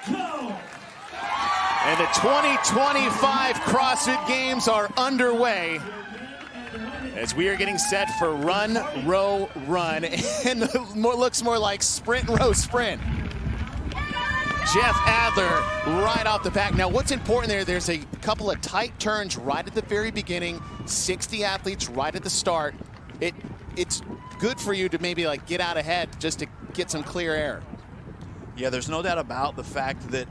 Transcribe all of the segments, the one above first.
And the 2025 CrossFit Games are underway as we are getting set for run, row, run, and looks more like sprint, row, sprint. Jeff Adler right off the back. Now what's important there's a couple of tight turns right at the very beginning, 60 athletes right at the start. It's good for you to maybe like get out ahead just to get some clear air. Yeah, there's no doubt about the fact that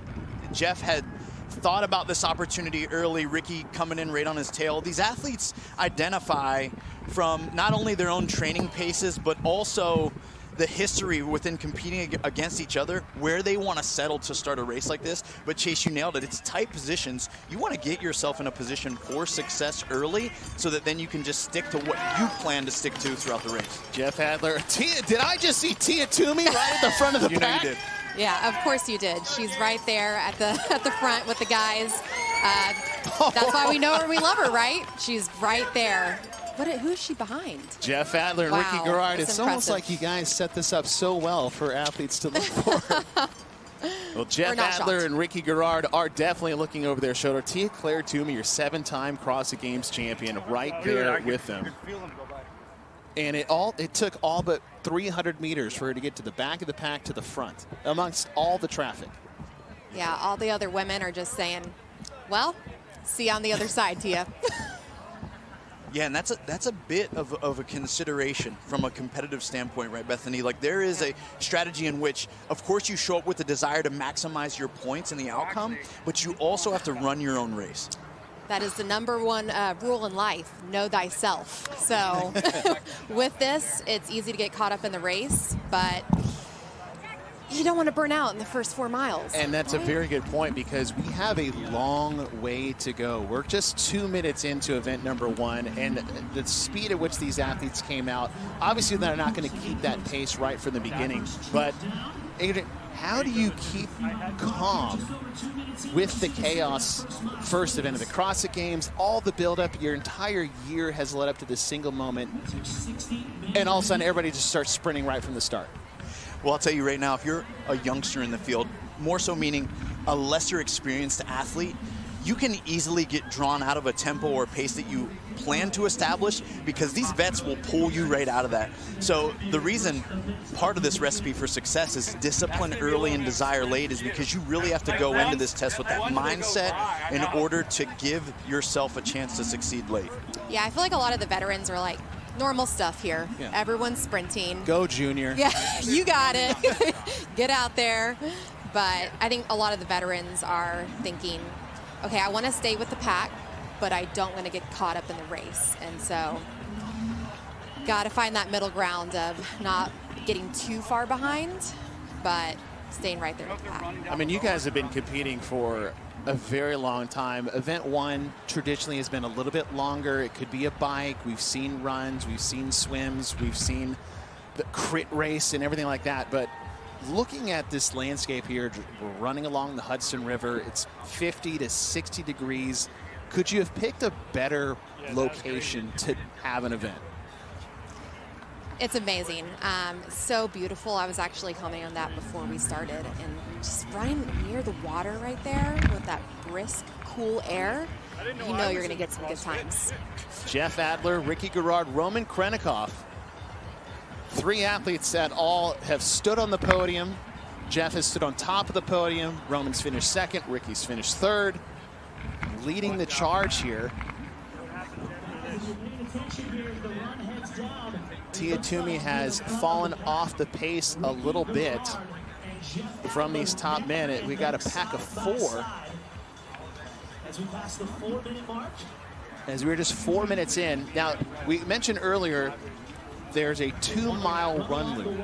Jeff had thought about this opportunity early, Ricky coming in right on his tail. These athletes identify from not only their own training paces, but also the history within competing against each other, where they want to settle to start a race like this. But Chase, you nailed it. It's tight positions. You want to get yourself in a position for success early so that then you can just stick to what you plan to stick to throughout the race. Jeff Adler. Tia, did I just see Tia Toomey right at the front of the pack? You know you did. Yeah, of course you did. She's right there at the front with the guys. That's why we know her and we love her, right? She's right there. Who is she behind? Jeff Adler and Ricky Garrard. It's impressive. almost like you guys set this up so well for athletes to look for. Well, Jeff Adler and Ricky Garrard are definitely looking over their shoulder. Tia Claire Toomey, your 7-time CrossFit Games champion, right there with them. And it took all but 300 meters for her to get to the back of the pack to the front, amongst all the traffic. Yeah, all the other women are just saying, well, see you on the other side, Tia. Yeah, and that's a bit of a consideration from a competitive standpoint, right, Bethany? Like, there is a strategy in which, of course, you show up with the desire to maximize your points and the outcome, but you also have to run your own race. That is the #1 rule in life, know thyself. So with this, it's easy to get caught up in the race, but you don't want to burn out in the first 4 miles. And that's a very good point, because we have a long way to go. We're just 2 minutes into event #1, and the speed at which these athletes came out, obviously they're not going to keep that pace right from the beginning. But Adrian, how do you keep calm with the chaos first event of the CrossFit Games, all the buildup, your entire year has led up to this single moment, and all of a sudden everybody just starts sprinting right from the start? Well, I'll tell you right now, if you're a youngster in the field, more so meaning a lesser experienced athlete, you can easily get drawn out of a tempo or pace that you plan to establish, because these vets will pull you right out of that. So the reason part of this recipe for success is discipline early and desire late is because you really have to go into this test with that mindset in order to give yourself a chance to succeed late. Yeah, I feel like a lot of the veterans are like, normal stuff here. Yeah. Everyone's sprinting. Go, Junior. Yeah, you got it. Get out there. But I think a lot of the veterans are thinking, okay, I want to stay with the pack, but I don't want to get caught up in the race. And so got to find that middle ground of not getting too far behind, but staying right there with the pack. I mean, you guys have been competing for a very long time. Event 1 traditionally has been a little bit longer. It could be a bike. We've seen runs, we've seen swims, we've seen the crit race and everything like that. But looking at this landscape here, we're running along the Hudson River. It's 50 to 60 degrees. Could you have picked a better location to have an event? It's amazing. So beautiful. I was actually commenting on that before we started, and just running near the water right there with that brisk, cool air, you know you're going to get some good times. Jeff Adler, Ricky Garrard, Roman Krennikov. 3 athletes that all have stood on the podium. Jeff has stood on top of the podium. Roman's finished 2nd. Ricky's finished 3rd. Leading the charge here. Tia Toomey has fallen off the pace a little bit from these top men. We got a pack of 4. As we're just 4 minutes in. Now, we mentioned earlier, there's a 2-mile run loop.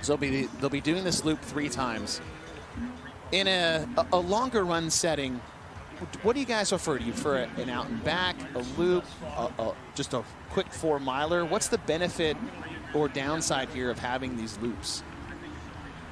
So they'll be doing this loop 3 times. In a longer run setting, what do you guys prefer? Do you prefer an out and back, a loop, just a quick 4-miler? What's the benefit or downside here of having these loops?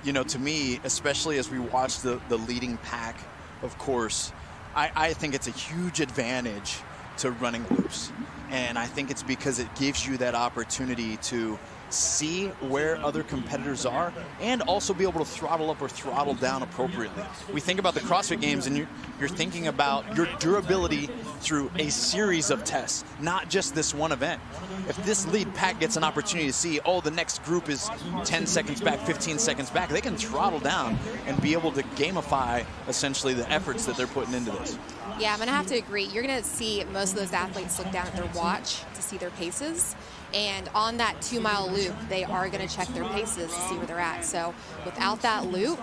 You know, to me, especially as we watch the leading pack, of course, I think it's a huge advantage to running loops. And I think it's because it gives you that opportunity to see where other competitors are, and also be able to throttle up or throttle down appropriately. We think about the CrossFit Games, and you're thinking about your durability through a series of tests, not just this one event. If this lead pack gets an opportunity to see, oh, the next group is 10 seconds back, 15 seconds back, they can throttle down and be able to gamify essentially the efforts that they're putting into this. Yeah, I'm going to have to agree. You're going to see most of those athletes look down at their watch to see their paces. And on that 2-mile loop, they are going to check their paces to see where they're at. So without that loop,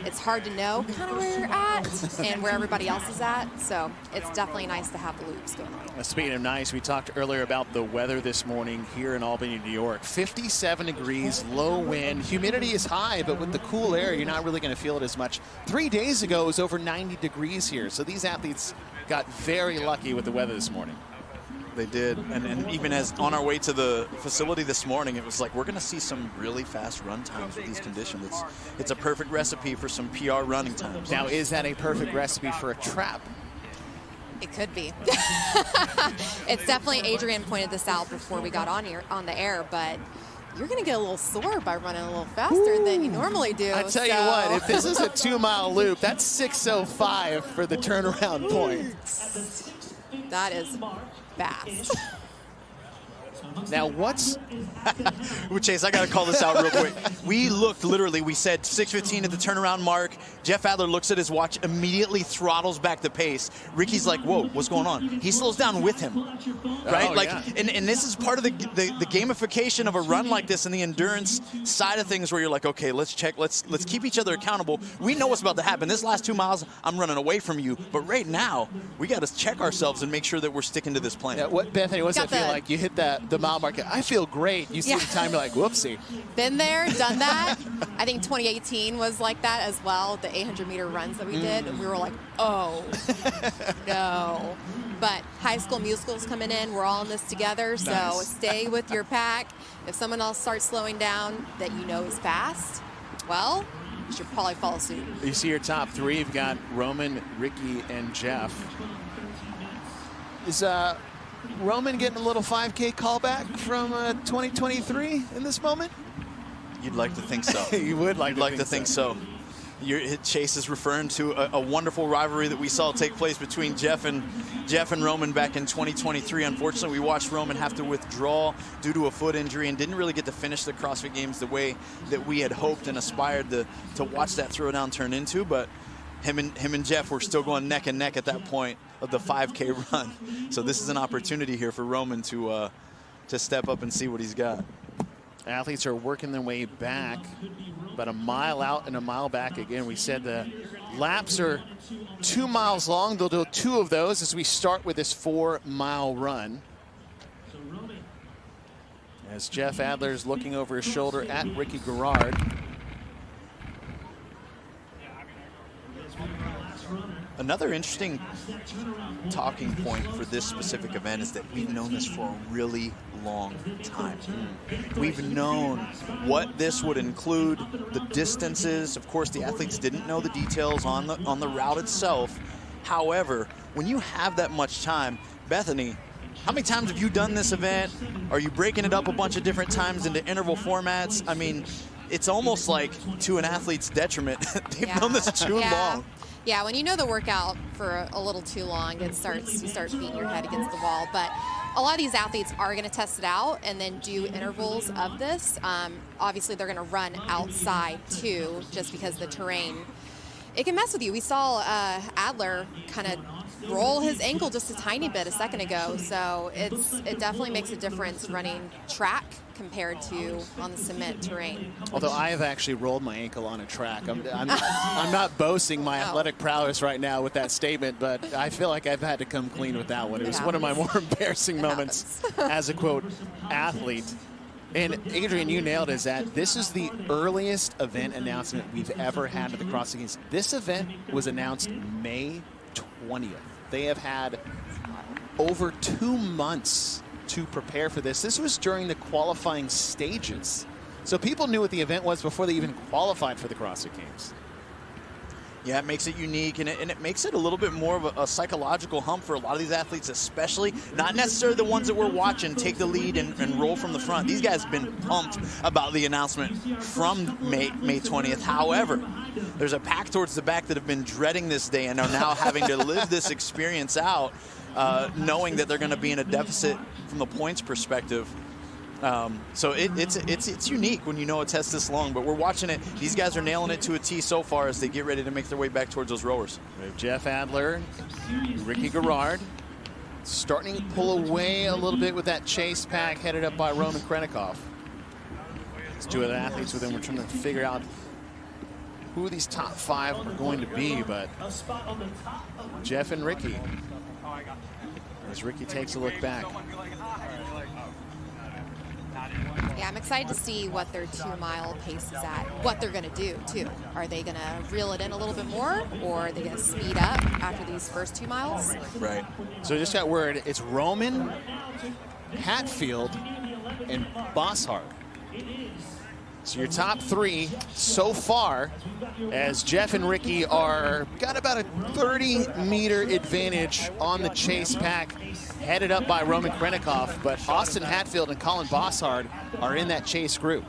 it's hard to know kind of where you're at and where everybody else is at. So it's definitely nice to have the loops going on. Speaking of nice, we talked earlier about the weather this morning here in Albany, New York. 57 degrees, low wind. Humidity is high, but with the cool air, you're not really going to feel it as much. 3 days ago, it was over 90 degrees here. So these athletes got very lucky with the weather this morning. They did, and even as on our way to the facility this morning, it was like, we're going to see some really fast run times with these conditions. It's a perfect recipe for some PR running times. Now, is that a perfect recipe for a trap? It could be. It's definitely, Adrian pointed this out before we got on the air, but you're going to get a little sore by running a little faster than you normally do. I tell you what, if this is a 2-mile loop, that's 6:05 for the turnaround point. That is fast. Now what's... Well, Chase, I got to call this out real quick. We looked, literally, we said 6:15 at the turnaround mark. Jeff Adler looks at his watch, immediately throttles back the pace. Ricky's like, whoa, what's going on? He slows down with him, right? Oh, like, yeah. and this is part of the gamification of a run like this and the endurance side of things where you're like, okay, let's check, let's keep each other accountable. We know what's about to happen. This last 2 miles, I'm running away from you. But right now, we got to check ourselves and make sure that we're sticking to this plan. Yeah, what, Bethany, what's it Got feel the- like? You hit the mile mark. I feel great. You see Yeah. the time, you're like, whoopsie. Been there, done that. I think 2018 was like that as well, the 800-meter runs that we did. And we were like, oh, no. But High School Musical's coming in. We're all in this together, so Nice. stay with your pack. If someone else starts slowing down that you know is fast, well, you should probably follow suit. You see your top three. You've got Roman, Ricky, and Jeff. Is Roman getting a little 5K callback from 2023 in this moment? You'd like to think so. You would like You'd like to think so. Chase is referring to a wonderful rivalry that we saw take place between Jeff and Roman back in 2023. Unfortunately, we watched Roman have to withdraw due to a foot injury and didn't really get to finish the CrossFit Games the way that we had hoped and aspired to watch that throwdown turn into. But him and Jeff were still going neck and neck at that point of the 5K run. So this is an opportunity here for Roman to step up and see what he's got. Athletes are working their way back, about a mile out and a mile back again. We said the laps are 2 miles long. They'll do 2 of those as we start with this 4-mile run. As Jeff Adler's looking over his shoulder at Ricky Garrard. Another interesting talking point for this specific event is that we've known this for a really long time. We've known what this would include, the distances. Of course, the athletes didn't know the details on the route itself. However, when you have that much time, Bethany, how many times have you done this event? Are you breaking it up a bunch of different times into interval formats? I mean, it's almost like to an athlete's detriment. They've known this too long. Yeah, when you know the workout for a little too long, you start beating your head against the wall. But a lot of these athletes are going to test it out and then do intervals of this. Obviously, they're going to run outside too, just because the terrain, it can mess with you. We saw Adler kind of roll his ankle just a tiny bit a second ago. So it definitely makes a difference running track compared to on the cement terrain. Although I have actually rolled my ankle on a track. I'm not boasting my athletic prowess right now with that statement, but I feel like I've had to come clean with that one. It was one of my more embarrassing moments as a, quote, athlete. And Adrian, you nailed it, that this is the earliest event announcement we've ever had at the CrossFit Games. This event was announced May 20th. They have had over 2 months to prepare for this. This was during the qualifying stages. So people knew what the event was before they even qualified for the CrossFit Games. Yeah, it makes it unique, and it makes it a little bit more of a psychological hump for a lot of these athletes, especially not necessarily the ones that we're watching take the lead and roll from the front. These guys have been pumped about the announcement from May 20th. However, there's a pack towards the back that have been dreading this day and are now having to live this experience out, knowing that they're going to be in a deficit from the points perspective. So it's unique when you know a test this long, but we're watching it. These guys are nailing it to a T so far as they get ready to make their way back towards those rowers. We have Jeff Adler, Ricky Garrard, starting to pull away a little bit with that chase pack headed up by Roman Krennikov. There's two other athletes with him. We're trying to figure out who these top 5 are going to be, but Jeff and Ricky. As Ricky takes a look back. Yeah, I'm excited to see what their 2-mile pace is at, what they're going to do, too. Are they going to reel it in a little bit more, or are they going to speed up after these first 2 miles? Right. So just got word, it's Roman, Hatfield, and Bosshard. So your top 3 so far, as Jeff and Ricky got about a 30-meter advantage on the chase pack, headed up by Roman Krennikov, but Austin Hatfield and Colin Bosshard are in that chase group.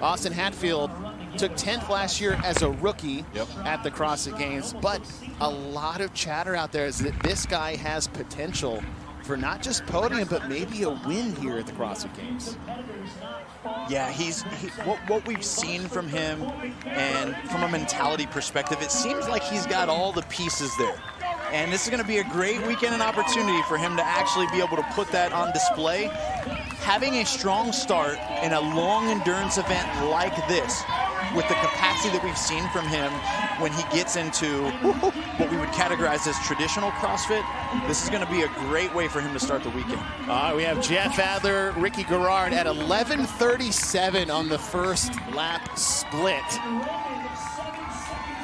Austin Hatfield took 10th last year as a rookie at the CrossFit Games, but a lot of chatter out there is that this guy has potential for not just podium, but maybe a win here at the CrossFit Games. Yeah, what we've seen from him, and from a mentality perspective, it seems like he's got all the pieces there. And this is going to be a great weekend and opportunity for him to actually be able to put that on display. Having a strong start in a long endurance event like this, with the capacity that we've seen from him when he gets into what we would categorize as traditional CrossFit, this is going to be a great way for him to start the weekend. We have Jeff Adler, Ricky Garrard at 11:37 on the first lap split,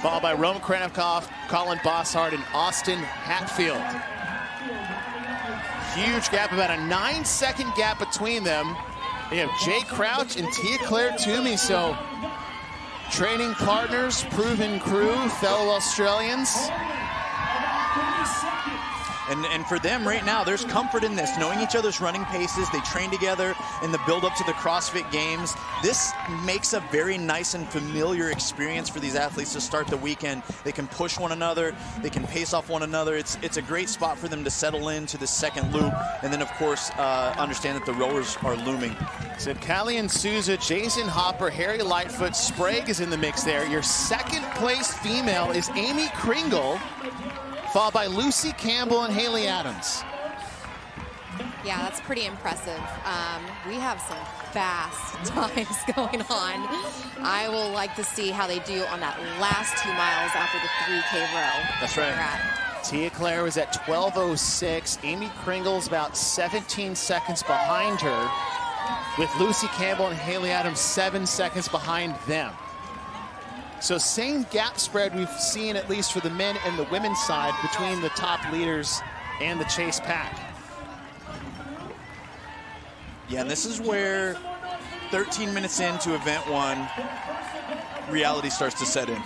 followed by Roman Krennikov, Colin Bosshard, and Austin Hatfield. Huge gap, about a 9-second gap between them. They have Jay Crouch and Tia-Claire Toomey, so training partners, proven crew, fellow Australians. And for them right now, there's comfort in this, knowing each other's running paces. They train together in the build-up to the CrossFit Games. This makes a very nice and familiar experience for these athletes to start the weekend. They can push one another. They can pace off one another. It's a great spot for them to settle into the second loop. And then, of course, understand that the rowers are looming. So Callie and Souza, Jason Hopper, Harry Lightfoot, Sprague is in the mix there. Your second place female is Amy Kringle, followed by Lucy Campbell and Haley Adams. Yeah, that's pretty impressive. We have some fast times going on. I will like to see how they do on that last 2 miles after the 3K row. That's right. Tia-Claire was at 12:06. Amy Kringle's about 17 seconds behind her, with Lucy Campbell and Haley Adams 7 seconds behind them. So same gap spread we've seen, at least for the men and the women's side, between the top leaders and the chase pack. Yeah, and this is where 13 minutes into event 1, reality starts to set in.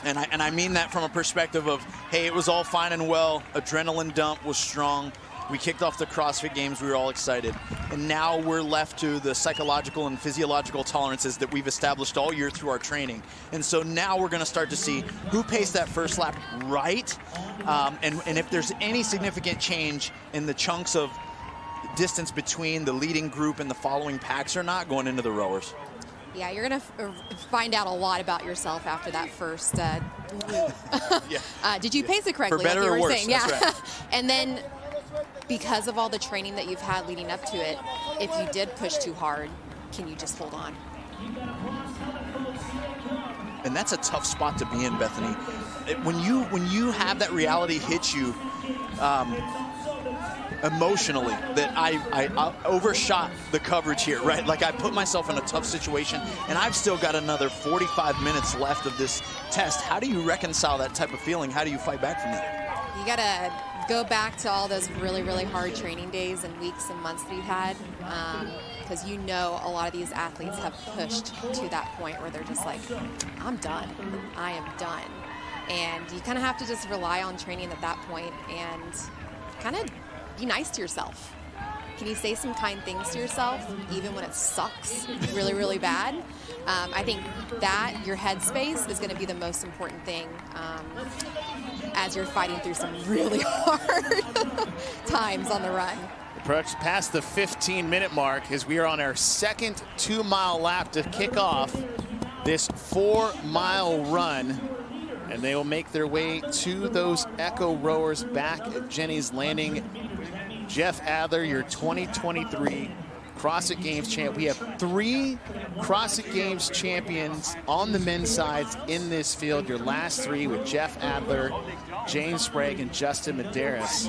And I mean that from a perspective of, hey, it was all fine and well. Adrenaline dump was strong. We kicked off the CrossFit Games. We were all excited. And now we're left to the psychological and physiological tolerances that we've established all year through our training. And so now we're going to start to see who paced that first lap right, and if there's any significant change in the chunks of distance between the leading group and the following packs or not going into the rowers. Yeah, you're going to find out a lot about yourself after that first did you pace it correctly? For better like you or were worse, saying. that's Yeah. right. And then, because of all the training that you've had leading up to it, if you did push too hard, can you just hold on? And that's a tough spot to be in, Bethany. When you have that reality hit you emotionally, that I overshot the coverage here, right? Like, I put myself in a tough situation, and I've still got another 45 minutes left of this test. How do you reconcile that type of feeling? How do you fight back from that? You got to go back to all those really, really hard training days and weeks and months that you've had. because you know a lot of these athletes have pushed to that point where they're just like, I'm done. I am done. And you kind of have to just rely on training at that point and kind of be nice to yourself. Can you say some kind things to yourself even when it sucks really, really bad? I think that your headspace is going to be the most important thing as you're fighting through some really hard times on the run. Approach past the 15-minute mark as we are on our second 2-mile lap to kick off this 4-mile run. And they will make their way to those Echo rowers back at Jenny's Landing. Jeff Adler, your 2023 CrossFit Games champ. We have 3 CrossFit Games champions on the men's sides in this field. Your last 3 with Jeff Adler, James Sprague, and Justin Medeiros.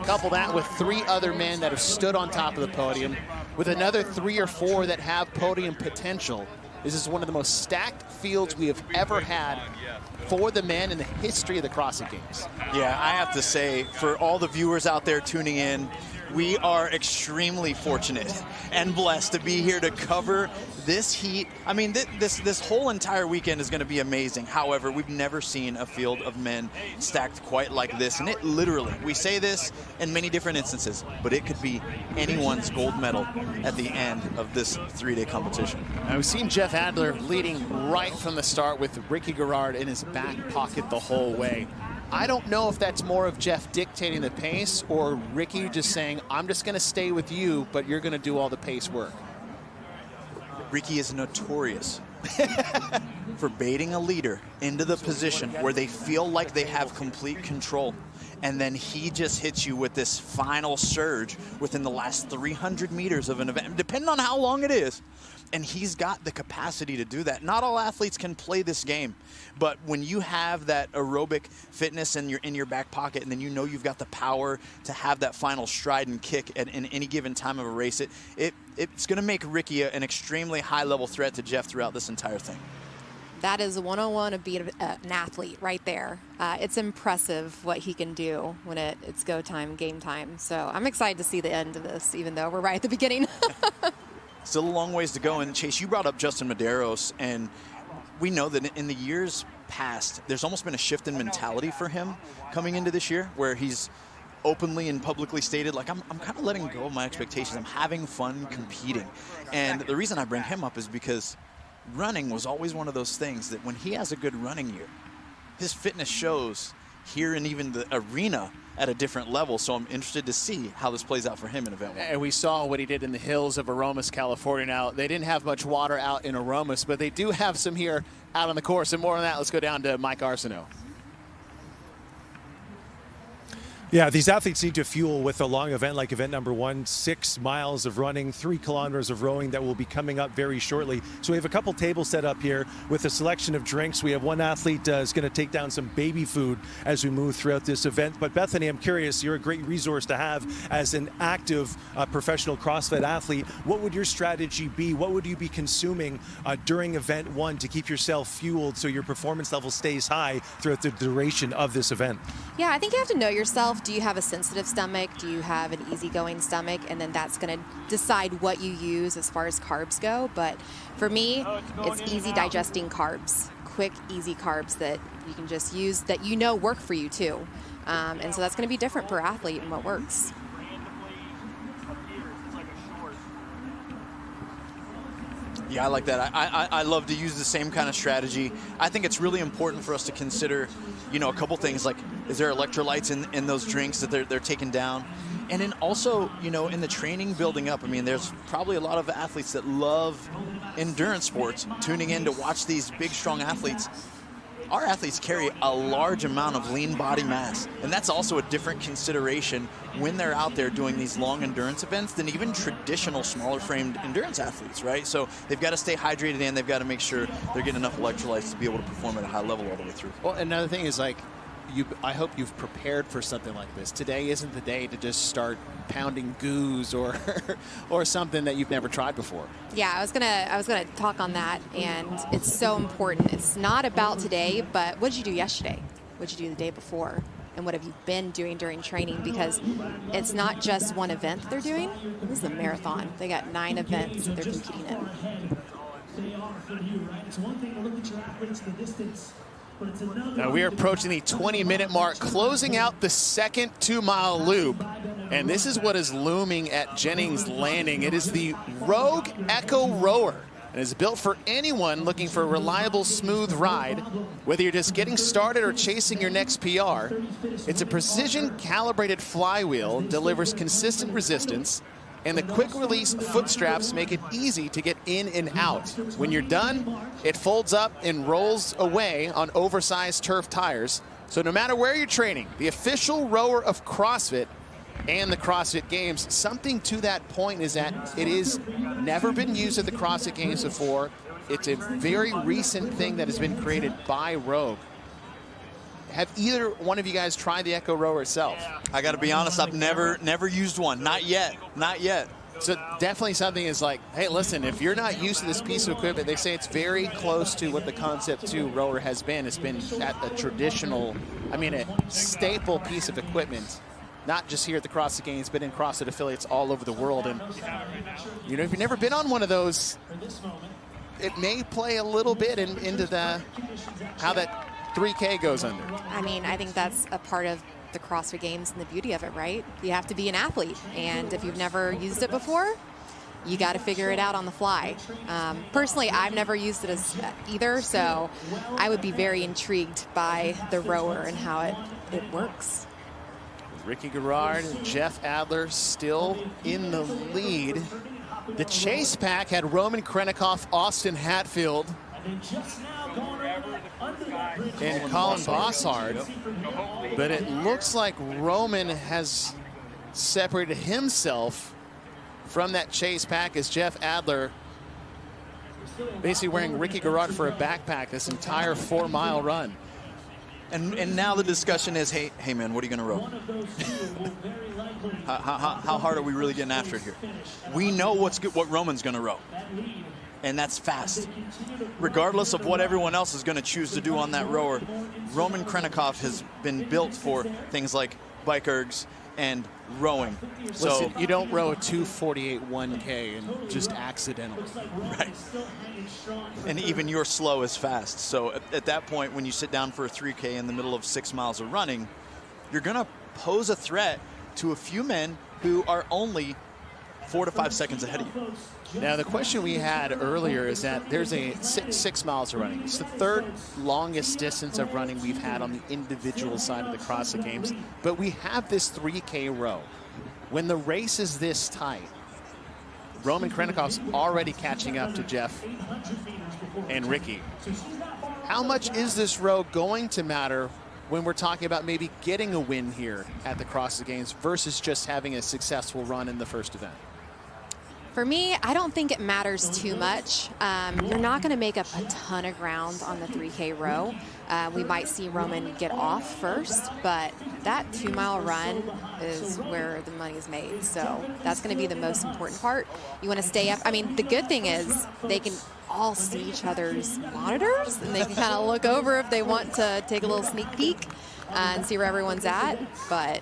Couple that with 3 other men that have stood on top of the podium, with another 3 or 4 that have podium potential. This is one of the most stacked fields we have ever had for the men in the history of the CrossFit Games. Yeah, I have to say, for all the viewers out there tuning in, we are extremely fortunate and blessed to be here to cover this heat. I mean, this whole entire weekend is going to be amazing. However, we've never seen a field of men stacked quite like this. And it literally, we say this in many different instances, but it could be anyone's gold medal at the end of this 3-day competition. Now, we've seen Jeff Adler leading right from the start with Ricky Garrard in his back pocket the whole way. I don't know if that's more of Jeff dictating the pace or Ricky just saying, I'm just going to stay with you, but you're going to do all the pace work. Ricky is notorious for baiting a leader into the position where they feel like they have complete control. And then he just hits you with this final surge within the last 300 meters of an event, depending on how long it is. And he's got the capacity to do that. Not all athletes can play this game, but when you have that aerobic fitness in your back pocket, and then you know you've got the power to have that final stride and kick in any given time of a race, it's going to make Ricky an extremely high-level threat to Jeff throughout this entire thing. That is 101 of being an athlete right there. It's impressive what he can do when it's go time, game time. So I'm excited to see the end of this, even though we're right at the beginning. Still a long ways to go. And Chase, you brought up Justin Medeiros, and we know that in the years past, there's almost been a shift in mentality for him coming into this year, where he's openly and publicly stated, like, I'm kind of letting go of my expectations. I'm having fun competing. And the reason I bring him up is because running was always one of those things that when he has a good running year, his fitness shows here in even the arena at a different level. So I'm interested to see how this plays out for him in event 1. And we saw what he did in the hills of Aromas, California. Now, they didn't have much water out in Aromas, but they do have some here out on the course. And more on that, let's go down to Mike Arsenault. Yeah, these athletes need to fuel with a long event like event number 1, 6 miles of running, 3 kilometers of rowing that will be coming up very shortly. So we have a couple tables set up here with a selection of drinks. We have one athlete is going to take down some baby food as we move throughout this event. But Bethany, I'm curious, you're a great resource to have as an active professional CrossFit athlete. What would your strategy be? What would you be consuming during event 1 to keep yourself fueled so your performance level stays high throughout the duration of this event? Yeah, I think you have to know yourself. Do you have a sensitive stomach? Do you have an easygoing stomach? And then that's going to decide what you use as far as carbs go. But for me, it's easy digesting carbs, quick, easy carbs that you can just use that you know work for you too. And so that's going to be different per athlete and what works. Yeah, I like that. I love to use the same kind of strategy. I think it's really important for us to consider, a couple things like, is there electrolytes in those drinks that they're taking down? And then also, in the training building up, I mean, there's probably a lot of athletes that love endurance sports tuning in to watch these big, strong athletes. Our athletes carry a large amount of lean body mass, and that's also a different consideration when they're out there doing these long endurance events than even traditional smaller framed endurance athletes, right? So they've got to stay hydrated and they've got to make sure they're getting enough electrolytes to be able to perform at a high level all the way through. Well, another thing is, like, I hope you've prepared for something like this. Today isn't the day to just start pounding goos or or something that you've never tried before. Yeah, I was gonna talk on that, and it's so important. It's not about today, but what did you do yesterday? What did you do the day before? and what have you been doing during training, because it's not just one event they're doing. This is a marathon. They got 9 events that they're competing in. Now we are approaching the 20-minute mark, closing out the second 2-mile loop. And this is what is looming at Jennings Landing. It is the Rogue Echo Rower. And is built for anyone looking for a reliable, smooth ride, whether you're just getting started or chasing your next PR. It's a precision-calibrated flywheel, delivers consistent resistance, and the quick-release foot straps make it easy to get in and out. When you're done, it folds up and rolls away on oversized turf tires. So no matter where you're training, the official rower of CrossFit and the CrossFit Games, something to that point is that it is never been used at the CrossFit Games before. It's a very recent thing that has been created by Rogue. Have either one of you guys tried the Echo Rower itself? I got to be honest, I've never used one. Not yet. Not yet. So definitely something is like, hey, listen, if you're not used to this piece of equipment, they say it's very close to what the Concept 2 rower has been. It's been at a traditional, a staple piece of equipment, not just here at the CrossFit Games, but in CrossFit affiliates all over the world. And, if you've never been on one of those, it may play a little bit into how that 3K goes under. I think that's a part of the CrossFit Games and the beauty of it, right? You have to be an athlete, and if you've never used it before, you got to figure it out on the fly. Personally, I've never used it either, so I would be very intrigued by the rower and how it works. Ricky Garrard and Jeff Adler still in the lead. The chase pack had Roman Krenikoff, Austin Hatfield, and Colin Bossard, but it looks like Roman has separated himself from that chase pack as Jeff Adler basically wearing Ricky Garrard for a backpack this entire 4-mile run. And now the discussion is, hey man, what are you gonna row? How hard are we really getting after it here? We know what Roman's gonna row, and that's fast. Regardless of what everyone else is gonna choose to do on that rower, Roman Krenikoff has been built for things like bike ergs and rowing. So listen, you don't row a 2:48 1K and just accidentally. Right. And even your slow is fast. So at that point, when you sit down for a 3K in the middle of 6 miles of running, you're going to pose a threat to a few men who are only 4 to 5 seconds ahead of you. Now, the question we had earlier is that there's a six miles of running. It's the third longest distance of running we've had on the individual side of the CrossFit Games, but we have this 3K row. When the race is this tight, Roman Krenikoff's already catching up to Jeff and Ricky. How much is this row going to matter when we're talking about maybe getting a win here at the CrossFit Games versus just having a successful run in the first event? For me, I don't think it matters too much. You're not going to make up a ton of ground on the 3K row. We might see Roman get off first, but that 2-mile run is where the money is made. So that's going to be the most important part. You want to stay up. The good thing is they can all see each other's monitors, and they can kind of look over if they want to take a little sneak peek and see where everyone's at. But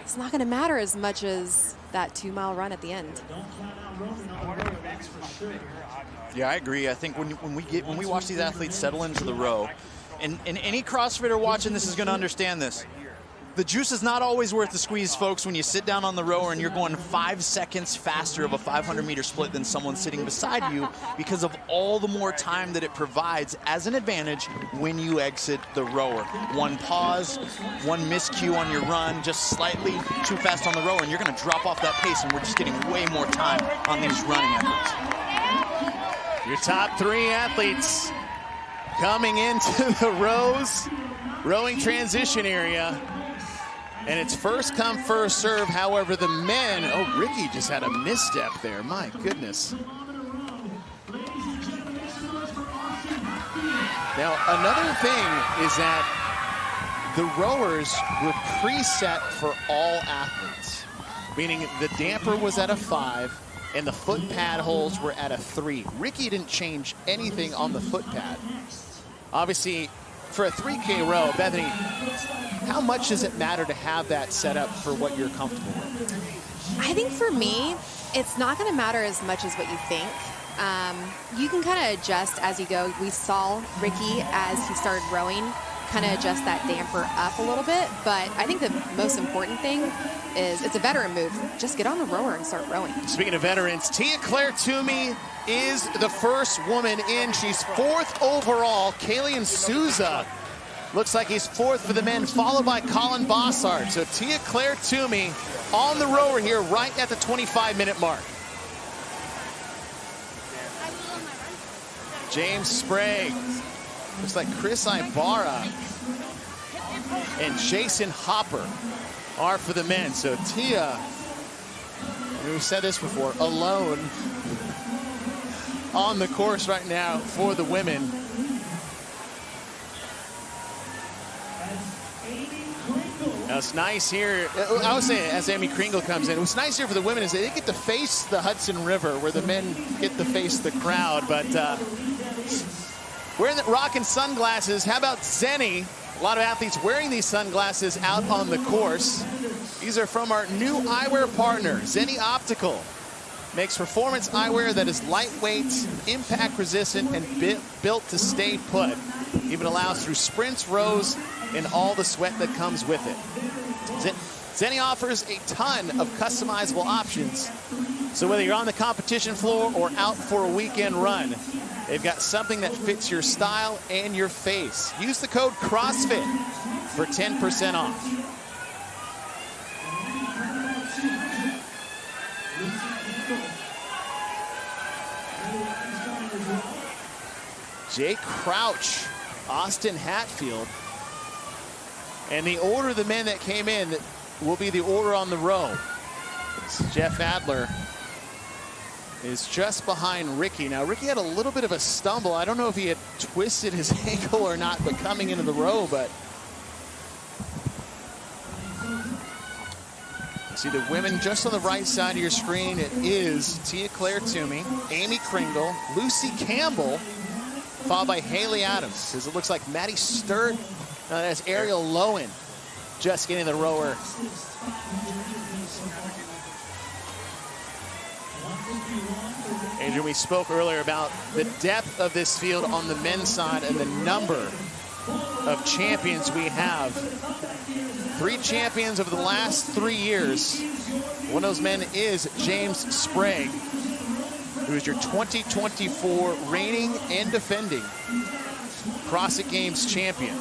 it's not going to matter as much as that 2-mile run at the end. Yeah, I agree. I think when we watch these athletes settle into the row, and any CrossFitter watching this is going to understand this. The juice is not always worth the squeeze, folks, when you sit down on the rower and you're going 5 seconds faster of a 500-meter split than someone sitting beside you because of all the more time that it provides as an advantage when you exit the rower. One pause, one miscue on your run, just slightly too fast on the rower, and you're going to drop off that pace, and we're just getting way more time on these running efforts. Your top 3 athletes coming into the rowing transition area. And it's first come, first serve. However, the men, Ricky just had a misstep there. My goodness. Now, another thing is that the rowers were preset for all athletes, meaning the damper was at a 5 and the foot pad holes were at a 3. Ricky didn't change anything on the foot pad. Obviously, for a 3K row, Bethany, how much does it matter to have that set up for what you're comfortable with? I think for me, it's not going to matter as much as what you think. You can kind of adjust as you go. We saw Ricky, as he started rowing, kind of adjust that damper up a little bit. But I think the most important thing is it's a veteran move. Just get on the rower and start rowing. Speaking of veterans, Tia-Claire Toomey is the first woman in. She's 4th overall. Kalian Souza looks like he's 4th for the men, followed by Colin Bossard. So Tia-Claire Toomey on the rower here right at the 25-minute mark. James Sprague. Looks like Chris Ibarra and Jason Hopper are for the men. So Tia, we've said this before, alone on the course right now for the women. Now it's nice here. I was saying, as Amy Kringle comes in, what's nice here for the women is they get to face the Hudson River, where the men get to face the crowd. But wearing the rocking sunglasses, how about Zenny? A lot of athletes wearing these sunglasses out on the course. These are from our new eyewear partner, Zenny Optical. Makes performance eyewear that is lightweight, impact resistant, and built to stay put. Even allows through sprints, rows, and all the sweat that comes with it. Zenny offers a ton of customizable options. So whether you're on the competition floor or out for a weekend run, they've got something that fits your style and your face. Use the code CrossFit for 10% off. Jake Crouch, Austin Hatfield. And the order of the men that came in will be the order on the row. Jeff Adler is just behind Ricky. Now, Ricky had a little bit of a stumble. I don't know if he had twisted his ankle or not, but coming into the row, but see the women just on the right side of your screen. It is Tia-Claire Toomey, Amy Kringle, Lucy Campbell, followed by Haley Adams. As it looks like Maddie Sturt, that's Ariel Lowen just getting the rower. Adrian, we spoke earlier about the depth of this field on the men's side and the number of champions we have. 3 champions over the last 3 years. One of those men is James Sprague, who is your 2024 reigning and defending CrossFit Games champion.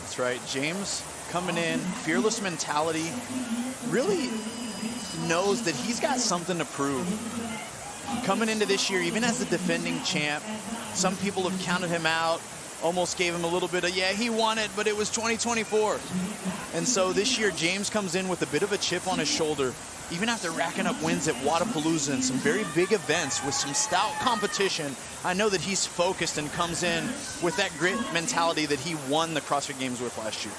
That's right, James coming in, fearless mentality, really knows that he's got something to prove. Coming into this year, even as the defending champ, some people have counted him out, almost gave him a little bit of, yeah, he won it, but it was 2024. And so this year, James comes in with a bit of a chip on his shoulder, even after racking up wins at Wadapalooza and some very big events with some stout competition. I know that he's focused and comes in with that grit mentality that he won the CrossFit Games with last year.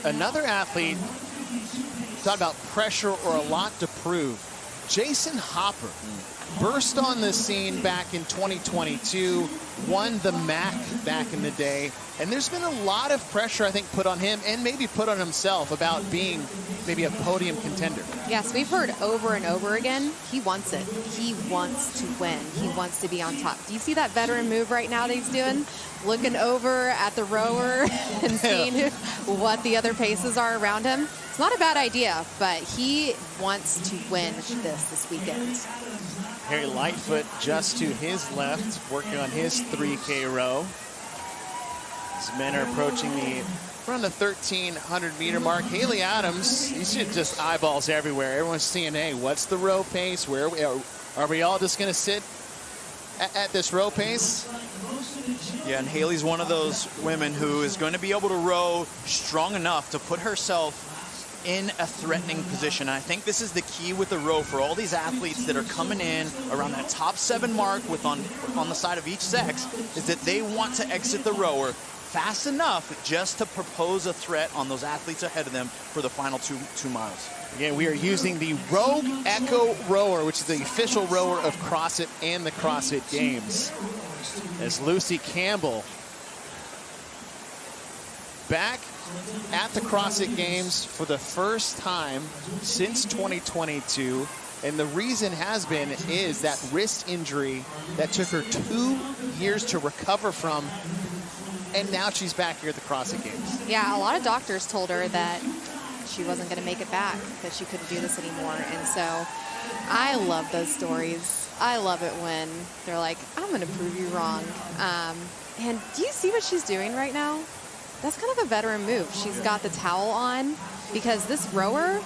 Another athlete, thought about pressure or a lot to prove. Jason Hopper burst on the scene back in 2022, won the MAC back in the day, and there's been a lot of pressure, I think, put on him and maybe put on himself about being maybe a podium contender. Yes, we've heard over and over again, he wants it. He wants to win. He wants to be on top. Do you see that veteran move right now that he's doing? Looking over at the rower and seeing what the other paces are around him. It's not a bad idea, but he wants to win this weekend. Harry Lightfoot just to his left, working on his 3K row. These men are approaching around the 1,300 meter mark. Haley Adams, he's just eyeballs everywhere. Everyone's seeing, hey, what's the row pace? Where are we all just going to sit at this row pace? Yeah, and Haley's one of those women who is going to be able to row strong enough to put herself in a threatening position. I think this is the key with the row for all these athletes that are coming in around that top 7 mark with on the side of each sex, is that they want to exit the rower fast enough just to propose a threat on those athletes ahead of them for the final two miles. Again, we are using the Rogue Echo rower, which is the official rower of CrossFit and the CrossFit Games. As Lucy Campbell back at the CrossFit Games for the first time since 2022. And the reason is that wrist injury that took her 2 years to recover from. And now she's back here at the CrossFit Games. Yeah, a lot of doctors told her that she wasn't going to make it back, that she couldn't do this anymore. And so I love those stories. I love it when they're like, I'm going to prove you wrong. And do you see what she's doing right now? That's kind of a veteran move. She's got the towel on because this rower,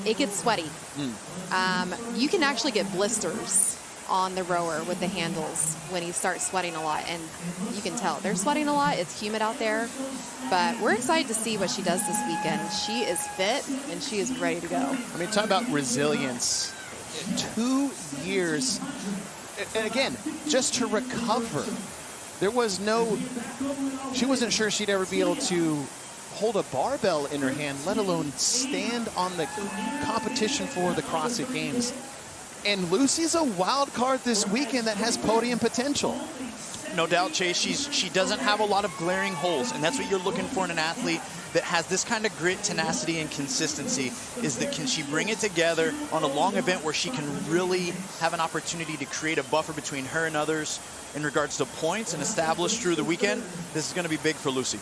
it gets sweaty. You can actually get blisters on the rower with the handles when you start sweating a lot, and you can tell they're sweating a lot. It's humid out there, but we're excited to see what she does this weekend. She is fit and she is ready to go. I mean, talk about resilience. 2 years, and again, just to recover. She wasn't sure she'd ever be able to hold a barbell in her hand, let alone stand on the competition for the CrossFit Games. And Lucy's a wild card this weekend that has podium potential. No doubt, Chase, she doesn't have a lot of glaring holes, and that's what you're looking for in an athlete that has this kind of grit, tenacity, and consistency, is that can she bring it together on a long event where she can really have an opportunity to create a buffer between her and others in regards to points and establish through the weekend. This is going to be big for Lucy.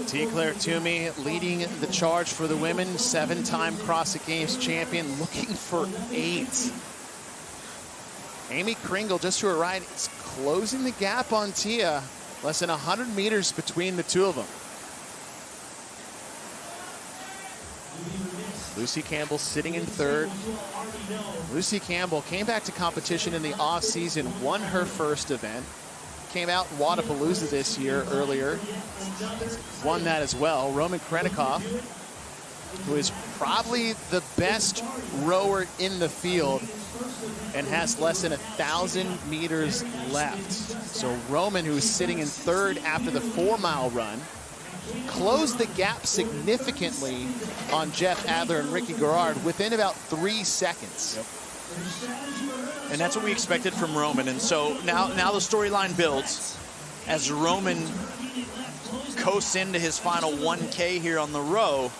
T. Claire Toomey leading the charge for the women, 7-time CrossFit Games champion, looking for 8. Amy Kringle, just to her right, is closing the gap on Tia. Less than 100 meters between the two of them. Lucy Campbell sitting in third. Lucy Campbell came back to competition in the off-season, won her first event. Came out in Wadapalooza this year earlier. Won that as well. Roman Krennikov, who is probably the best rower in the field and has less than 1,000 meters left. So Roman, who is sitting in third after the 4-mile run, closed the gap significantly on Jeff Adler and Ricky Garrard within about 3 seconds. Yep. And that's what we expected from Roman. And so now the storyline builds as Roman coasts into his final 1K here on the row.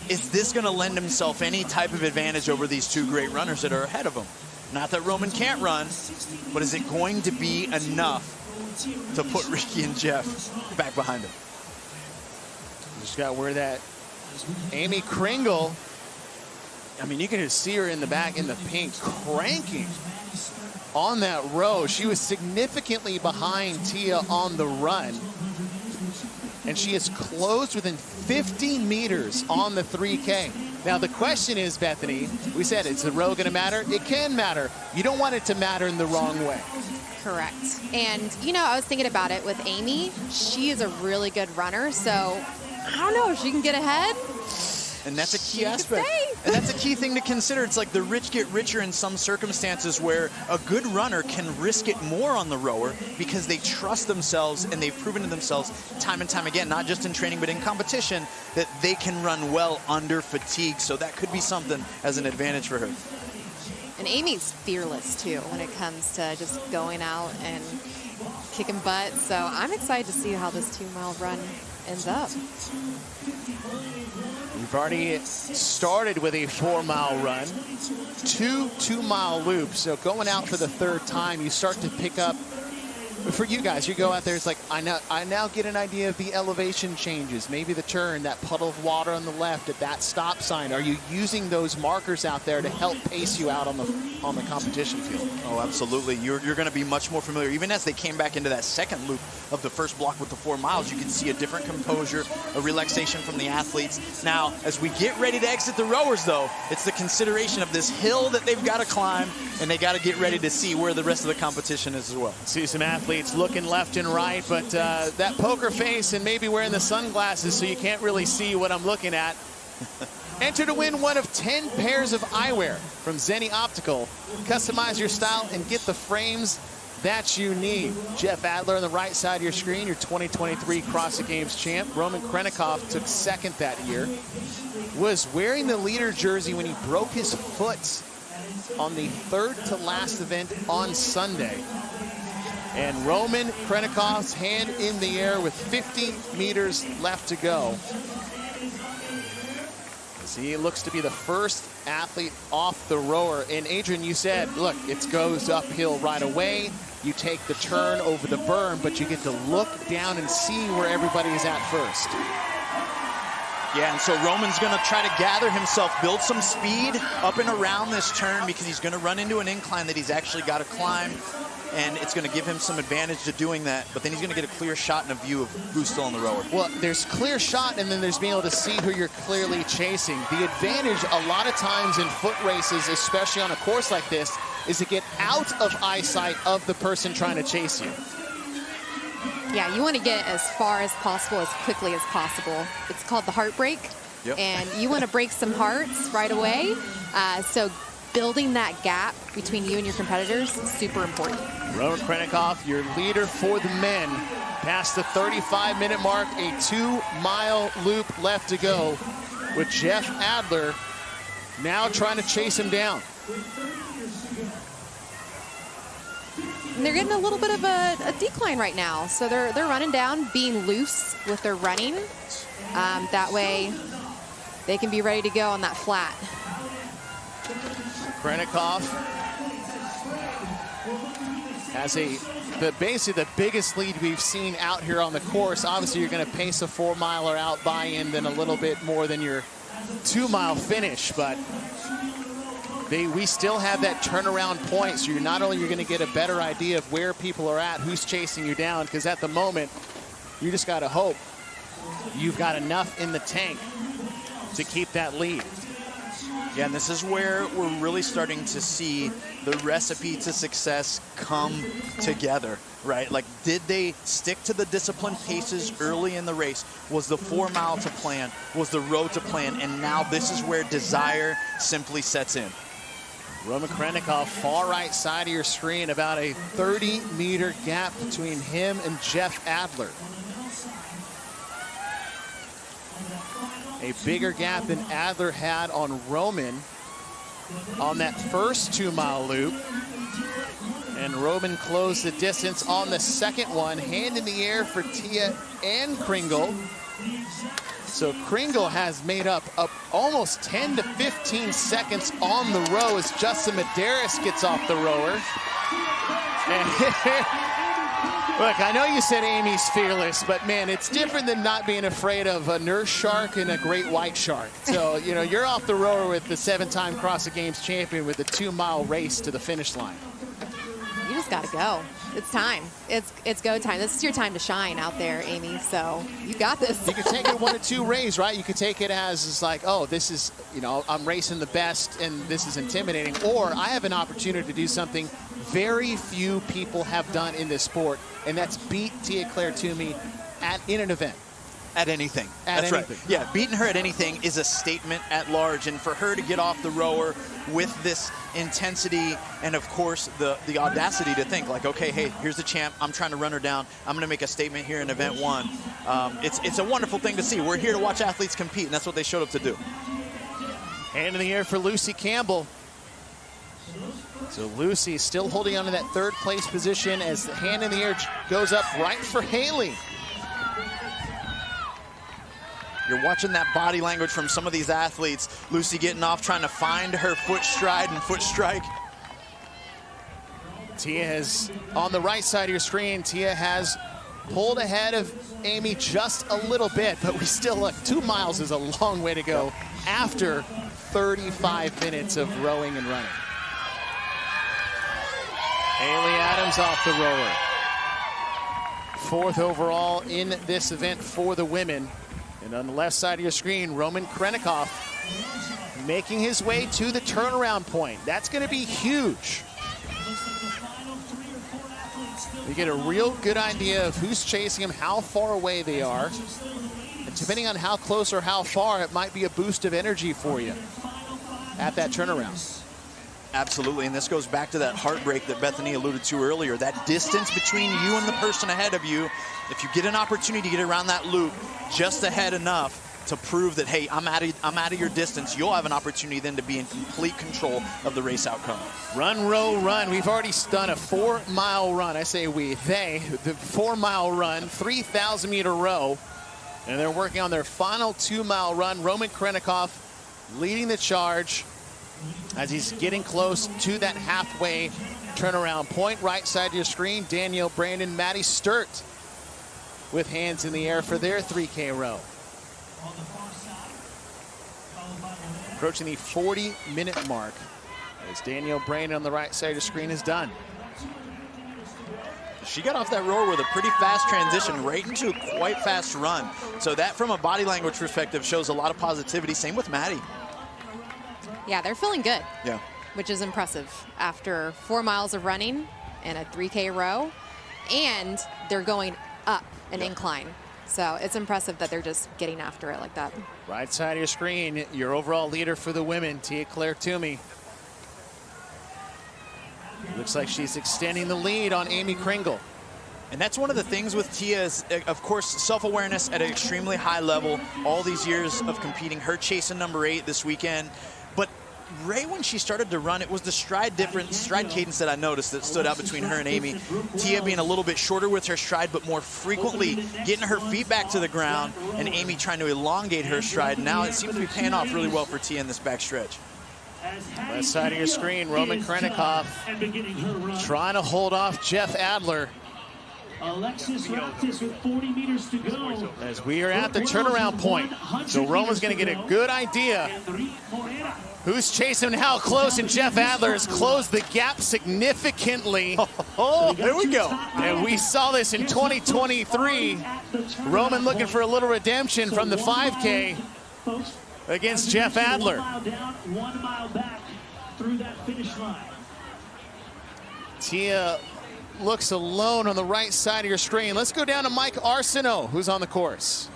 Is this going to lend himself any type of advantage over these two great runners that are ahead of him? Not that Roman can't run, but is it going to be enough to put Ricky and Jeff back behind him? Just got where that Amy Kringle, I mean, you can just see her in the back in the pink cranking on that row. She was significantly behind Tia on the run. And she is closed within 50 meters on the 3K. Now, the question is, Bethany, we said, is the row going to matter? It can matter. You don't want it to matter in the wrong way. Correct. And, you know, I was thinking about it with Amy. She is a really good runner, so I don't know if she can get ahead. And that's a key aspect. And that's a key thing to consider. It's like the rich get richer in some circumstances where a good runner can risk it more on the rower because they trust themselves and they've proven to themselves time and time again, not just in training but in competition, that they can run well under fatigue. So that could be something as an advantage for her. And Amy's fearless, too, when it comes to just going out and kicking butt. So I'm excited to see how this 2-mile run ends up. We've already started with a 4-mile run, 2 2-mile loops. So going out for the third time, you start to pick up. For you guys, you go out there, it's like, I now get an idea of the elevation changes, maybe the turn, that puddle of water on the left at that stop sign. Are you using those markers out there to help pace you out on the competition field? Oh, absolutely. You're going to be much more familiar. Even as they came back into that second loop of the first block with the 4 miles, you can see a different composure, a relaxation from the athletes. Now, as we get ready to exit the rowers, though, it's the consideration of this hill that they've got to climb, and they got to get ready to see where the rest of the competition is as well. See some athletes looking left and right, but that poker face and maybe wearing the sunglasses so you can't really see what I'm looking at. Enter to win one of 10 pairs of eyewear from Zenni Optical. Customize your style and get the frames that you need. Jeff Adler on the right side of your screen, your 2023 CrossFit Games champ. Roman Krennikov took second that year. Was wearing the leader jersey when he broke his foot on the third to last event on Sunday. And Roman Krenikov's hand in the air with 50 meters left to go. As he looks to be the first athlete off the rower. And Adrian, you said, look, it goes uphill right away. You take the turn over the berm, but you get to look down and see where everybody is at first. Yeah, and so Roman's going to try to gather himself, build some speed up and around this turn, because he's going to run into an incline that he's actually got to climb, and it's going to give him some advantage to doing that, but then he's going to get a clear shot and a view of who's still on the rower. Well, there's clear shot, and then there's being able to see who you're clearly chasing. The advantage a lot of times in foot races, especially on a course like this, is to get out of eyesight of the person trying to chase you. Yeah, you want to get as far as possible, as quickly as possible. It's called the heartbreak. Yep. And you want to break some hearts right away. So building that gap between you and your competitors is super important. Roman Krenikov, your leader for the men, past the 35-minute mark, a 2-mile loop left to go, with Jeff Adler now trying to chase him down. And they're getting a little bit of a decline right now. So they're running down, being loose with their running. That way they can be ready to go on that flat. Krenikov has basically the biggest lead we've seen out here on the course. Obviously, you're going to pace a 4-miler out buy-in than a little bit more than your 2-mile finish, but we still have that turnaround point, so you're not only going to get a better idea of where people are at, who's chasing you down, because at the moment, you just got to hope you've got enough in the tank to keep that lead. Yeah, and this is where we're really starting to see the recipe to success come together, right? Like, did they stick to the disciplined paces early in the race? Was the 4-mile to plan? Was the road to plan? And now this is where desire simply sets in. Roman Krenikov, far right side of your screen, about a 30-meter gap between him and Jeff Adler. A bigger gap than Adler had on Roman on that first 2-mile loop. And Roman closed the distance on the second one. Hand in the air for Tia and Kringle. So Kringle has made up almost 10 to 15 seconds on the row as Justin Medeiros gets off the rower. And look, I know you said Amy's fearless, but man, it's different than not being afraid of a nurse shark and a great white shark. So, you know, you're off the rower with the 7-time Crossfit Games champion with a 2-mile race to the finish line. You just got to go. It's time. It's go time. This is your time to shine out there, Amy. So you got this. You could take it one of two ways, right? You could take it as it's like, oh, this is, you know, I'm racing the best and this is intimidating. Or I have an opportunity to do something very few people have done in this sport, and that's beat Tia-Clair Toomey in an event. At anything. That's right. Yeah, beating her at anything is a statement at large, and for her to get off the rower with this intensity and, of course, the audacity to think like, okay, hey, here's the champ. I'm trying to run her down. I'm going to make a statement here in event 1. It's a wonderful thing to see. We're here to watch athletes compete, and that's what they showed up to do. Hand in the air for Lucy Campbell. So Lucy still holding on to that 3rd place position as the hand in the air goes up right for Haley. You're watching that body language from some of these athletes. Lucy getting off, trying to find her foot stride and foot strike. Tia has, on the right side of your screen, Tia has pulled ahead of Amy just a little bit, but we still look, 2 miles is a long way to go after 35 minutes of rowing and running. Haley Adams off the rower. 4th overall in this event for the women. And on the left side of your screen, Roman Krenikov making his way to the turnaround point. That's going to be huge. You get a real good idea of who's chasing him, how far away they are. And depending on how close or how far, it might be a boost of energy for you at that turnaround. Absolutely, and this goes back to that heartbreak that Bethany alluded to earlier. That distance between you and the person ahead of you, if you get an opportunity to get around that loop just ahead enough to prove that, hey, I'm out of your distance. You'll have an opportunity then to be in complete control of the race outcome. Run, row, run. We've already done a 4-mile run. I say we, they, the 4-mile run, 3,000-meter row. And they're working on their final 2-mile run. Roman Krennikov leading the charge as he's getting close to that halfway turnaround point. Right side of your screen, Danielle Brandon, Maddie Sturt with hands in the air for their 3K row. Approaching the 40-minute mark as Danielle Brandon on the right side of the screen is done. She got off that rower with a pretty fast transition right into a quite fast run. So that, from a body language perspective, shows a lot of positivity. Same with Maddie. Yeah, they're feeling good. Yeah. Which is impressive after 4 miles of running and a 3K row, and they're going up an incline. So it's impressive that they're just getting after it like that. Right side of your screen, your overall leader for the women, Tia-Claire Toomey. Looks like she's extending the lead on Amy Kringle. And that's one of the things with Tia is, of course, self-awareness at an extremely high level. All these years of competing, her chasing number 8 this weekend. But right when she started to run, it was the stride cadence that I noticed that stood out between her and Amy. Tia being a little bit shorter with her stride, but more frequently getting her feet back to the ground, and Amy trying to elongate her stride. Now it seems to be paying off really well for Tia in this back stretch. Left side of your screen, Roman Krennikov trying to hold off Jeff Adler. Alexis Raptis with 40 meters to go. As we are at the turnaround point. So Roman's going to get a good idea who's chasing how close, and Jeff Adler has closed the gap significantly. Oh, there we go. And we saw this in 2023. Roman looking for a little redemption from the 5K against Jeff Adler. 1 mile back through that finish line. Tia looks alone on the right side of your screen. Let's go down to Mike Arsenault, who's on the course.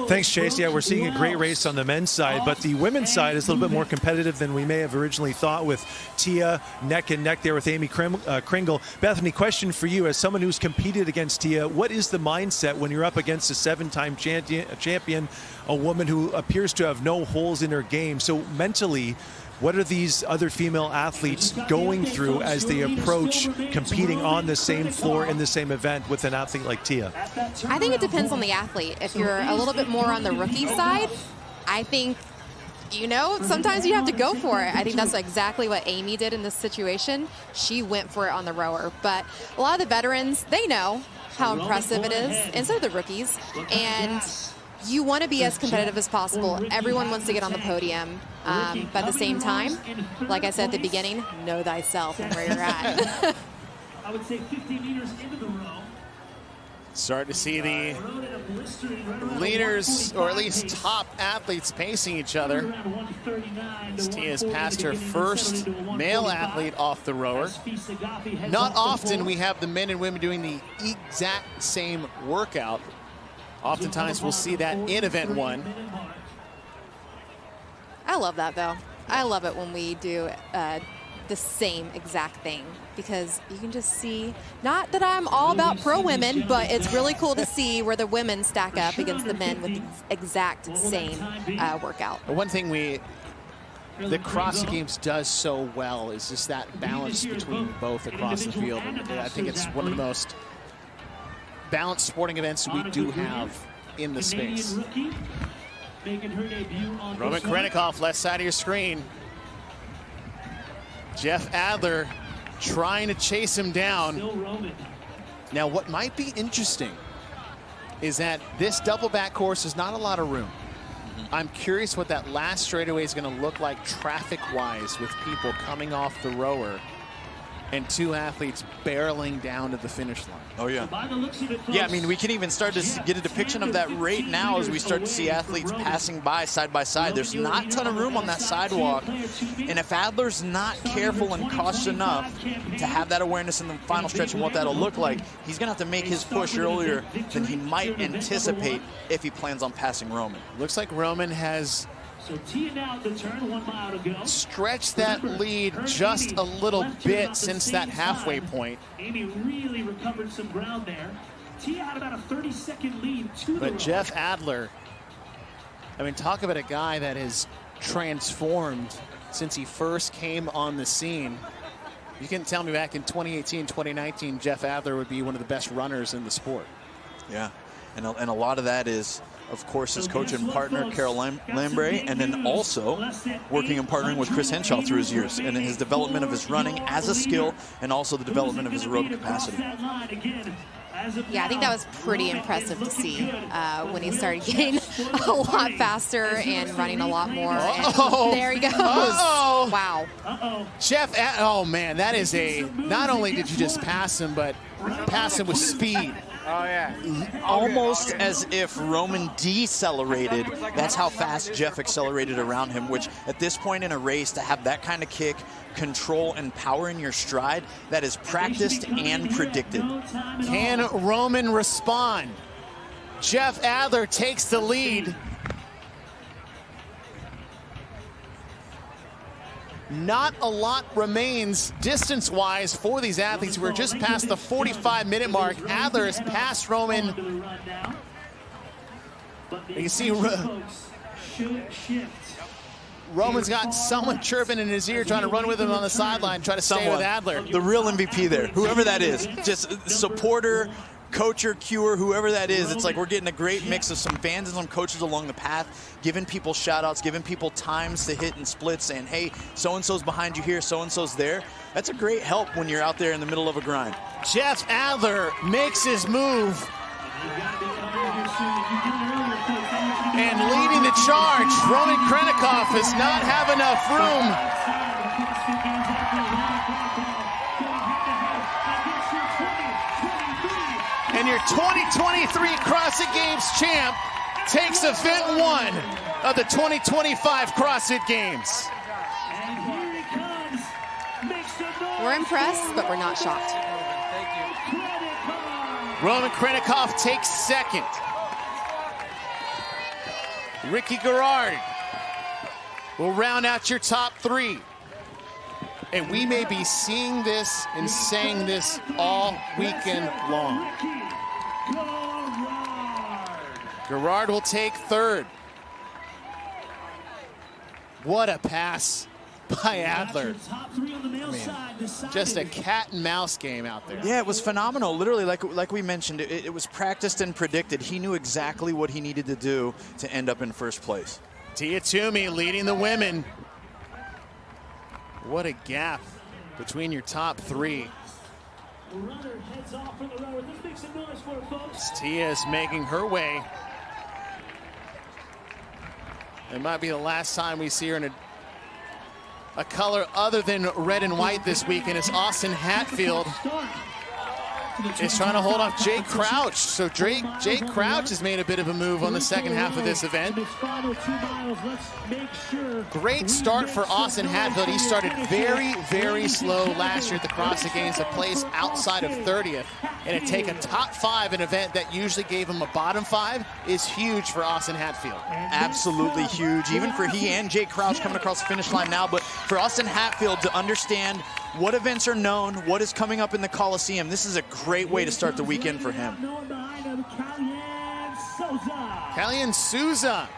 Thanks, Chase. Yeah, we're seeing a great race on the men's side, but the women's side is a little bit more competitive than we may have originally thought, with Tia neck and neck there with Amy Kringle. Bethany, question for you. As someone who's competed against Tia, what is the mindset when you're up against a 7-time champion, a woman who appears to have no holes in her game? So mentally, what are these other female athletes going through as they approach competing on the same floor in the same event with an athlete like Tia? I think it depends on the athlete. If you're a little bit more on the rookie side, I think, you know, sometimes you have to go for it. I think that's exactly what Amy did in this situation. She went for it on the rower. But a lot of the veterans, they know how impressive it is, and so do the rookies. And you want to be as competitive as possible. Everyone wants to get on the podium. But at the same time, like I said at the beginning, know thyself and where you're at. I would say 50 meters into the row. Start to see the leaders, or at least top athletes, pacing each other. Tia's passed her first male athlete off the rower. Not often we have the men and women doing the exact same workout. Oftentimes we'll see that in event 1. I love that, though. I love it when we do the same exact thing, because you can just see, not that I'm all about pro women, but it's really cool to see where the women stack up against the men with the exact same workout. One thing the CrossFit Games does so well is just that balance between both across the field. And I think it's one of the most balanced sporting events we do have in the space. Roman Krennikov, left side of your screen. Jeff Adler trying to chase him down. Now, what might be interesting is that this double back course is not a lot of room. I'm curious what that last straightaway is going to look like traffic-wise, with people coming off the rower and 2 athletes barreling down to the finish line. Oh, yeah. Yeah, I mean, we can even start to get a depiction of that right now as we start to see athletes passing by side. There's not a ton of room on that sidewalk. And if Adler's not careful and cautious enough to have that awareness in the final stretch and what that'll look like, he's going to have to make his push earlier than he might anticipate if he plans on passing Roman. Looks like Roman has So Tia now at the turn, 1 mile to go. stretched that lead just a little bit since that halfway point. Amy really recovered some ground there. Tia had about a 30-second lead to the But row. Jeff Adler, I mean, talk about a guy that has transformed since he first came on the scene. You can tell me back in 2018, 2019, Jeff Adler would be one of the best runners in the sport. Yeah, and a lot of that is, of course, his coach and partner, Carol Lambre, and then also working and partnering with Chris Henshaw through his years and his development of his running as a skill and also the development of his aerobic capacity. Yeah, I think that was pretty impressive to see when he started getting a lot faster and running a lot more. And there he goes. Uh-oh. Wow. Jeff, oh man, that is a, not only did you just pass him, but pass him with speed. Oh, yeah. Almost as if Roman decelerated. That's how fast Jeff accelerated around him, which at this point in a race, to have that kind of kick, control, and power in your stride, that is practiced and predicted. Can Roman respond? Jeff Adler takes the lead. Not a lot remains distance-wise for these athletes. We're just past the 45-minute mark. Adler has passed Roman. You can see Roman's got someone chirping in his ear, trying to run with him on the sideline, try to stay with Adler. The real MVP there, whoever that is, just supporter, coacher, cuer, whoever that is. It's like we're getting a great mix of some fans and some coaches along the path, giving people shout outs, giving people times to hit and splits, saying, hey, so-and-so's behind you here, so-and-so's there. That's a great help when you're out there in the middle of a grind. Jeff Adler makes his move and leading the charge. Roman Krennikov does not have enough room. And your 2023 CrossFit Games champ takes event 1 of the 2025 CrossFit Games. We're impressed, but we're not shocked. Roman Krennikov takes second. Ricky Garrard will round out your top 3. And we may be seeing this and saying this all weekend long. Garrard will take third. What a pass by Adler. Just a cat and mouse game out there. Yeah, it was phenomenal. Literally, like we mentioned, it was practiced and predicted. He knew exactly what he needed to do to end up in first place. Tia Toomey leading the women. What a gap between your top 3. Tia is making her way. It might be the last time we see her in a color other than red and white this weekend. It's Austin Hatfield is trying to hold off Jay Crouch. So Jay Crouch has made a bit of a move on the second half of this event. Great start for Austin Hatfield. He started very, very slow last year at the CrossFit Games, a place outside of 30th. And to take a top 5 in an event that usually gave him a bottom 5 is huge for Austin Hatfield. Absolutely huge, even for he and Jay Crouch coming across the finish line now. But for Austin Hatfield to understand what events are known, what is coming up in the Coliseum, this is a great way to start the weekend for him. Kalyan Souza.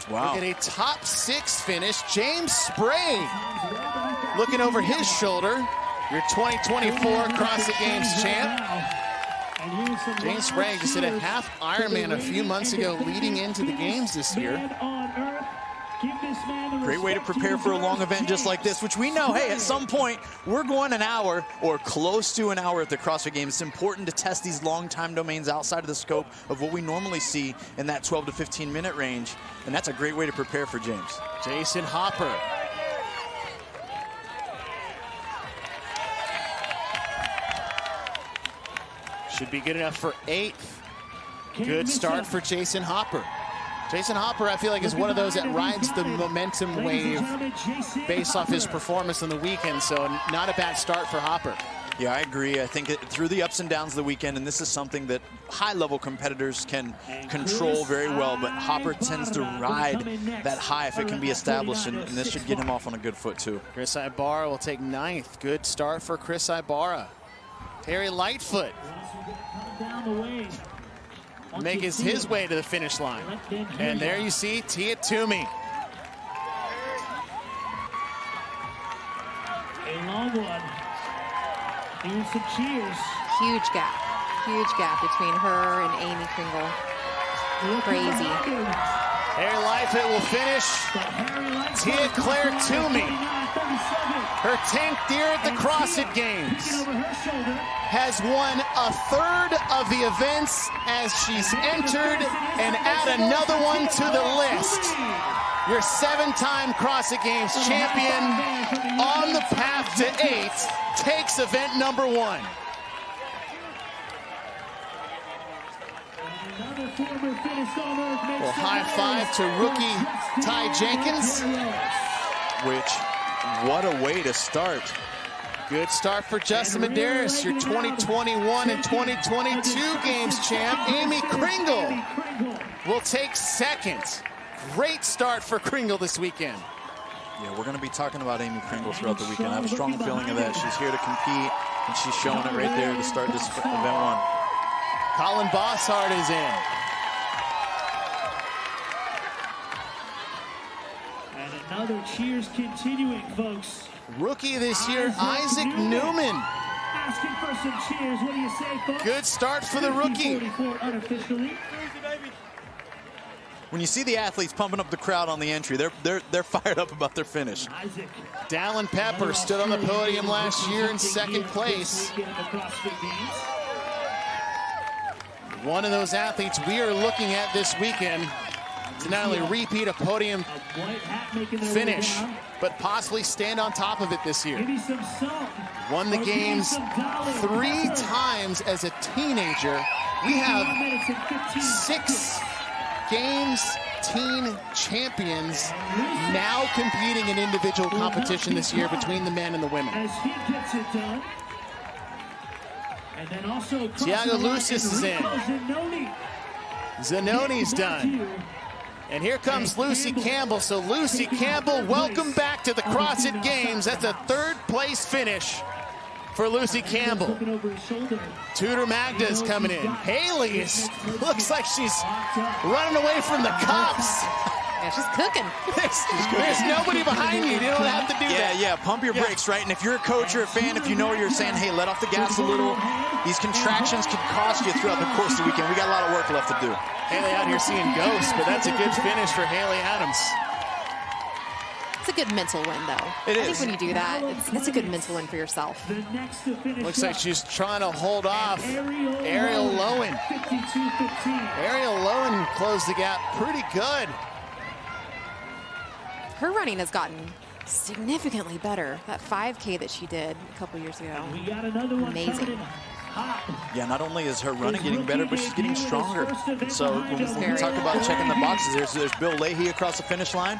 Wow. Look at a top 6 finish. James Sprague looking over his shoulder. Your 2024 CrossFit Games champ. James Sprague just did a half Ironman a few months ago leading into the games this year. Great way to prepare for a long event just like this, which we know, hey, at some point, we're going an hour or close to an hour at the CrossFit Games. It's important to test these long time domains outside of the scope of what we normally see in that 12 to 15-minute range, and that's a great way to prepare for James. Jason Hopper. Should be good enough for 8th. Good start for Jason Hopper. Jason Hopper, I feel like, is one of those that rides the momentum wave based off his performance on the weekend, so not a bad start for Hopper. Yeah, I agree. I think through the ups and downs of the weekend, and this is something that high-level competitors can control very well, but Hopper tends to ride that high if it can be established, and this should get him off on a good foot, too. Chris Ibarra will take 9th. Good start for Chris Ibarra. Harry Lightfoot Down the way. makes his way to the finish line. And there you see Tia Toomey. A long one. Here's some cheers. Huge gap between her and Amy Kringle. Crazy. Harry Lightfoot will finish. Tia Claire Toomey, her 10th year at the CrossFit Games, has won a third of the events as she's entered and add another one to the list. Your 7-time CrossFit Games champion on the path to 8 takes event number 1. Well, high five to rookie Ty Jenkins. Which, what a way to start. Good start for Justin Medeiros, your 2021 and 2022 Games champ. Amy Kringle will take 2nd. Great start for Kringle this weekend. Yeah, we're going to be talking about Amy Kringle throughout the weekend. I have a strong feeling of that. She's here to compete, and she's showing it right there to start this event 1. Colin Bosshard is in. And another cheers continuing, folks. Rookie this year, Isaac Newman. Asking for some cheers. What do you say, folks? Good start for the rookie. 44 unofficially. When you see the athletes pumping up the crowd on the entry, they're fired up about their finish. Isaac. Dallin Pepper stood on the podium last year in 2nd place. One of those athletes we are looking at this weekend to not only repeat a podium finish, but possibly stand on top of it this year. Won the Games 3 times as a teenager. We have 6 Games teen champions now competing in individual competition this year between the men and the women. As he gets it done. And then also Tiago Lucis is in. Zanoni's done. And here comes Lucy Campbell. So Lucy Campbell, welcome back to the CrossFit Games. That's a 3rd place finish for Lucy Campbell. Tudor Magda is coming in. Haley looks like she's running away from the cops. Yeah, she's cooking. There's nobody behind you. You don't have to do that. Yeah, pump your brakes, right? And if you're a coach or a fan, if you know you're saying, hey, let off the gas a little, these contractions can cost you throughout the course of the weekend. We got a lot of work left to do. Haley out here seeing ghosts, but that's a good finish for Haley Adams. It's a good mental win, though. It I is. think when you do that, it's a good mental win for yourself. Looks like she's trying to hold off Ariel Lowen. Ariel Lowen closed the gap pretty good. Her running has gotten significantly better. That 5K that she did a couple years ago. We got another one. Amazing. Yeah, not only is her running getting better, but she's getting stronger. So when we talk about checking the boxes, there's Bill Leahy across the finish line.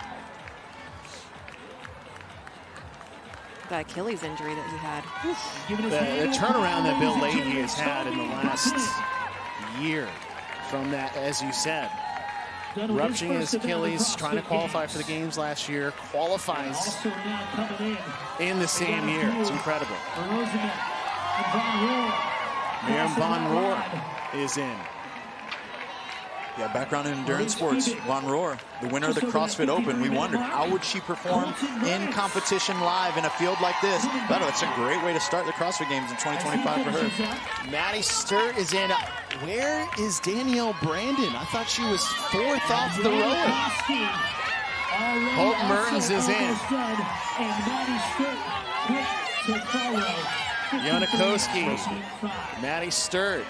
That Achilles injury that he had. The turnaround that Bill Leahy has had in the last year from that, as you said, rupturing his Achilles, trying to qualify for the Games last year, qualifies in the same year. It's incredible. Miriam Von Rohr is in. Yeah, background in endurance sports. Von Rohr, the winner of the CrossFit Open. We wondered, how would she perform in competition live in a field like this? But it's a great way to start the CrossFit Games in 2025 for her. Maddie Sturt is in. Where is Danielle Brandon? I thought she was 4th off the rower. Hope Mertens is in. Janikowski, Maddie Sturt,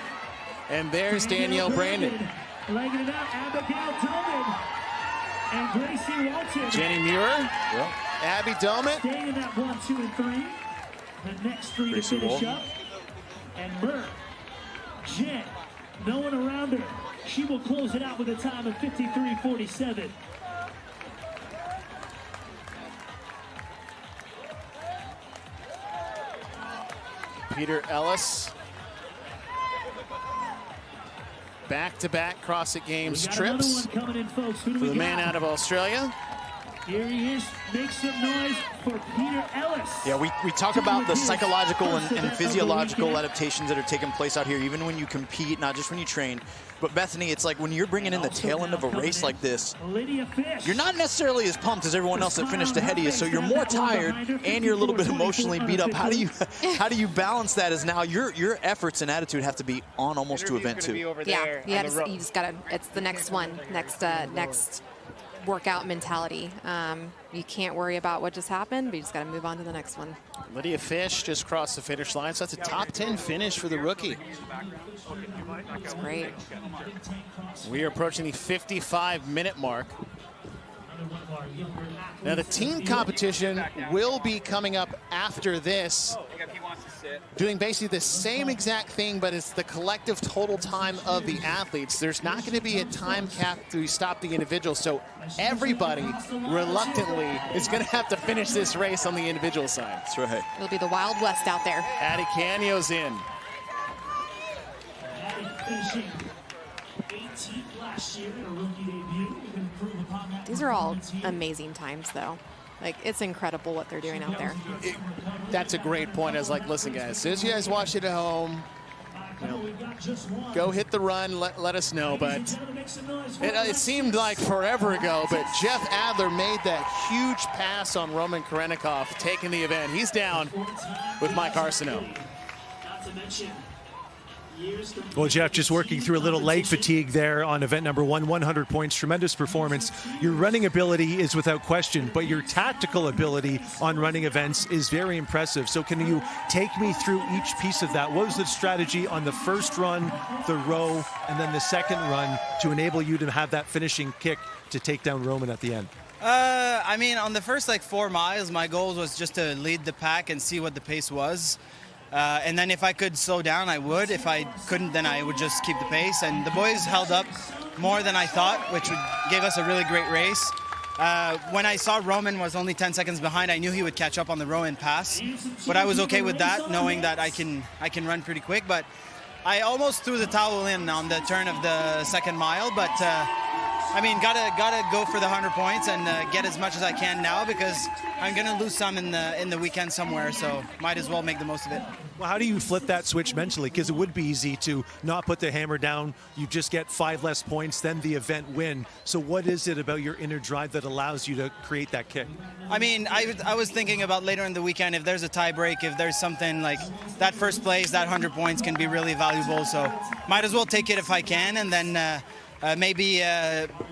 and there's Danielle Brandon. Legging it out, Abigail Tillman and Gracie Walton. Jenny Muir, Yep. Abby Domet. Staying in that 1, 2, and 3. The next 3 Gracie to finish Walton. up. And Mert, Jen, no one around her. She will close it out with a time of 53:47. Peter Ellis. Back-to-back CrossFit Games trips Coming in, folks. Who do for we the man got? out of Australia. Here he is. Make some noise for Peter Ellis. Yeah, we talk about the psychological and physiological adaptations that are taking place out here, even when you compete, not just when you train. But Bethany, it's like when you're bringing in the tail end of a race like this, you're not necessarily as pumped as everyone else that finished ahead of you, so you're more tired and you're a little bit emotionally beat up. How do you balance that as now your efforts and attitude have to be on almost to event two? Yeah, you just gotta, it's the next one, next workout mentality. You can't worry about what just happened, but you just got to move on to the next one. Lydia Fish just crossed the finish line, so that's a top 10 finish for the rookie. That's great. We are approaching the 55-minute mark. Now the team competition will be coming up after this, doing basically the same exact thing, but it's the collective total time of the athletes. There's not going to be a time cap to stop the individual, so everybody reluctantly is going to have to finish this race on the individual side. That's right. It'll be the Wild West out there. Addie Canio's in. These are all amazing times, though. Like, it's incredible what they're doing out there. That's a great point. I was like, listen, guys, as soon as you guys watch it at home, go hit the run, let us know. But it seemed like forever ago, but Jeff Adler made that huge pass on Roman Karenikov, taking the event. He's down with Mike Arsenault. Well, Jeff, just working through a little leg fatigue there on event number 1, 100 points, tremendous performance. Your running ability is without question, but your tactical ability on running events is very impressive. So can you take me through each piece of that? What was the strategy on the first run, the row, and then the second run to enable you to have that finishing kick to take down Roman at the end? I mean, on the first 4 miles, my goal was just to lead the pack and see what the pace was. And then if I could slow down, I would. If I couldn't, then I would just keep the pace. And the boys held up more than I thought, which gave us a really great race. When I saw Roman was only 10 seconds behind, I knew he would catch up on the row and pass. But I was okay with that, knowing that I can run pretty quick. But I almost threw the towel in on the turn of the second mile. But I mean, gotta go for the 100 points and get as much as I can now, because I'm gonna lose some in the weekend somewhere, so might as well make the most of it. Well, how do you flip that switch mentally? Because it would be easy to not put the hammer down. You just get 5 less points, then the event win. So what is it about your inner drive that allows you to create that kick? I mean, I was thinking about later in the weekend, if there's a tie break, if there's something like that first place, that 100 points can be really valuable. So might as well take it if I can, and then maybe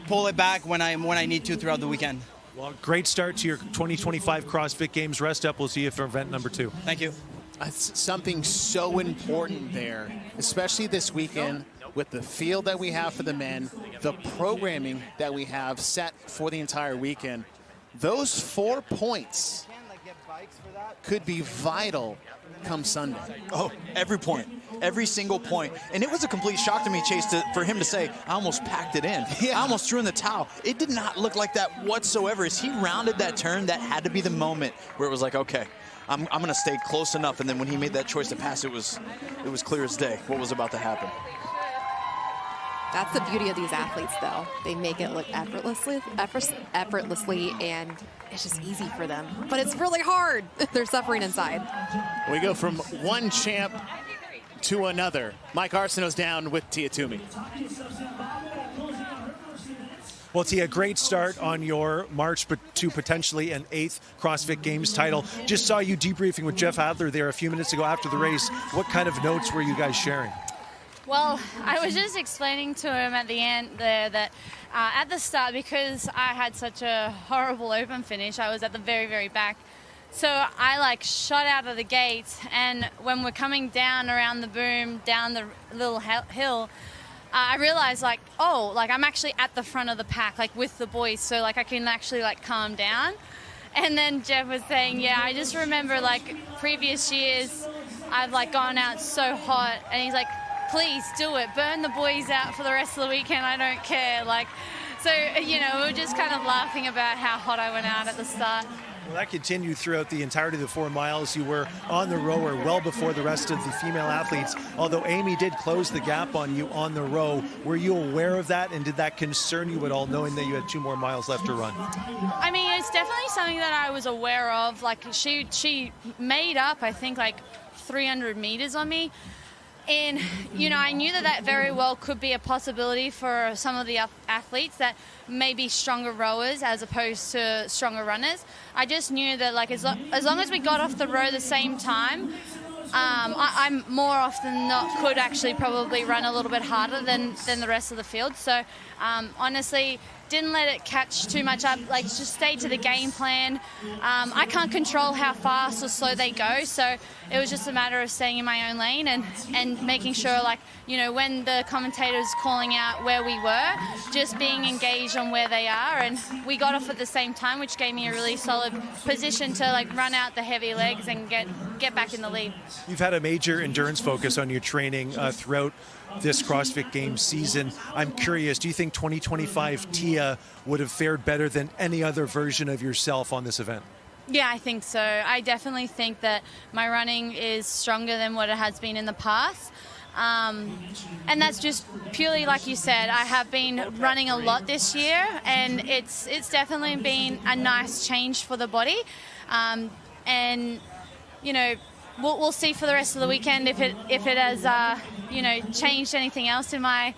pull it back when I need to throughout the weekend. Well, great start to your 2025 CrossFit Games. Rest up. We'll see you for event number 2. Thank you. Something so important there, especially this weekend with the field that we have for the men, the programming that we have set for the entire weekend. Those 4 points could be vital come Sunday. Oh, every point. Every single point. And it was a complete shock to me, Chase, for him to say, I almost packed it in. Yeah. I almost threw in the towel. It did not look like that whatsoever. As he rounded that turn, that had to be the moment where it was like, okay, I'm going to stay close enough. And then when he made that choice to pass, it was clear as day what was about to happen. That's the beauty of these athletes, though. They make it look effortlessly, and it's just easy for them. But it's really hard. They're suffering inside. We go from one champ to another. Mike Arsenault's down with Tia Toomey. Well, Tia, great start on your march to potentially an 8th CrossFit Games title. Just saw you debriefing with Jeff Adler there a few minutes ago after the race. What kind of notes were you guys sharing? Well, I was just explaining to him at the end there that at the start, because I had such a horrible open finish, I was at the very, very back. So I shot out of the gate, and when we're coming down around the boom, down the little hill, I realized I'm actually at the front of the pack, with the boys, so I can actually calm down. And then Jeff was saying, yeah, I just remember previous years I've gone out so hot, and he's like, please do it, burn the boys out for the rest of the weekend, I don't care. So, we were just kind of laughing about how hot I went out at the start. Well, that continued throughout the entirety of the 4 miles. You were on the rower well before the rest of the female athletes, although Amy did close the gap on you on the row. Were you aware of that, and did that concern you at all, knowing that you had 2 more miles left to run? I mean, it's definitely something that I was aware of. Like, she made up, I think, like 300 meters on me. And, you know, I knew that that very well could be a possibility for some of the athletes that may be stronger rowers as opposed to stronger runners. I just knew that, like, as long as we got off the row the same time, I'm more often than not could actually probably run a little bit harder than the rest of the field. So, honestly, didn't let it catch too much up, like just stay to the game plan. I can't control how fast or slow they go, so it was just a matter of staying in my own lane and making sure, like, you know, when the commentator's calling out where we were, just being engaged on where they are, and we got off at the same time, which gave me a really solid position to, like, run out the heavy legs and get back in the lead. You've had a major endurance focus on your training throughout this CrossFit Games season. I'm curious, do you think 2025 Tia would have fared better than any other version of yourself on this event? Yeah, I think so. I definitely think that my running is stronger than what it has been in the past. And that's just purely, like you said, I have been running a lot this year, and it's definitely been a nice change for the body. And, you know, we'll see for the rest of the weekend if it has you know, changed anything else in my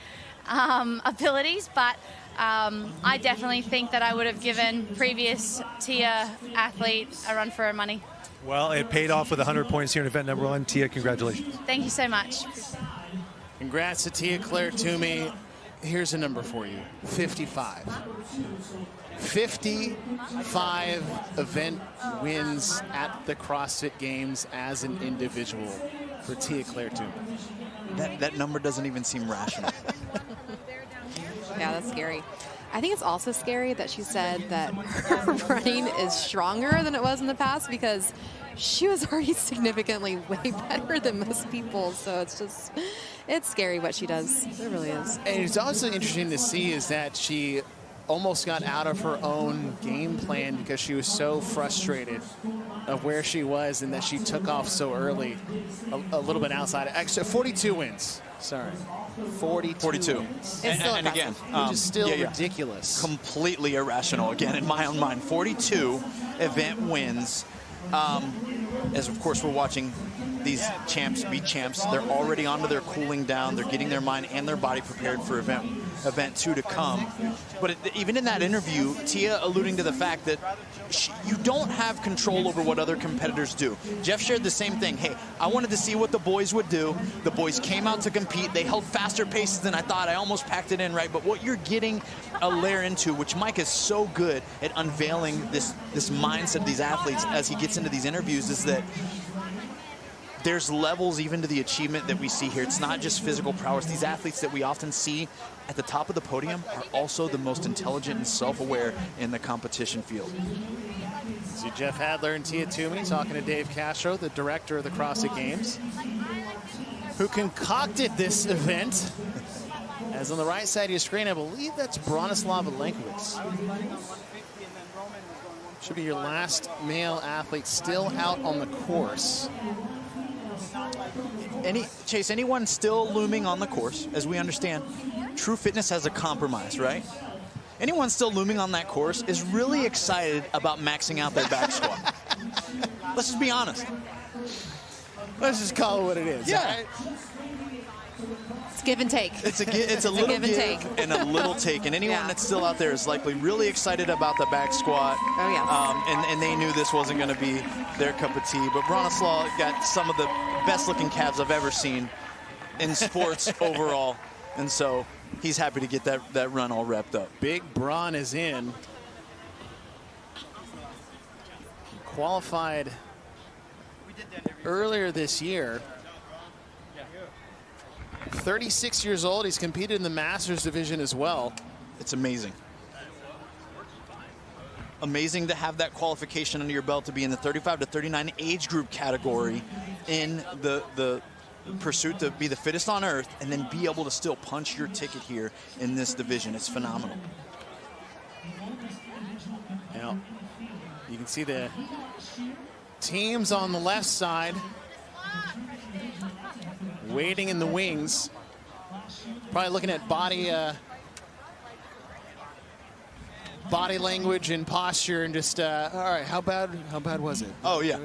abilities, but I definitely think that I would have given previous Tia athlete a run for her money. Well, it paid off with 100 points here in event number 1. Tia, congratulations. Thank you so much. Congrats to Tia Claire Toomey. Here's a number for you, 55. 55 event wins at the CrossFit Games as an individual for Tia Claire Toomey. That number doesn't even seem rational. Yeah, that's scary. I think it's also scary that she said that her running is stronger than it was in the past, because she was already significantly way better than most people. So it's scary what she does. It really is. And it's also interesting to see is that she almost got out of her own game plan because she was so frustrated of where she was and that she took off so early, a little bit outside. Actually, 42 wins. Sorry. 42. It's still and again, which is still ridiculous. Completely irrational, again, in my own mind. 42 event wins. As, of course, we're watching these champs be champs. They're already onto their cooling down. They're getting their mind and their body prepared for event 2 to come. But even in that interview, Tia alluding to the fact that you don't have control over what other competitors do. Jeff shared the same thing. Hey, I wanted to see what the boys would do. The boys came out to compete. They held faster paces than I thought. I almost packed it in, right? But what you're getting a layer into, which Mike is so good at unveiling this mindset of these athletes as he gets into these interviews, is that there's levels even to the achievement that we see here. It's not just physical prowess. These athletes that we often see at the top of the podium are also the most intelligent and self-aware in the competition field. See Jeff Hadler and Tia Toomey talking to Dave Castro, the director of the CrossFit Games, who concocted this event. As on the right side of your screen, I believe that's Bronislav Alenkowicz. Should be your last male athlete still out on the course. Chase, anyone still looming on the course, as we understand, True Fitness has a compromise, right? Anyone still looming on that course is really excited about maxing out their back squat. Let's just be honest. Let's just call it what it is. Yeah. Right? It's give and take. It's a little give and take. and a little take. And anyone that's still out there is likely really excited about the back squat. Oh, yes. And they knew this wasn't going to be their cup of tea. But Bronislaw got some of the best-looking calves I've ever seen in sports overall. And so he's happy to get that run all wrapped up. Big Bron is in. Qualified earlier this year. 36 years old. He's competed in the Masters division as well. It's amazing. Amazing to have that qualification under your belt to be in the 35 to 39 age group category in the pursuit to be the fittest on earth, and then be able to still punch your ticket here in this division. It's phenomenal. Now, You can see the teams on the left side waiting in the wings. Probably looking at body language and posture and just, all right, how bad was it? Oh, yeah.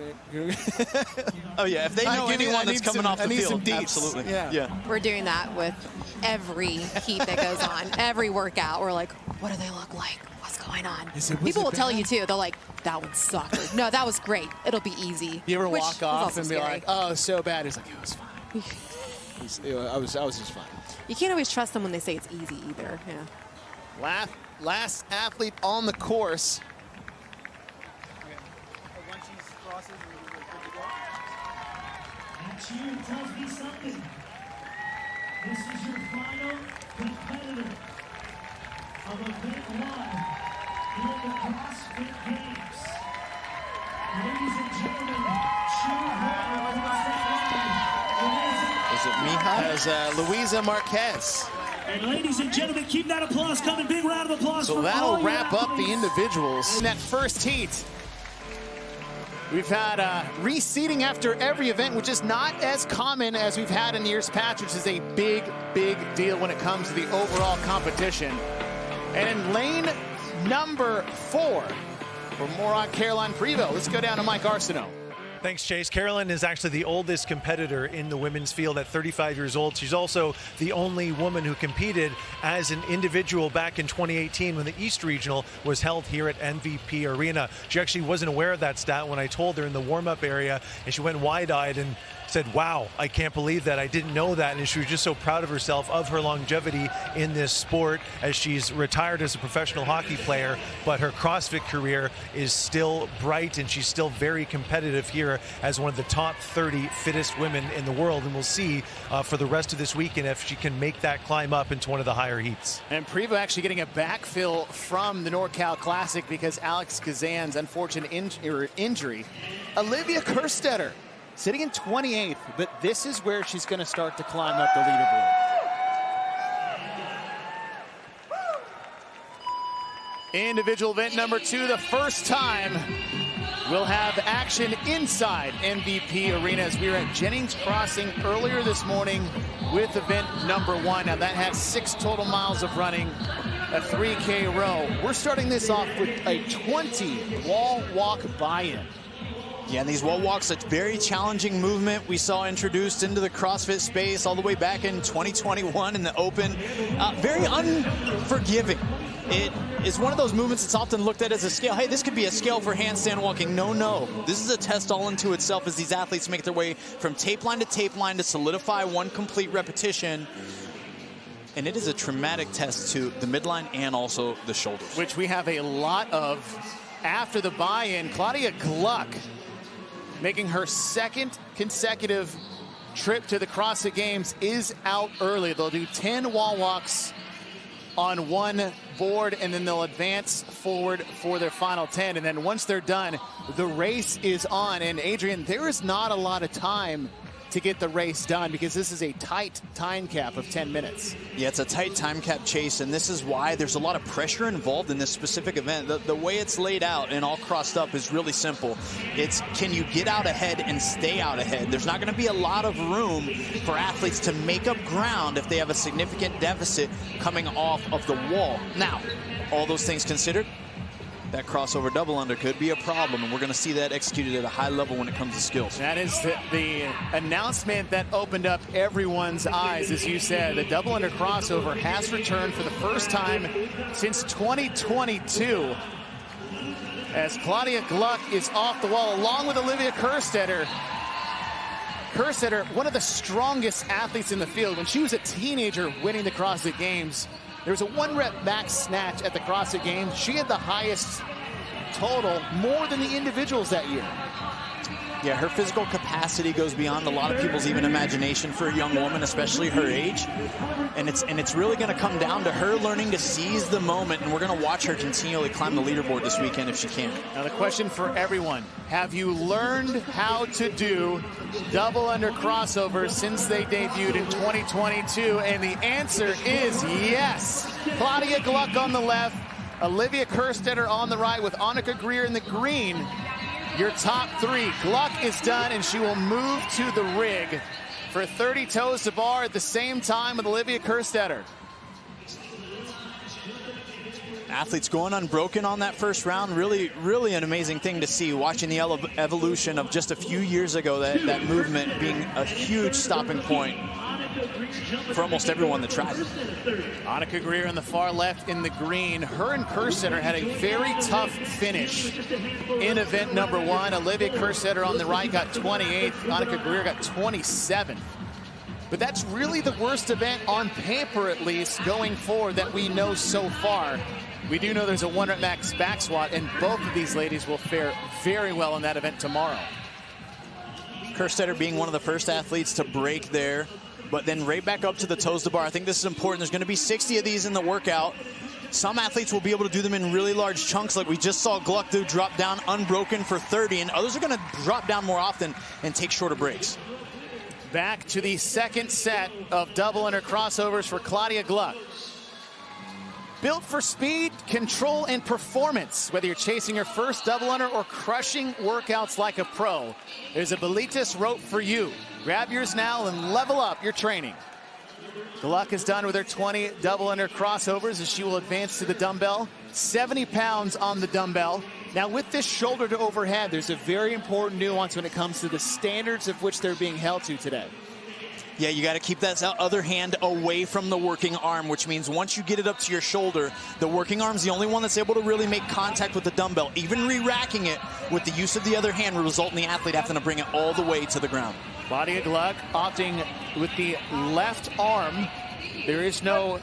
Oh, yeah, if they know anyone that's coming off the field, absolutely. Yeah. We're doing that with every heat that goes on, every workout. We're like, what do they look like? What's going on? People will tell you, too. They're like, that one sucked. Or, no, that was great. It'll be easy. You ever walk off and be scary. like, oh, so bad? It's like, it was fine. I was just fine. You can't always trust them when they say it's easy either. Yeah. Last athlete on the course. That cheer tells me something. This is your final competitor of event 1 in the CrossFit Games. Ladies and gentlemen, cheer her across that line. Is it Mija? As Luisa Marquez. And ladies and gentlemen, keep that applause coming. Big round of applause. So for that'll all your wrap up the athletes. individuals. In that first heat, we've had reseeding after every event, which is not as common as we've had in years past, which is a big, big deal when it comes to the overall competition. And in lane number 4, for more on Caroline Prevost, let's go down to Mike Arsenault. Thanks, Chase. Carolyn is actually the oldest competitor in the women's field at 35 years old. She's also the only woman who competed as an individual back in 2018 when the East Regional was held here at MVP Arena. She actually wasn't aware of that stat when I told her in the warm-up area, and she went wide-eyed and said, wow, I can't believe that. I didn't know that. And she was just so proud of herself, of her longevity in this sport, as she's retired as a professional hockey player, but her CrossFit career is still bright, and she's still very competitive here as one of the top 30 fittest women in the world. And we'll see for the rest of this weekend if she can make that climb up into one of the higher heats. And Prevost actually getting a backfill from the NorCal Classic because Alex Kazan's unfortunate injury. Olivia Kerstetter sitting in 28th, but this is where she's going to start to climb up the leaderboard. Individual event number 2, the first time we'll have action inside MVP Arena as we were at Jennings Crossing earlier this morning with event number 1. Now that has 6 total miles of running, a 3K row. We're starting this off with a 20 wall walk buy-in. Yeah, and these wall walks, a very challenging movement we saw introduced into the CrossFit space all the way back in 2021 in the Open. Very unforgiving. It is one of those movements that's often looked at as a scale. Hey, this could be a scale for handstand walking. No. This is a test all into itself as these athletes make their way from tape line to solidify one complete repetition. And it is a traumatic test to the midline and also the shoulders. Which we have a lot of after the buy-in. Claudia Gluck making her 2nd consecutive trip to the CrossFit Games is out early. They'll do 10 wall walks on one board, and then they'll advance forward for their final 10. And then once they're done, the race is on. And Adrian, there is not a lot of time to get the race done because this is a tight time cap of 10 minutes. Yeah, it's a tight time cap, Chase, and this is why there's a lot of pressure involved in this specific event. The way it's laid out and all crossed up is really simple. It's, can you get out ahead and stay out ahead? There's not going to be a lot of room for athletes to make up ground if they have a significant deficit coming off of the wall. Now, all those things considered, that crossover double under could be a problem, and we're going to see that executed at a high level when it comes to skills. That is the announcement that opened up everyone's eyes. As you said, the double under crossover has returned for the first time since 2022. As Claudia Gluck is off the wall, along with Olivia Kerstetter. Kerstetter, one of the strongest athletes in the field. When she was a teenager winning the CrossFit Games, there was a 1-rep max snatch at the CrossFit Games. She had the highest total, more than the individuals that year. Yeah, her physical capacity goes beyond a lot of people's even imagination for a young woman, especially her age. And it's really going to come down to her learning to seize the moment, and we're going to watch her continually climb the leaderboard this weekend if she can. Now the question for everyone, have you learned how to do double under crossovers since they debuted in 2022? And the answer is yes. Claudia Gluck on the left, Olivia Kerstetter on the right with Annika Greer in the green. Your top three. Gluck is done, and she will move to the rig for 30 toes to bar at the same time with Olivia Kerstetter. Athletes going unbroken on that first round. Really, really an amazing thing to see, watching the evolution of just a few years ago, that movement being a huge stopping point for almost everyone that tried. Annika Greer on the far left in the green. Her and Kerstetter had a very tough finish in event number one. Olivia Kerstetter on the right got 28th. Annika Greer got 27th. But that's really the worst event on paper, at least, going forward that we know so far. We do know there's a 1 rep max back squat, and both of these ladies will fare very well in that event tomorrow. Kerstetter being one of the first athletes to break there, but then right back up to the toes to bar. I think this is important. There's going to be 60 of these in the workout. Some athletes will be able to do them in really large chunks, like we just saw Gluck do, drop down unbroken for 30, and others are going to drop down more often and take shorter breaks. Back to the second set of double under crossovers for Claudia Gluck. Built for speed, control, and performance. Whether you're chasing your first double under or crushing workouts like a pro, there's a Bilitis rope for you. Grab yours now and level up your training. Gluck is done with her 20 double under crossovers as she will advance to the dumbbell. 70 pounds on the dumbbell. Now with this shoulder to overhead, there's a very important nuance when it comes to the standards of which they're being held to today. Yeah, you got to keep that other hand away from the working arm, which means once you get it up to your shoulder, the working arm's the only one that's able to really make contact with the dumbbell. Even re-racking it with the use of the other hand will result in the athlete having to bring it all the way to the ground. Claudia Gluck opting with the left arm. There is no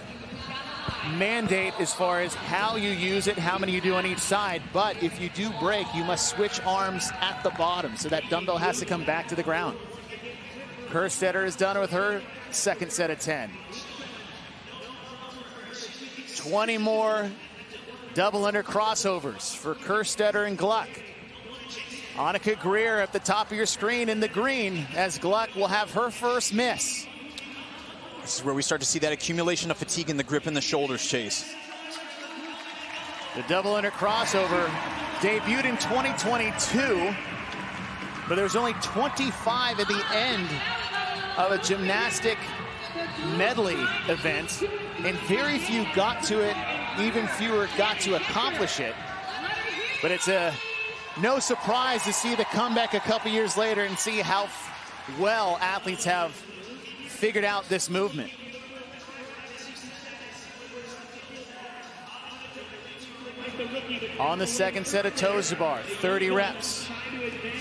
mandate as far as how you use it, how many you do on each side, but if you do break, you must switch arms at the bottom, so that dumbbell has to come back to the ground. Kerstetter is done with her second set of 10. 20 more double under crossovers for Kerstetter and Gluck. Annika Greer at the top of your screen in the green, as Gluck will have her first miss. This is where we start to see that accumulation of fatigue in the grip in the shoulders, Chase. The double under crossover debuted in 2022, but there's only 25 at the end of a gymnastic medley event, and very few got to it, even fewer got to accomplish it. But it's no surprise to see the comeback a couple years later and see how well athletes have figured out this movement. On the second set of toes to bar, 30 reps.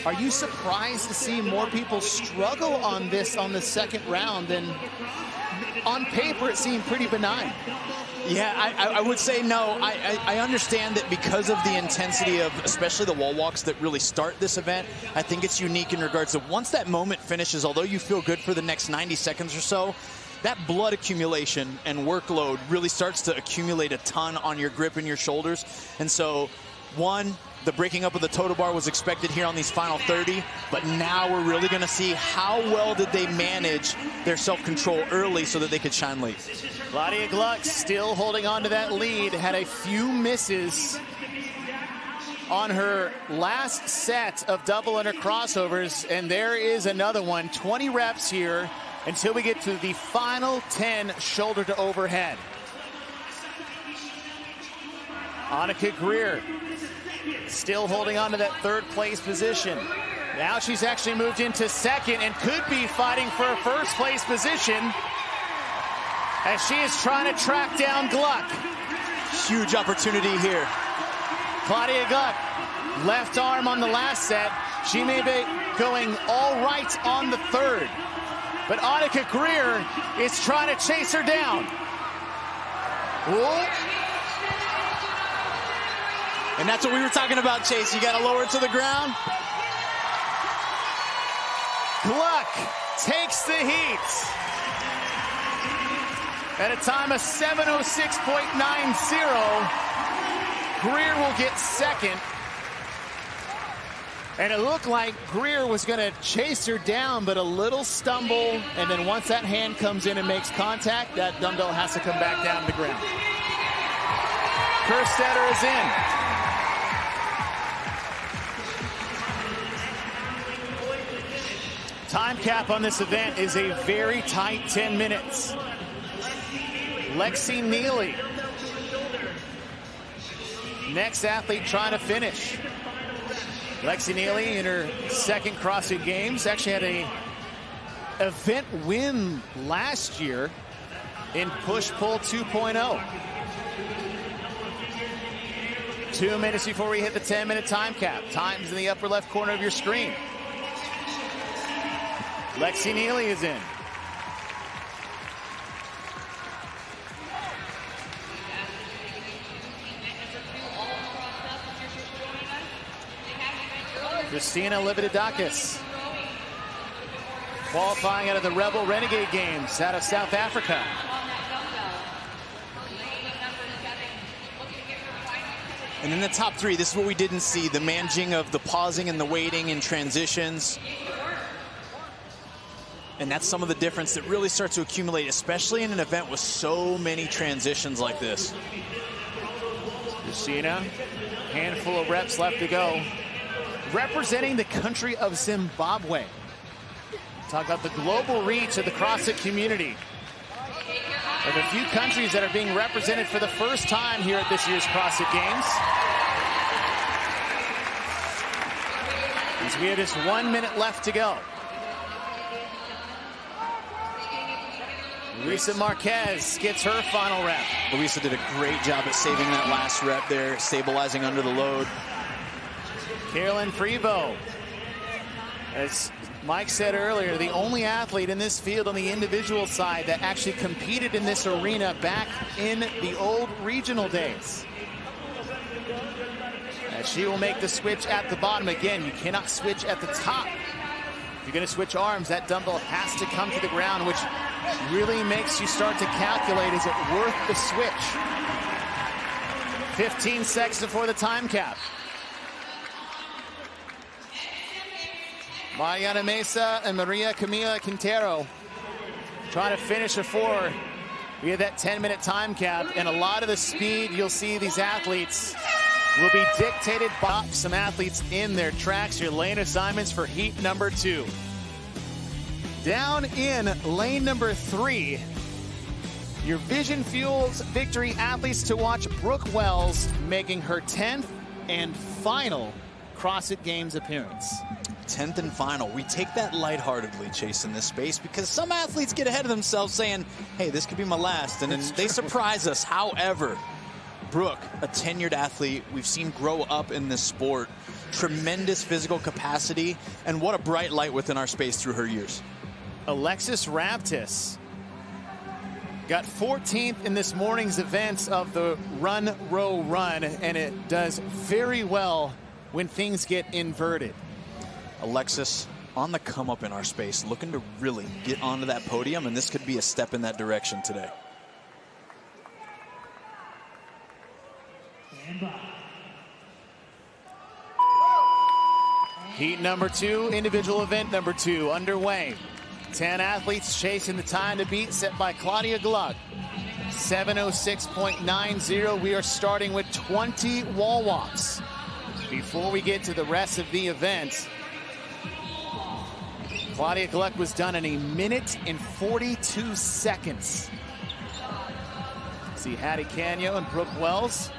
Are you surprised to see more people struggle on this on the second round than on paper it seemed pretty benign? Yeah, I would say no. I understand that because of the intensity of especially the wall walks that really start this event, I think it's unique in regards to once that moment finishes, although you feel good for the next 90 seconds or so, that blood accumulation and workload really starts to accumulate a ton on your grip and your shoulders. And so, one, the breaking up of the toe bar was expected here on these final 30, but now we're really going to see how well did they manage their self-control early so that they could shine late. Claudia Gluck still holding on to that lead, had a few misses on her last set of double under crossovers, and there is another one. 20 reps here until we get to the final 10 shoulder to overhead. Annika Greer still holding on to that third place position. Now she's actually moved into second and could be fighting for a first place position as she is trying to track down Gluck. Huge opportunity here. Claudia Gluck, left arm on the last set. She may be going all right on the third, but Annika Greer is trying to chase her down. Whoa. And that's what we were talking about, Chase. You got to lower it to the ground. Gluck takes the heat at a time of 7:06.90. Greer will get second. And it looked like Greer was going to chase her down, but a little stumble, and then once that hand comes in and makes contact, that dumbbell has to come back down to the ground. Kerstetter is in. Time cap on this event is a very tight 10 minutes. Lexi Neely, next athlete trying to finish. Lexi Neely in her second CrossFit Games, actually had a event win last year in push-pull 2.0. 2 minutes before we hit the 10-minute time cap. Time's in the upper left corner of your screen. Lexi Neely is in. Christina Lividakis, qualifying out of the Rebel Renegade Games out of South Africa. And in the top three, this is what we didn't see, the managing of the pausing and the waiting and transitions. And that's some of the difference that really starts to accumulate, especially in an event with so many transitions like this. Christina, handful of reps left to go. Representing the country of Zimbabwe. Talk about the global reach of the CrossFit community. Of a few countries that are being represented for the first time here at this year's CrossFit Games. As we have just 1 minute left to go. Luisa Marquez gets her final rep. Luisa did a great job at saving that last rep there, stabilizing under the load. Carolyn Prevost, as Mike said earlier, the only athlete in this field on the individual side that actually competed in this arena back in the old regional days. As she will make the switch at the bottom. Again, you cannot switch at the top. If you're going to switch arms, that dumbbell has to come to the ground, which really makes you start to calculate, is it worth the switch? 15 seconds before the time cap. Mariana Mesa and Maria Camila Quintero trying to finish before we have that 10-minute time cap, and a lot of the speed you'll see these athletes will be dictated by some athletes in their tracks. Your lane assignments for heat number 2. Down in lane number 3, your Vision Fuels Victory athletes to watch, Brooke Wells making her 10th and final CrossFit Games appearance. 10th and final. We take that lightheartedly, Chase, in this space, because some athletes get ahead of themselves saying, hey, this could be my last, and then they surprise us. However, Brooke, a tenured athlete we've seen grow up in this sport, tremendous physical capacity, and what a bright light within our space through her years. Alexis Raptis got 14th in this morning's events of the Run, Row, Run, and it does very well when things get inverted. Alexis on the come up in our space, looking to really get onto that podium, and this could be a step in that direction today. Heat number 2, individual event number 2 underway. 10 athletes chasing the time to beat set by Claudia Gluck. 7:06.90. We are starting with 20 wall walks. Before we get to the rest of the event, Claudia Gluck was done in 1 minute and 42 seconds. See Hattie Canyo and Brooke Wells.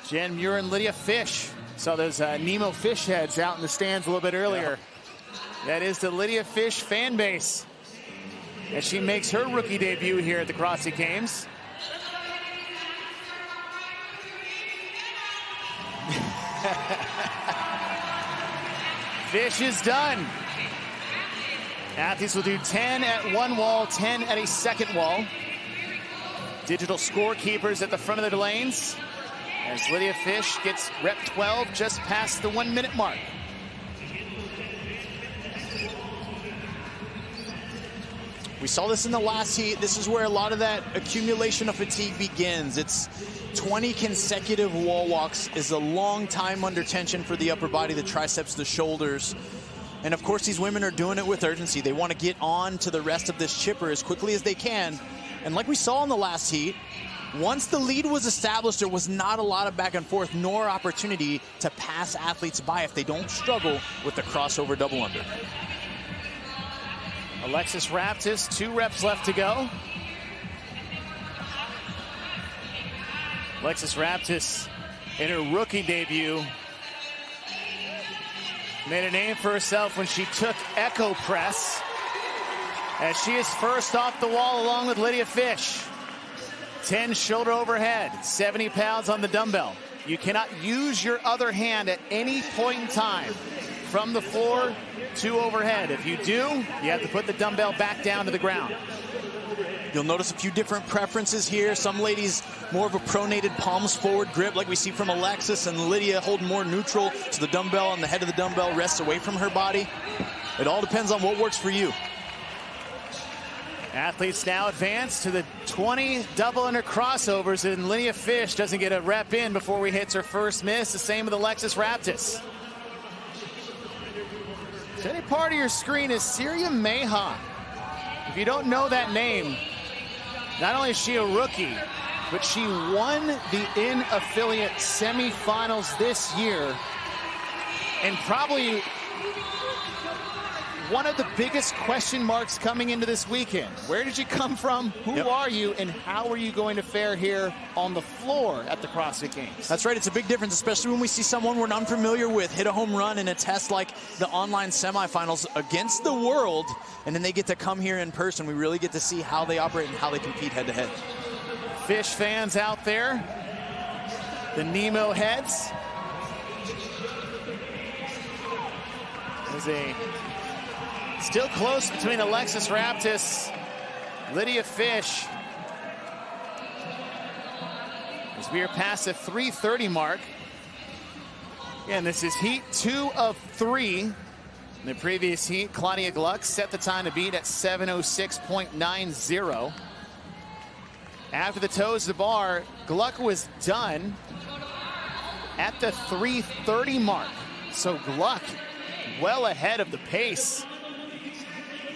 Jen Muir and Lydia Fish. Saw those Nemo fish heads out in the stands a little bit earlier. Yeah. That is the Lydia Fish fan base as she makes her rookie debut here at the CrossFit Games. Fish is done. Athletes will do 10 at one wall, 10 at a second wall. Digital scorekeepers at the front of the lanes as Lydia Fish gets rep 12 just past the 1 minute mark. We saw this in the last heat. This is where a lot of that accumulation of fatigue begins. It's 20 consecutive wall walks is a long time under tension for the upper body, the triceps, the shoulders. And of course, these women are doing it with urgency. They want to get on to the rest of this chipper as quickly as they can. And like we saw in the last heat, once the lead was established, there was not a lot of back and forth nor opportunity to pass athletes by if they don't struggle with the crossover double under. Alexis Raptis, 2 reps left to go. Alexis Raptis in her rookie debut made a name for herself when she took Echo Press, as she is first off the wall along with Lydia Fish. 10 shoulder overhead, 70 pounds on the dumbbell. You cannot use your other hand at any point in time from the floor to overhead. If you do, you have to put the dumbbell back down to the ground. You'll notice a few different preferences here. Some ladies more of a pronated palms forward grip like we see from Alexis, and Lydia holding more neutral so the dumbbell and the head of the dumbbell rests away from her body. It all depends on what works for you. Athletes now advance to the 20 double under crossovers, and Lydia Fish doesn't get a rep in before we hits her first miss. The same with Alexis Raptis. So any part of your screen is Syria Mahan. If you don't know that name, not only is she a rookie, but she won the in-affiliate semifinals this year, and probably one of the biggest question marks coming into this weekend. Where did you come from? Who are you? And how are you going to fare here on the floor at the CrossFit Games? That's right. It's a big difference, especially when we see someone we're unfamiliar with hit a home run in a test like the online semifinals against the world, and then they get to come here in person. We really get to see how they operate and how they compete head-to-head. Fish fans out there, the Nemo heads. There's a still close between Alexis Raptis, Lydia Fish. As we are past the 3:30 mark. Again, this is heat 2 of 3. In the previous heat, Claudia Gluck set the time to beat at 7:06.90. After the toes to the bar, Gluck was done at the 3:30 mark. So Gluck well ahead of the pace.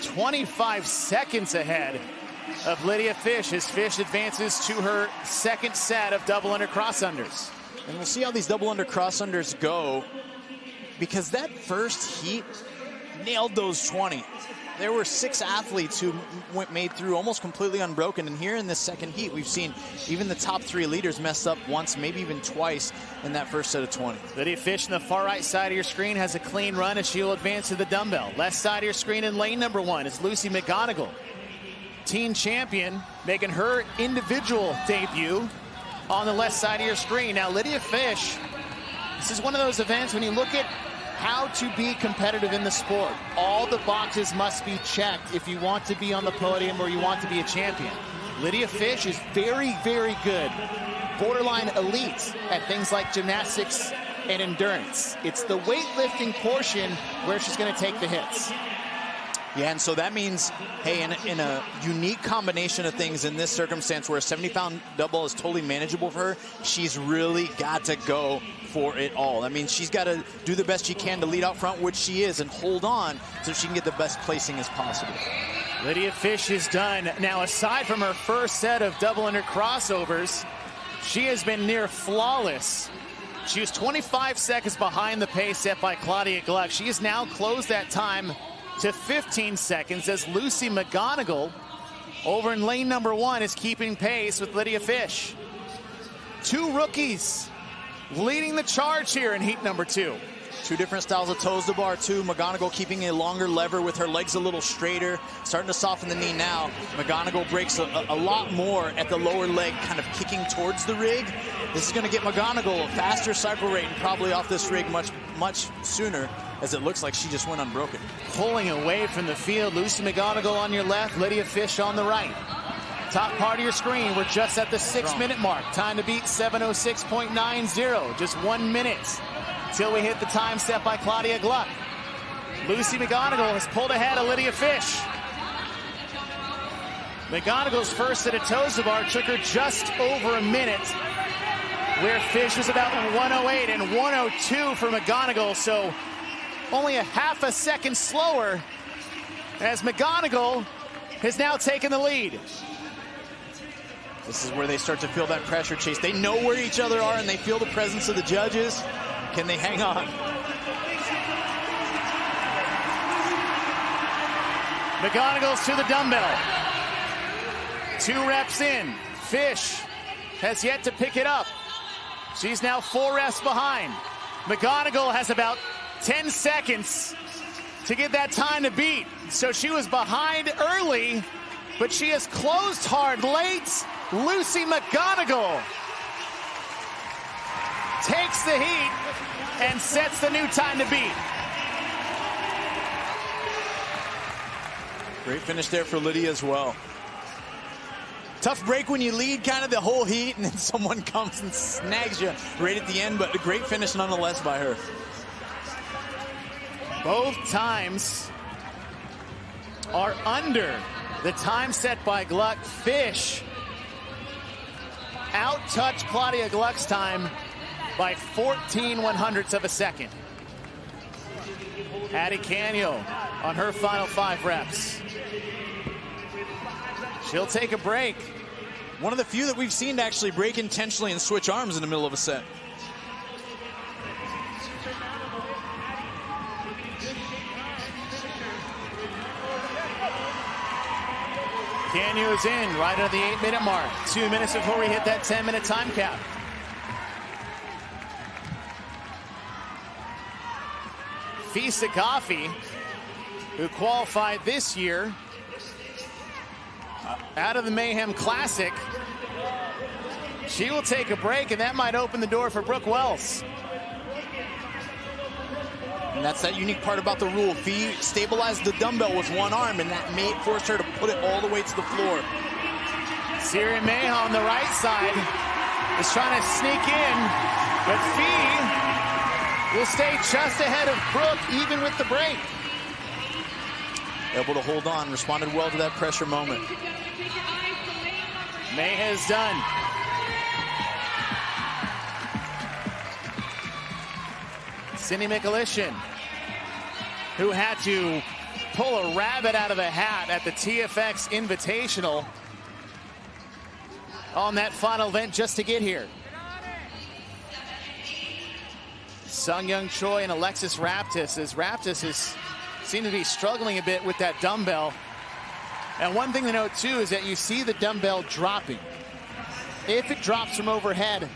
25 seconds ahead of Lydia Fish as Fish advances to her second set of double under cross unders. And we'll see how these double under cross unders go, because that first heat nailed those 20. There were 6 athletes who made through almost completely unbroken, and here in this second heat we've seen even the top 3 leaders mess up once, maybe even twice in that first set of 20. Lydia Fish on the far right side of your screen has a clean run as she will advance to the dumbbell. Left side of your screen in lane number 1 is Lucy McGonigal, teen champion, making her individual debut on the left side of your screen. Now Lydia Fish, this is one of those events when you look at how to be competitive in the sport, all the boxes must be checked if you want to be on the podium or you want to be a champion. Lydia Fish is very, very good, borderline elite at things like gymnastics and endurance. It's the weightlifting portion where she's going to take the hits. Yeah, and so that means, hey, in a unique combination of things in this circumstance where a 70-pound double is totally manageable for her, she's really got to go for it all. I mean, she's got to do the best she can to lead out front, which she is, and hold on so she can get the best placing as possible. Lydia Fish is done. Now, aside from her first set of double under crossovers, she has been near flawless. She was 25 seconds behind the pace set by Claudia Gluck. She has now closed that time to 15 seconds as Lucy McGonigal over in lane number 1 is keeping pace with Lydia Fish. 2 rookies leading the charge here in heat number 2. 2 different styles of toes to bar too. McGonigal keeping a longer lever with her legs a little straighter, starting to soften the knee now. McGonigal breaks a lot more at the lower leg, kind of kicking towards the rig. This is going to get McGonigal a faster cycle rate and probably off this rig much sooner, as it looks like she just went unbroken. Pulling away from the field, Lucy McGonigal on your left, Lydia Fish on the right. Top part of your screen, we're just at the 6-minute mark. Time to beat 7:06.90, just 1 minute till we hit the time set by Claudia Gluck. Lucy McGonigal has pulled ahead of Lydia Fish. McGonigal's first set of toes to bar took her just over a minute, where Fish was about 108 and 102 for McGonigal. So only a half a second slower, as McGonigal has now taken the lead. This is where they start to feel that pressure, Chase. They know where each other are, and they feel the presence of the judges. Can they hang on? McGonigal's to the dumbbell. 2 reps in. Fish has yet to pick it up. She's now 4 reps behind. McGonigal has about 10 seconds to get that time to beat. So she was behind early, but she has closed hard late. Lucy McGonigal takes the heat and sets the new time to beat. Great finish there for Lydia as well. Tough break when you lead kind of the whole heat and then someone comes and snags you right at the end, but a great finish nonetheless by her. Both times are under the time set by Gluck. Fish out-touched Claudia Gluck's time by 14/100ths of a second. Addie Canio on her final 5 reps. She'll take a break. One of the few that we've seen to actually break intentionally and switch arms in the middle of a set. Canio is in right at the 8-minute mark. 2 minutes before we hit that 10-minute time cap. Fisa Coffee, who qualified this year out of the Mayhem Classic, she will take a break, and that might open the door for Brooke Wells. And that's that unique part about the rule. Fee stabilized the dumbbell with one arm, and that forced her to put it all the way to the floor. Siri Mayhem on the right side is trying to sneak in, but Fee will stay just ahead of Brooke, even with the break. Able to hold on, responded well to that pressure moment. Mayhem is done. Cindy Mikulishin, who had to pull a rabbit out of a hat at the TFX Invitational on that final event just to get here. Sung Young Choi and Alexis Raptis, as Raptis seem to be struggling a bit with that dumbbell. And one thing to note too is that you see the dumbbell dropping. If it drops from overhead,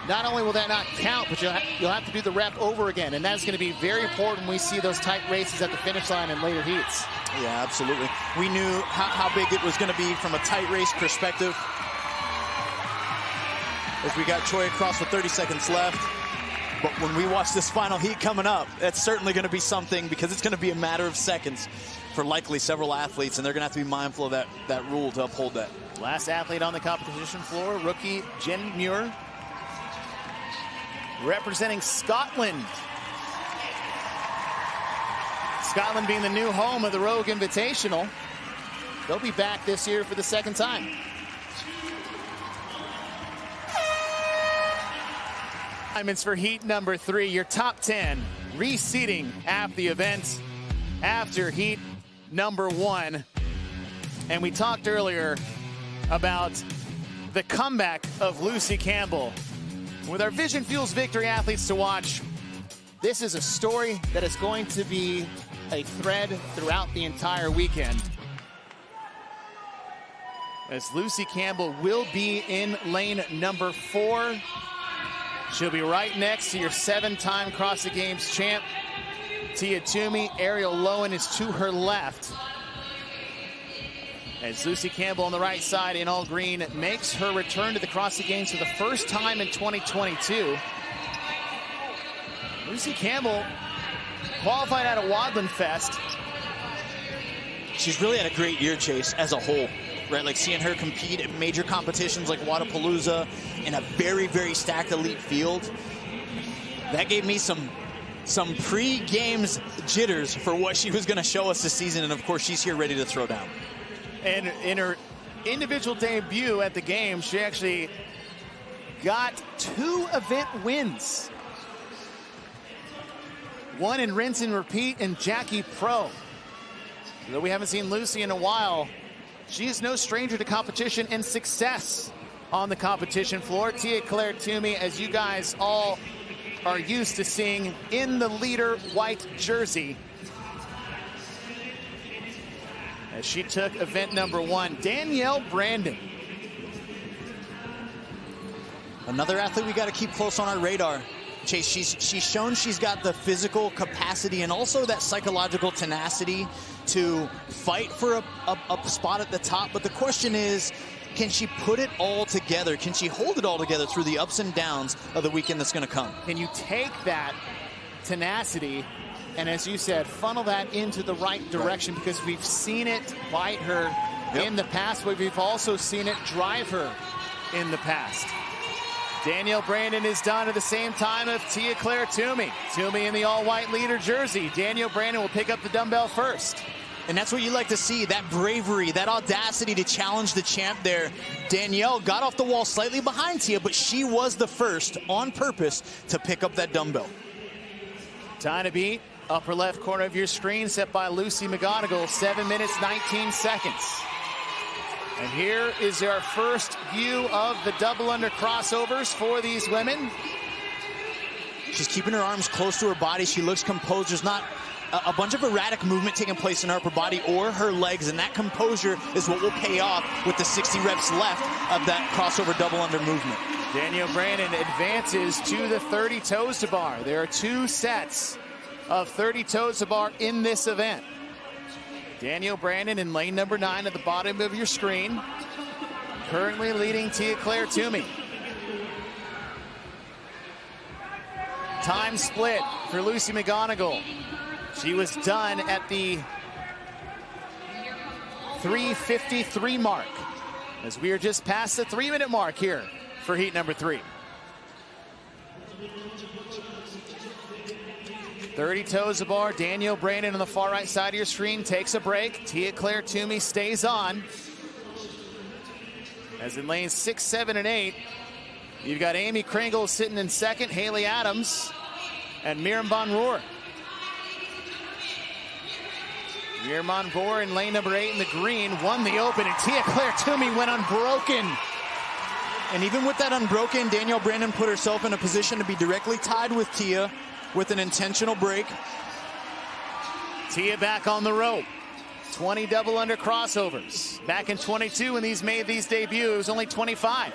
not only will that not count, but you'll have to do the rep over again. And that's going to be very important when we see those tight races at the finish line in later heats. Yeah, absolutely. We knew how big it was going to be from a tight race perspective. As we got Choi across with 30 seconds left. But when we watch this final heat coming up, that's certainly going to be something, because it's going to be a matter of seconds for likely several athletes, and they're going to have to be mindful of that rule to uphold that. Last athlete on the competition floor, rookie Jen Muir, representing Scotland. Scotland being the new home of the Rogue Invitational. They'll be back this year for the 2nd time. Diamonds for heat number 3, your top 10 reseeding after the event after heat number 1. And we talked earlier about the comeback of Lucy Campbell. With our Vision Fuels Victory athletes to watch, this is a story that is going to be a thread throughout the entire weekend, as Lucy Campbell will be in lane number 4. She'll be right next to your 7-time CrossFit Games champ, Tia Toomey. Ariel Lowen is to her left, as Lucy Campbell on the right side in all green makes her return to the CrossFit Games for the first time in 2022. Lucy Campbell qualified out of Wadland Fest. She's really had a great year, Chase, as a whole. Right, like seeing her compete at major competitions like Wadapalooza in a very, very stacked elite field. That gave me some pre-games jitters for what she was going to show us this season, and of course she's here ready to throw down. And in her individual debut at the Games, she actually got 2 event wins. one in rinse and repeat, and Jackie Pro. Though we haven't seen Lucy in a while, she is no stranger to competition and success on the competition floor. Tia-Clair Toomey, as you guys all are used to seeing in the leader white jersey, as she took event number 1. Danielle Brandon. Another athlete we got to keep close on our radar. Chase, she's shown she's got the physical capacity and also that psychological tenacity to fight for a spot at the top. But the question is, can she put it all together? Can she hold it all together through the ups and downs of the weekend that's going to come? Can you take that tenacity and, as you said, funnel that into the right direction? Because we've seen it bite her in the past, but we've also seen it drive her in the past. Danielle Brandon is done at the same time of Tia-Clair Toomey. Toomey in the all-white leader jersey. Danielle Brandon will pick up the dumbbell first. And that's what you like to see, that bravery, that audacity to challenge the champ there. Danielle got off the wall slightly behind Tia, but she was the first on purpose to pick up that dumbbell. Time to beat, upper left corner of your screen, set by Lucy McGonigal, 7 minutes, 19 seconds. And here is our first view of the double under crossovers for these women. She's keeping her arms close to her body. She looks composed. There's not a bunch of erratic movement taking place in her upper body or her legs, and that composure is what will pay off with the 60 reps left of that crossover double under movement. Danielle Brandon advances to the 30 toes to bar. There are 2 sets of 30 toes to bar in this event. Danielle Brandon in lane number 9 at the bottom of your screen, currently leading Tia-Clair Toomey. Time split for Lucy McGonigal. She was done at the 3:53 mark, as we are just past the 3-minute mark here for heat number 3. 30 toes to bar. Danielle Brandon on the far right side of your screen takes a break. Tia-Clair Toomey stays on. As in lanes 6, 7, and 8, you've got Amy Kringle sitting in second, Haley Adams, and Miriam Van Roer. Miriam Van Roer in lane number 8 in the green won the open, and Tia-Clair Toomey went unbroken. And even with that unbroken, Danielle Brandon put herself in a position to be directly tied with Tia with an intentional break. Tia back on the rope. 20 double under crossovers. Back in 22 when these made these debuts, only 25.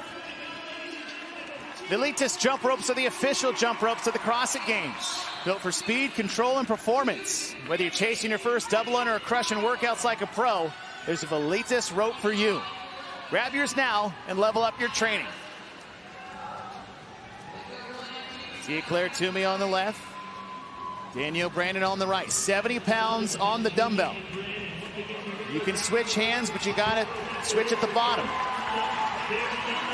The elitist jump ropes are the official jump ropes of the CrossFit Games. Built for speed, control, and performance. Whether you're chasing your first double under or crushing workouts like a pro, there's a elitist rope for you. Grab yours now and level up your training. Tia-Clair Toomey on the left. Danielle Brandon on the right. 70 pounds on the dumbbell. You can switch hands, but you gotta switch at the bottom.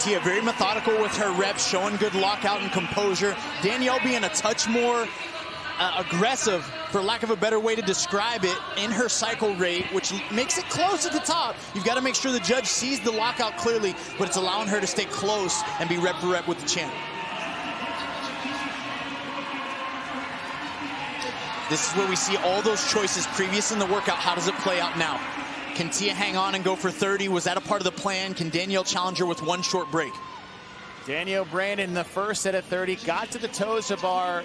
Tia very methodical with her reps, showing good lockout and composure. Danielle being a touch more aggressive, for lack of a better way to describe it, in her cycle rate, which makes it close at the top. You've got to make sure the judge sees the lockout clearly, but it's allowing her to stay close and be rep for rep with the champ. This is where we see all those choices previous in the workout. How does it play out now? Can Tia hang on and go for 30? Was that a part of the plan? Can Danielle challenge her with one short break? Danielle Brandon in the first set of 30 got to the toes to bar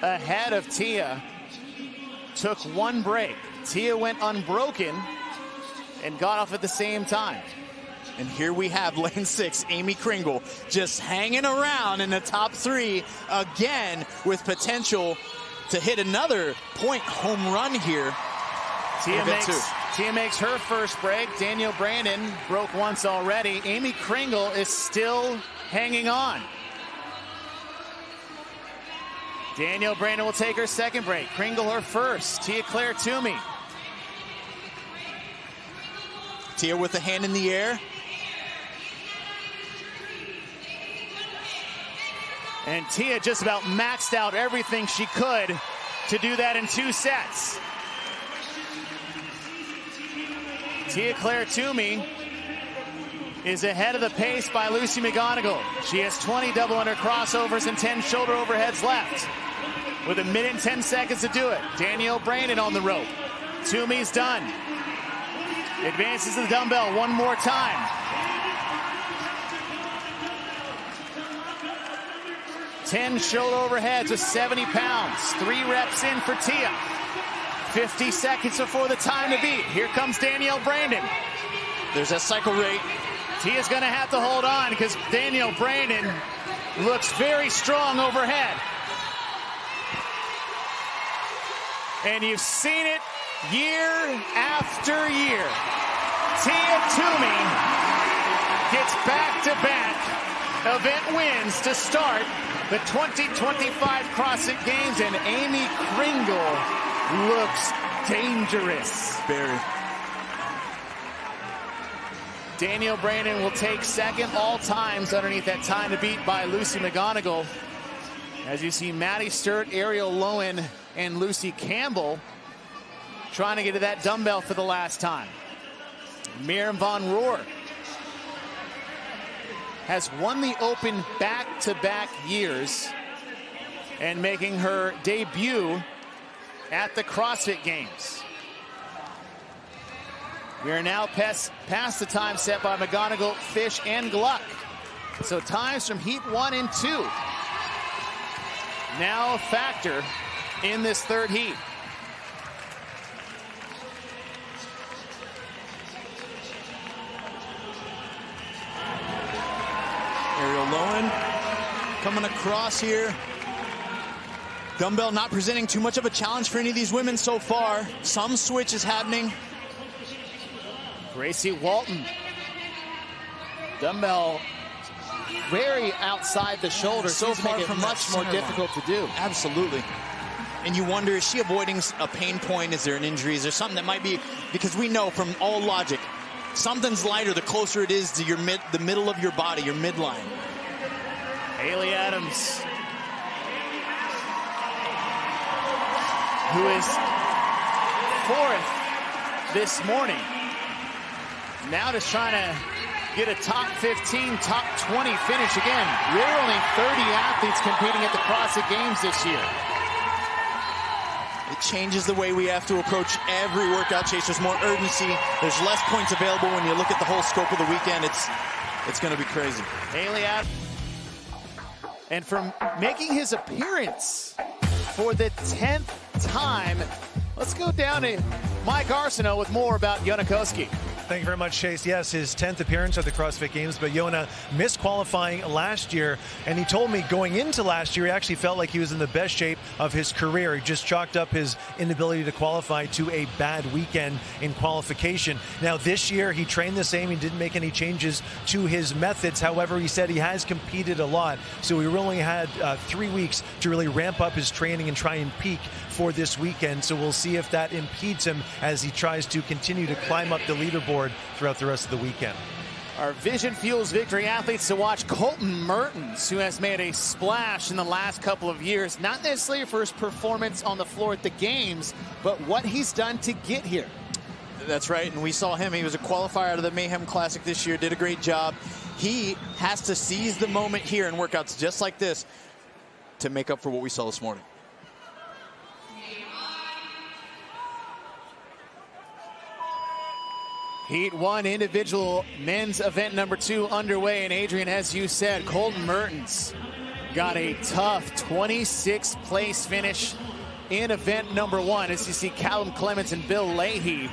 ahead of Tia. Took one break. Tia went unbroken and got off at the same time. And here we have lane 6, Amy Kringle, just hanging around in the top 3 again, with potential to hit another point home run here. Tia makes her first break. Danielle Brandon broke once already. Amy Kringle is still hanging on. Danielle Brandon will take her second break. Kringle her first. Tia-Clair Toomey. Tia with a hand in the air. And Tia just about maxed out everything she could to do that in 2 sets. Tia-Clair Toomey is ahead of the pace by Lucy McGonigal. She has 20 double under crossovers and 10 shoulder overheads left. with 1 minute and 10 seconds to do it. Danielle Brandon on the rope. Toomey's done. Advances to the dumbbell one more time. 10 shoulder overheads with 70 pounds. 3 reps in for Tia. 50 seconds before the time to beat. Here comes Danielle Brandon. There's that cycle rate. Tia's going to have to hold on because Danielle Brandon looks very strong overhead. And you've seen it year after year. Tia Toomey gets back-to-back event wins to start the 2025 CrossFit Games, and Amy Kringle looks dangerous. Very. Danielle Brandon will take second all times underneath that time to beat by Lucy McGonigal. As you see Maddie Sturt, Ariel Lowen, and Lucy Campbell trying to get to that dumbbell for the last time. Miriam Von Rohr has won the Open back-to-back years and making her debut at the CrossFit Games. We are now past the time set by McGonigal, Fish, and Gluck. So times from heat 1 and 2 now a factor in this third heat. Ariel Lowen coming across here. Dumbbell not presenting too much of a challenge for any of these women so far. Some switch is happening. Gracie Walton. Dumbbell very outside the shoulder. So far from much more difficult to do. Absolutely. And you wonder, is she avoiding a pain point? Is there an injury? Is there something that might be, because we know from all logic, something's lighter the closer it is to your the middle of your body, your midline. Haley Adams, who is 4th this morning. Now just trying to get a top 15, top 20 finish again. Really only 30 athletes competing at the CrossFit Games this year. It changes the way we have to approach every workout, Chase. There's more urgency. There's less points available when you look at the whole scope of the weekend. It's going to be crazy. Haley Adams. And from making his appearance for the 10th time, let's go down to Mike Arsenault with more about Janikowski. Thank you very much, Chase. Yes, his 10th appearance at the CrossFit Games, but Jona missed qualifying last year, and he told me going into last year, he actually felt like he was in the best shape of his career. He just chalked up his inability to qualify to a bad weekend in qualification. Now, this year, he trained the same. He didn't make any changes to his methods. However, he said he has competed a lot, so he really had 3 weeks to really ramp up his training and try and peak for this weekend. So we'll see if that impedes him as he tries to continue to climb up the leaderboard throughout the rest of the weekend. Our Vision Fuels Victory athletes to watch: Colton Mertens, who has made a splash in the last couple of years, not necessarily for his performance on the floor at the games, but what he's done to get here. That's right, and we saw him. He was a qualifier out of the Mayhem Classic this year, did a great job. He has to seize the moment here in workouts just like this to make up for what we saw this morning. Heat 1 individual men's event number 2 underway. And Adrian, as you said, Colton Mertens got a tough 26th place finish in event number 1. As you see Callum Clements and Bill Leahy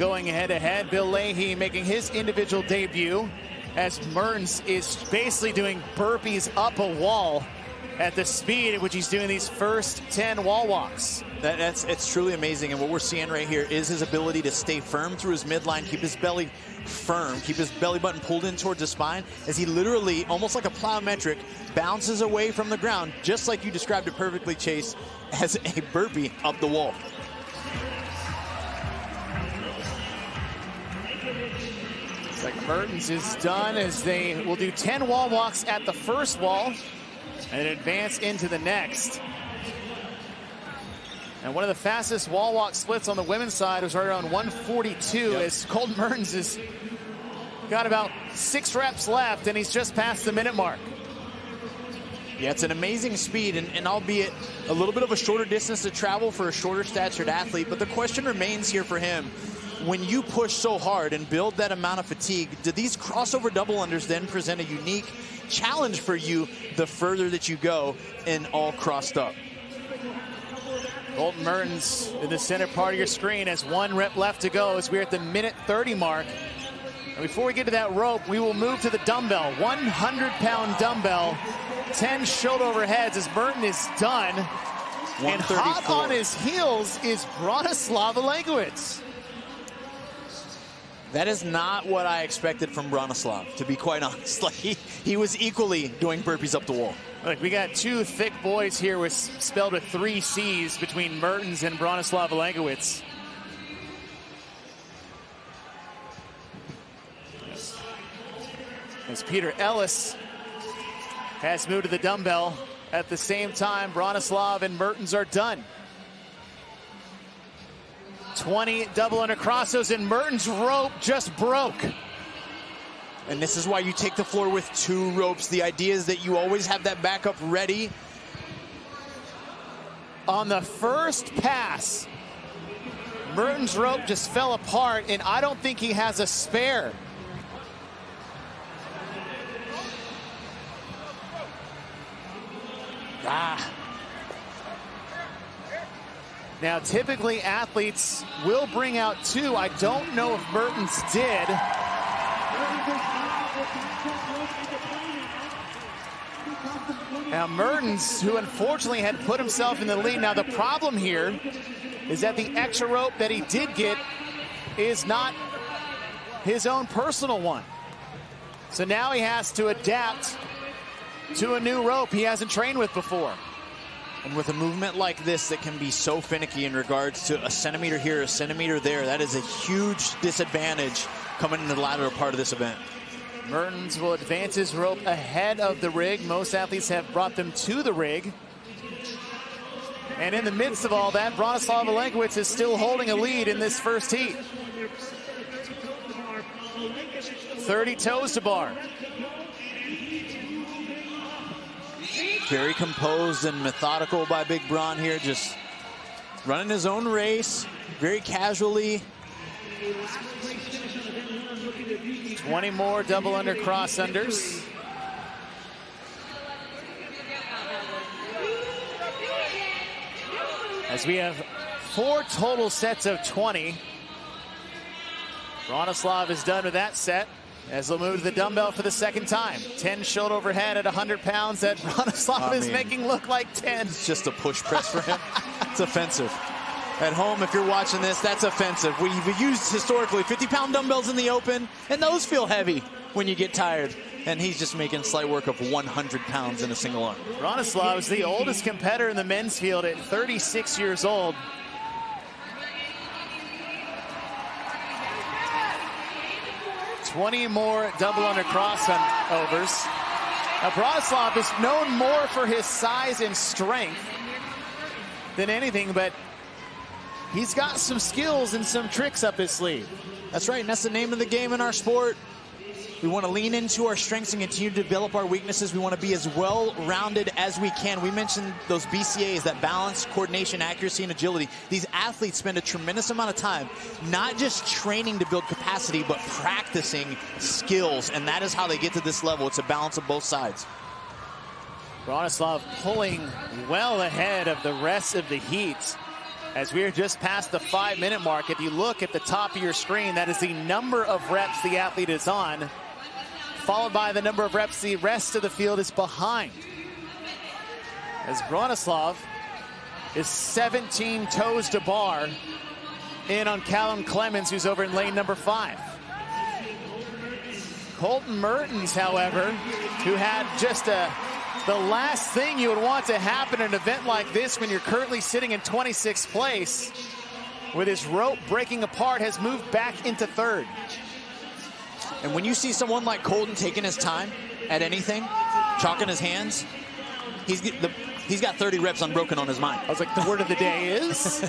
going head-to-head. Bill Leahy making his individual debut as Mertens is basically doing burpees up a wall at the speed at which he's doing these first 10 wall walks. It's truly amazing, and what we're seeing right here is his ability to stay firm through his midline, keep his belly firm, keep his belly button pulled in towards the spine, as he literally, almost like a plyometric, bounces away from the ground, just like you described it perfectly, Chase, as a burpee up the wall. It's like Mertens is done as they will do 10 wall walks at the first wall and advance into the next. And one of the fastest wall walk splits on the women's side was right around 142, as Colton Mertens has got about 6 reps left, and he's just past the minute mark. Yeah, it's an amazing speed, and albeit a little bit of a shorter distance to travel for a shorter statured athlete, but the question remains here for him. When you push so hard and build that amount of fatigue, do these crossover double unders then present a unique challenge for you the further that you go and all crossed up? Colton Mertens in the center part of your screen has 1 rep left to go as we're at the minute 30 mark. And before we get to that rope, we will move to the dumbbell. 100-pound dumbbell, 10 shoulder overheads as Mertens is done. And hot on his heels is Bronislav Alegowicz. That is not what I expected from Bronislav, to be quite honest. Like he was equally doing burpees up the wall. Look, we got 2 thick boys here with spelled with 3 C's between Mertens and Bronislav Alegowicz. As Peter Ellis has moved to the dumbbell. At the same time, Bronislav and Mertens are done. 20 double under crossos, and Mertens' rope just broke. And this is why you take the floor with 2 ropes. The idea is that you always have that backup ready. On the first pass, Mertens' rope just fell apart, and I don't think he has a spare. Now, typically athletes will bring out 2. I don't know if Mertens did. Now, Mertens, who unfortunately had put himself in the lead. Now, the problem here is that the extra rope that he did get is not his own personal one. So now he has to adapt to a new rope he hasn't trained with before. And with a movement like this that can be so finicky in regards to a centimeter here, a centimeter there, that is a huge disadvantage coming into the latter part of this event. Mertens will advance his rope ahead of the rig. Most athletes have brought them to the rig. And in the midst of all that, Bronislav Alegowicz is still holding a lead in this first heat. 30 toes to bar. Very composed and methodical by Big Bron here, just running his own race, very casually. 20 more double under cross unders. As we have 4 total sets of 20. Bronislav is done with that set. As they'll move to the dumbbell for the second time. 10 shoulder overhead at 100 pounds that Bronislav is making look like 10. It's just a push press for him. It's offensive. At home, if you're watching this, that's offensive. We've used historically 50-pound dumbbells in the open, and those feel heavy when you get tired. And he's just making slight work of 100 pounds in a single arm. Bronislav is the oldest competitor in the men's field at 36 years old. $20 more double under crossovers. Now, Bronislav is known more for his size and strength than anything, but he's got some skills and some tricks up his sleeve. That's right, and that's the name of the game in our sport. We want to lean into our strengths and continue to develop our weaknesses. We want to be as well-rounded as we can. We mentioned those BCAs, that balance, coordination, accuracy, and agility. These athletes spend a tremendous amount of time not just training to build capacity, but practicing skills, and that is how they get to this level. It's a balance of both sides. Bronislav pulling well ahead of the rest of the heat. As we are just past the 5-minute mark, if you look at the top of your screen, that is the number of reps the athlete is on, followed by the number of reps the rest of the field is behind. As Bronislav is 17 toes to bar in on Callum Clemens, who's over in lane number 5. Colton Mertens, however, who had just the last thing you would want to happen in an event like this when you're currently sitting in 26th place, with his rope breaking apart, has moved back into 3rd. And when you see someone like Colton taking his time at anything, chalking his hands, he's got 30 reps unbroken on his mind. I was like, the word of the day is?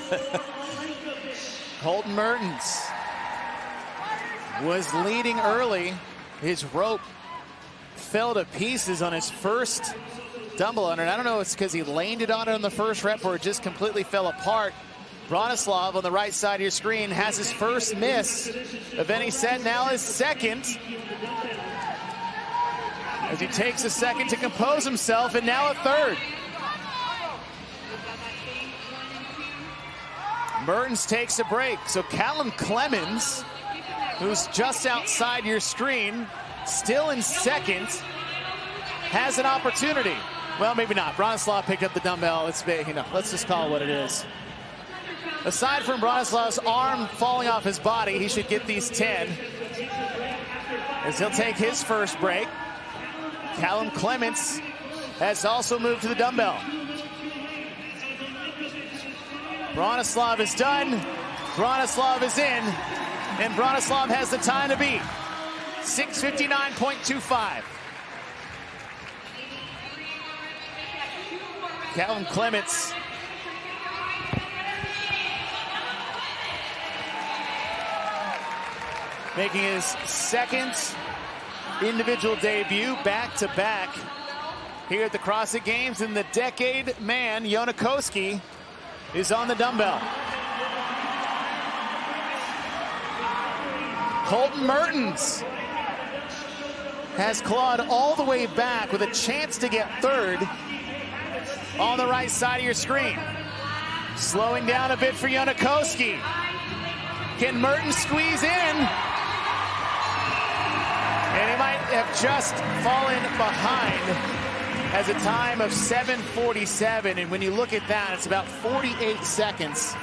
Colton Mertens was leading early. His rope fell to pieces on his first dumbbell under, and I don't know if it's because he landed on it on the first rep or it just completely fell apart. Bronislav on the right side of your screen has his first miss of any set, now his second. As he takes a second to compose himself, and now a third. Mertens takes a break, so Callum Clemens, who's just outside your screen, still in second, has an opportunity. Well, maybe not. Bronislav picked up the dumbbell. Let's just call it what it is. Aside from Bronislav's arm falling off his body, he should get these 10. As he'll take his first break. Callum Clemens has also moved to the dumbbell. Bronislav is done. Bronislav is in. And Bronislav has the time to beat. 6:59.25. Callum Clemens making his second individual debut back-to-back here at the CrossFit Games, and the decade man, Jonakoski, is on the dumbbell. Colton Mertens has clawed all the way back with a chance to get third on the right side of your screen. Slowing down a bit for Jonakoski. Can Mertens squeeze in? And he might have just fallen behind as a time of 7:47. And when you look at that, it's about 48 seconds.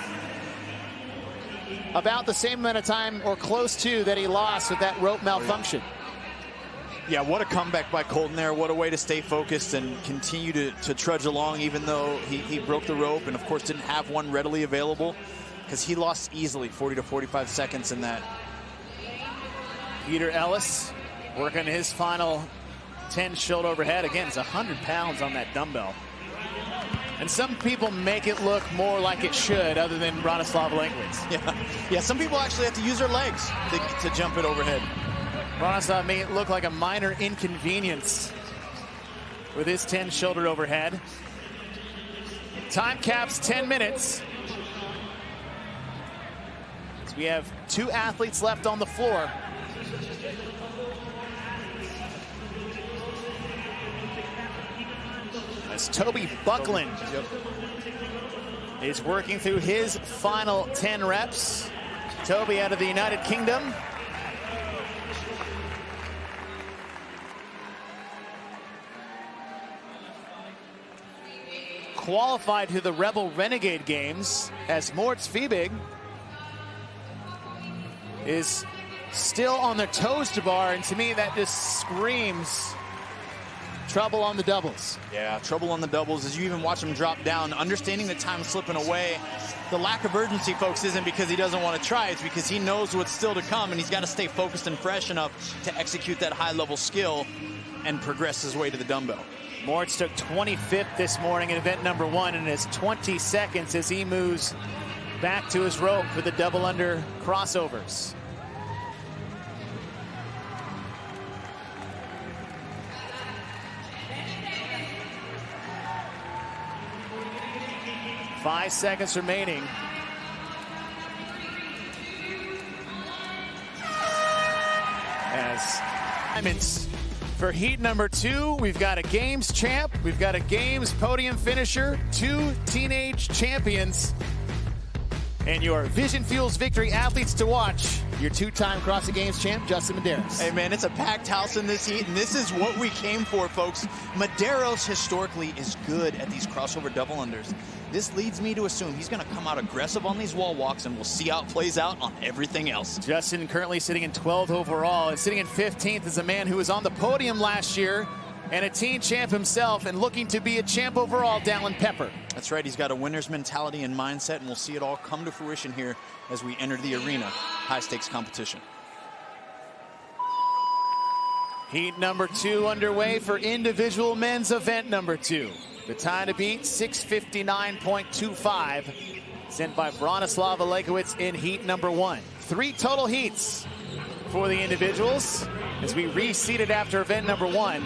About the same amount of time or close to that he lost with that rope malfunction. Yeah, what a comeback by Colton there. What a way to stay focused and continue to trudge along, even though he broke the rope and, of course, didn't have one readily available, because he lost easily 40 to 45 seconds in that. Peter Ellis working his final 10 shoulder overhead. Again, it's 100 pounds on that dumbbell. And some people make it look more like it should, other than Bronislav Langlitz. Yeah, some people actually have to use their legs to jump it overhead. Bronislav made it look like a minor inconvenience with his 10 shoulder overhead. Time cap's 10 minutes. So we have 2 athletes left on the floor. As Toby Buckland is working through his final 10 reps. Toby out of the United Kingdom. Qualified to the Rebel Renegade Games, as Moritz Fiebig is still on their toes to bar, and to me that just screams trouble on the doubles. Yeah, trouble on the doubles. As you even watch him drop down, understanding that time's slipping away. The lack of urgency, folks, isn't because he doesn't want to try. It's because he knows what's still to come, and he's got to stay focused and fresh enough to execute that high-level skill and progress his way to the dumbbell. Moritz took 25th this morning in event number 1, and has 20 seconds as he moves back to his rope for the double under crossovers. Five seconds remaining. As diamonds for heat number 2, we've got a Games champ, we've got a Games podium finisher, 2 teenage champions, and your Vision Fuels Victory athletes to watch. Your 2-time CrossFit Games champ, Justin Medeiros. Hey man, it's a packed house in this heat, and this is what we came for, folks. Medeiros historically is good at these crossover double unders. This leads me to assume he's going to come out aggressive on these wall walks, and we'll see how it plays out on everything else. Justin currently sitting in 12th overall, and sitting in 15th is a man who was on the podium last year and a teen champ himself, and looking to be a champ overall, Dallin Pepper. That's right, he's got a winner's mentality and mindset, and we'll see it all come to fruition here as we enter the arena. High stakes competition. Heat number 2 underway for individual men's event number 2. The time to beat, 6:59.25, sent by Bronislav Olejkiewicz in heat number 1. 3 total heats for the individuals as we reseeded after event number 1.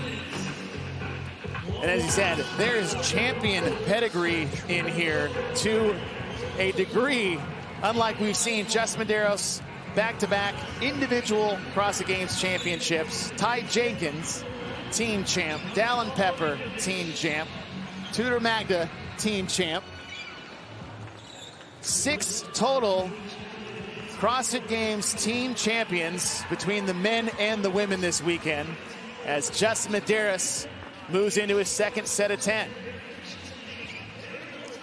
And as he said, there's champion pedigree in here to a degree, unlike we've seen Justin Medeiros back-to-back individual CrossFit Games championships. Ty Jenkins, team champ. Dallin Pepper, team champ. Tudor Magda, team champ. 6 total CrossFit Games team champions between the men and the women this weekend, as Justin Medeiros moves into his second set of 10.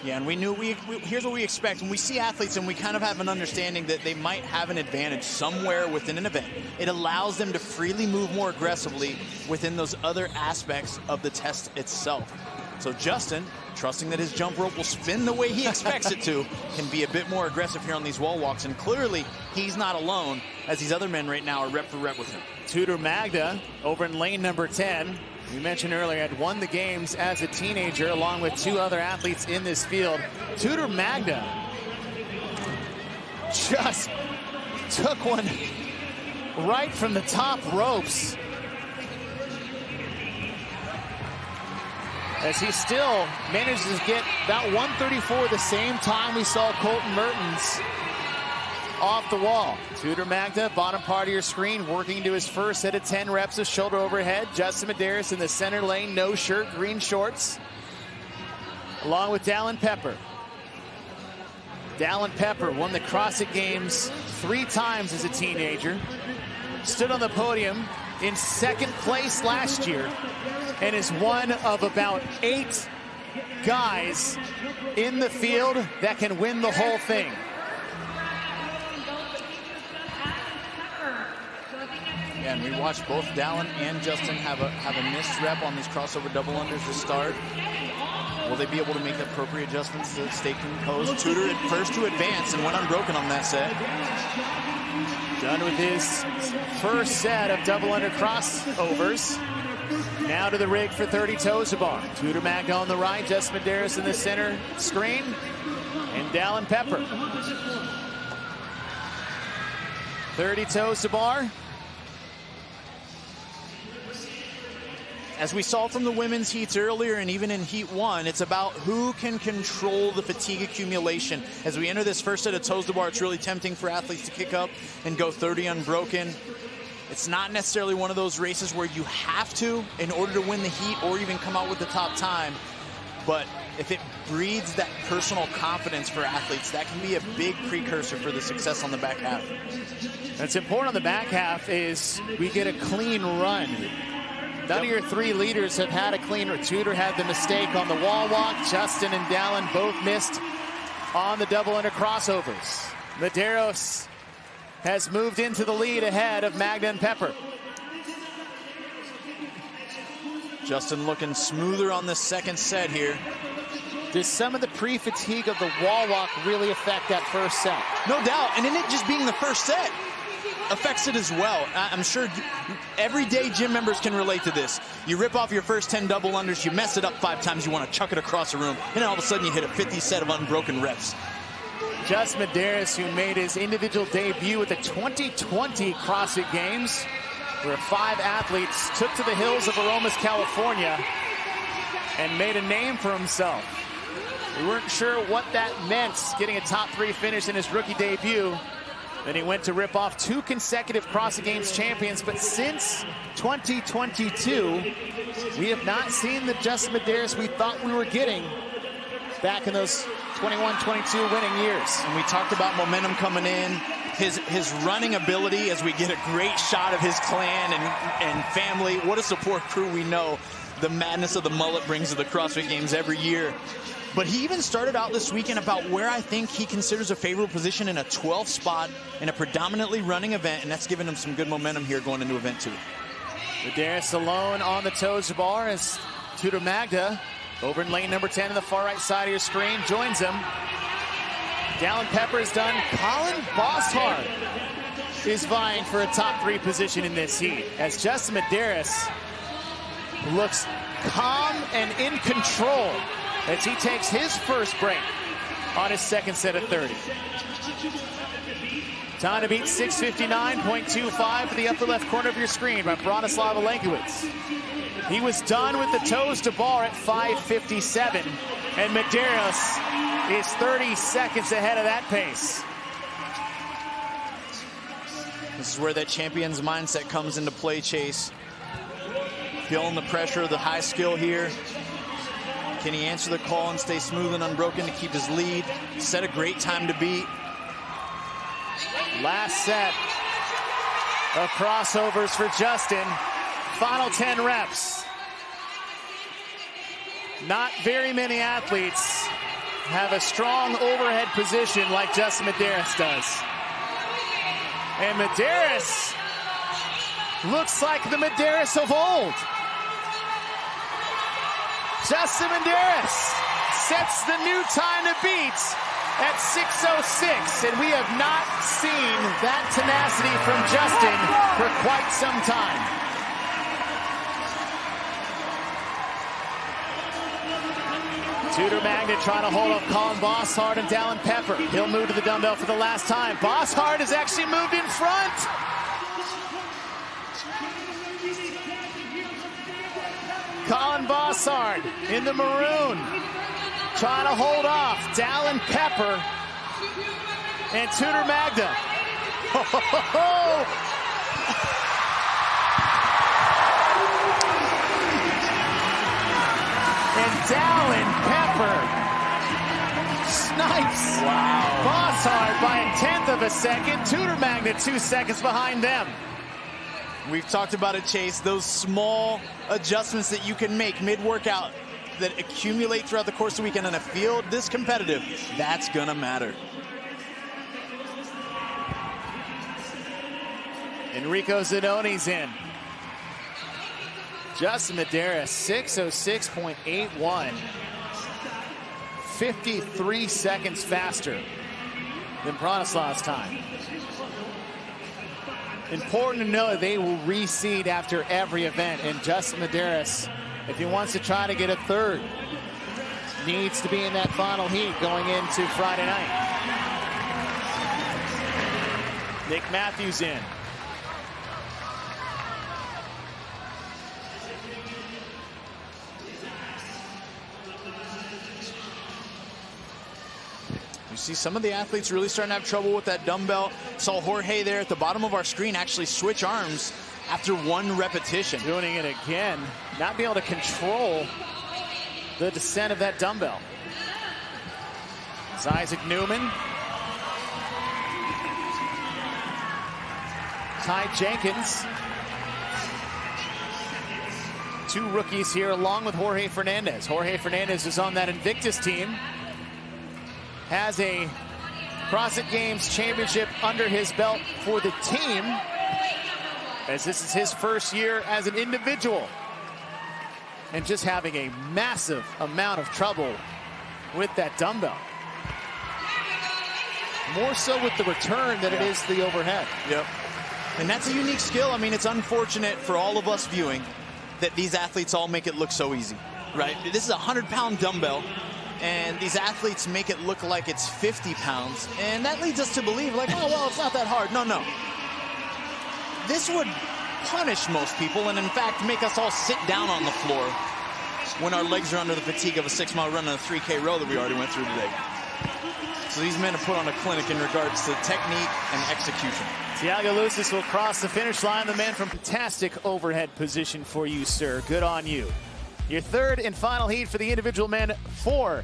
Yeah, and we knew here's what we expect. When we see athletes and we kind of have an understanding that they might have an advantage somewhere within an event, it allows them to freely move more aggressively within those other aspects of the test itself. So Justin, trusting that his jump rope will spin the way he expects it to, can be a bit more aggressive here on these wall walks. And clearly, he's not alone, as these other men right now are rep for rep with him. Tudor Magda over in lane number 10. We mentioned earlier, had won the games as a teenager along with 2 other athletes in this field. Tudor Magda just took one right from the top ropes, as he still manages to get about 134, the same time we saw Colton Mertens off the wall. Tudor Magda, bottom part of your screen, working into his first set of 10 reps of shoulder overhead. Justin Medeiros in the center lane, no shirt, green shorts, along with Dallin Pepper. Dallin Pepper won the CrossFit Games 3 times as a teenager, stood on the podium in 2nd place last year, and is one of about 8 guys in the field that can win the whole thing. And we watched both Dallin and Justin have a missed rep on these crossover double unders to start. Will they be able to make the appropriate adjustments to stay composed? Tudor at first to advance and went unbroken on that set. Done with his first set of double under crossovers. Now to the rig for 30 toes to bar. Tudor Magda on the right, Justin Medeiros in the center screen, and Dallin Pepper. 30 toes to bar. As we saw from the women's heats earlier and even in heat 1, it's about who can control the fatigue accumulation. As we enter this first set of toes to bar, it's really tempting for athletes to kick up and go 30 unbroken. It's not necessarily one of those races where you have to in order to win the heat or even come out with the top time. But if it breeds that personal confidence for athletes, that can be a big precursor for the success on the back half. That's important on the back half is we get a clean run. None of your 3 leaders have had a clean run. Tudor had the mistake on the wall walk. Justin and Dallin both missed on the double under crossovers. Medeiros has moved into the lead ahead of Magda and Pepper. Justin looking smoother on the second set here. Does some of the pre-fatigue of the wall walk really affect that first set? No doubt, and in it just being the first set affects it as well. I'm sure everyday gym members can relate to this. You rip off your first 10 double unders, you mess it up 5 times, you want to chuck it across the room, and then all of a sudden you hit a 50 set of unbroken reps. Justin Medeiros, who made his individual debut at the 2020 CrossFit Games, where 5 athletes took to the hills of Aromas, California, and made a name for himself. We weren't sure what that meant, getting a top 3 finish in his rookie debut. Then he went to rip off 2 consecutive CrossFit Games champions, but since 2022, we have not seen the Justin Medeiros we thought we were getting back in those 21-22 winning years. And we talked about momentum coming in, his running ability as we get a great shot of his clan and family. What a support crew we know the madness of the mullet brings to the CrossFit Games every year. But he even started out this weekend about where I think he considers a favorable position in a 12th spot in a predominantly running event, and that's given him some good momentum here going into event 2. Medeiros alone on the toes to bar as Tudor Magda over in lane number 10 on the far right side of your screen joins him. Dallin Pepper is done. Colin Bosshard is vying for a top 3 position in this heat as Justin Medeiros looks calm and in control as he takes his first break on his second set of 30. Time to beat 6:59.25 for the upper left corner of your screen by Bronislav Alenkowicz. He was done with the toes to bar at 5:57, and Medeiros is 30 seconds ahead of that pace. This is where that champion's mindset comes into play, Chase. Feeling the pressure of the high skill here. Can he answer the call and stay smooth and unbroken to keep his lead? Set a great time to beat. Last set of crossovers for Justin. Final 10 reps. Not very many athletes have a strong overhead position like Justin Medeiros does. And Medeiros looks like the Medeiros of old. Justin Medeiros sets the new time to beat at 6:06, and we have not seen that tenacity from Justin for quite some time. Tudor Magnet trying to hold up Colin Bosshard and Dallin Pepper. He'll move to the dumbbell for the last time. Bosshard has actually moved in front. Colin Bosshard in the maroon, trying to hold off Dallin Pepper and Tudor Magda. And Dallin Pepper snipes Bosshard by a 1/10 of a second. Tudor Magna 2 seconds behind them. We've talked about it, Chase. Those small adjustments that you can make mid-workout that accumulate throughout the course of the weekend in a field this competitive, that's gonna matter. Enrico Zanoni's in. Justin Medeiros, 6:06.81. 53 seconds faster than Bronislav's time. Important to know that they will reseed after every event, and Justin Medeiros, if he wants to try to get a third, needs to be in that final heat going into Friday night. Nick Matthews in. You see some of the athletes really starting to have trouble with that dumbbell. Saw Jorge there at the bottom of our screen actually switch arms after one repetition. Doing it again, not being able to control the descent of that dumbbell. It's Isaac Newman. Ty Jenkins. Two rookies here along with Jorge Fernandez. Jorge Fernandez is on that Invictus team. Has a CrossFit Games championship under his belt for the team, as this is his first year as an individual, and just having a massive amount of trouble with that dumbbell. More so with the return than it is the overhead. Yep. And that's a unique skill. I mean, it's unfortunate for all of us viewing that these athletes all make it look so easy, right? This is a 100-pound dumbbell, and these athletes make it look like it's 50 pounds. And that leads us to believe, like, oh, well, it's not that hard. No, no. This would punish most people and, in fact, make us all sit down on the floor when our legs are under the fatigue of a 6-mile run and a 3K row that we already went through today. So these men have put on a clinic in regards to technique and execution. Tiago Lucis will cross the finish line. The man from fantastic overhead position for you, sir. Good on you. Your third and final heat for the individual men for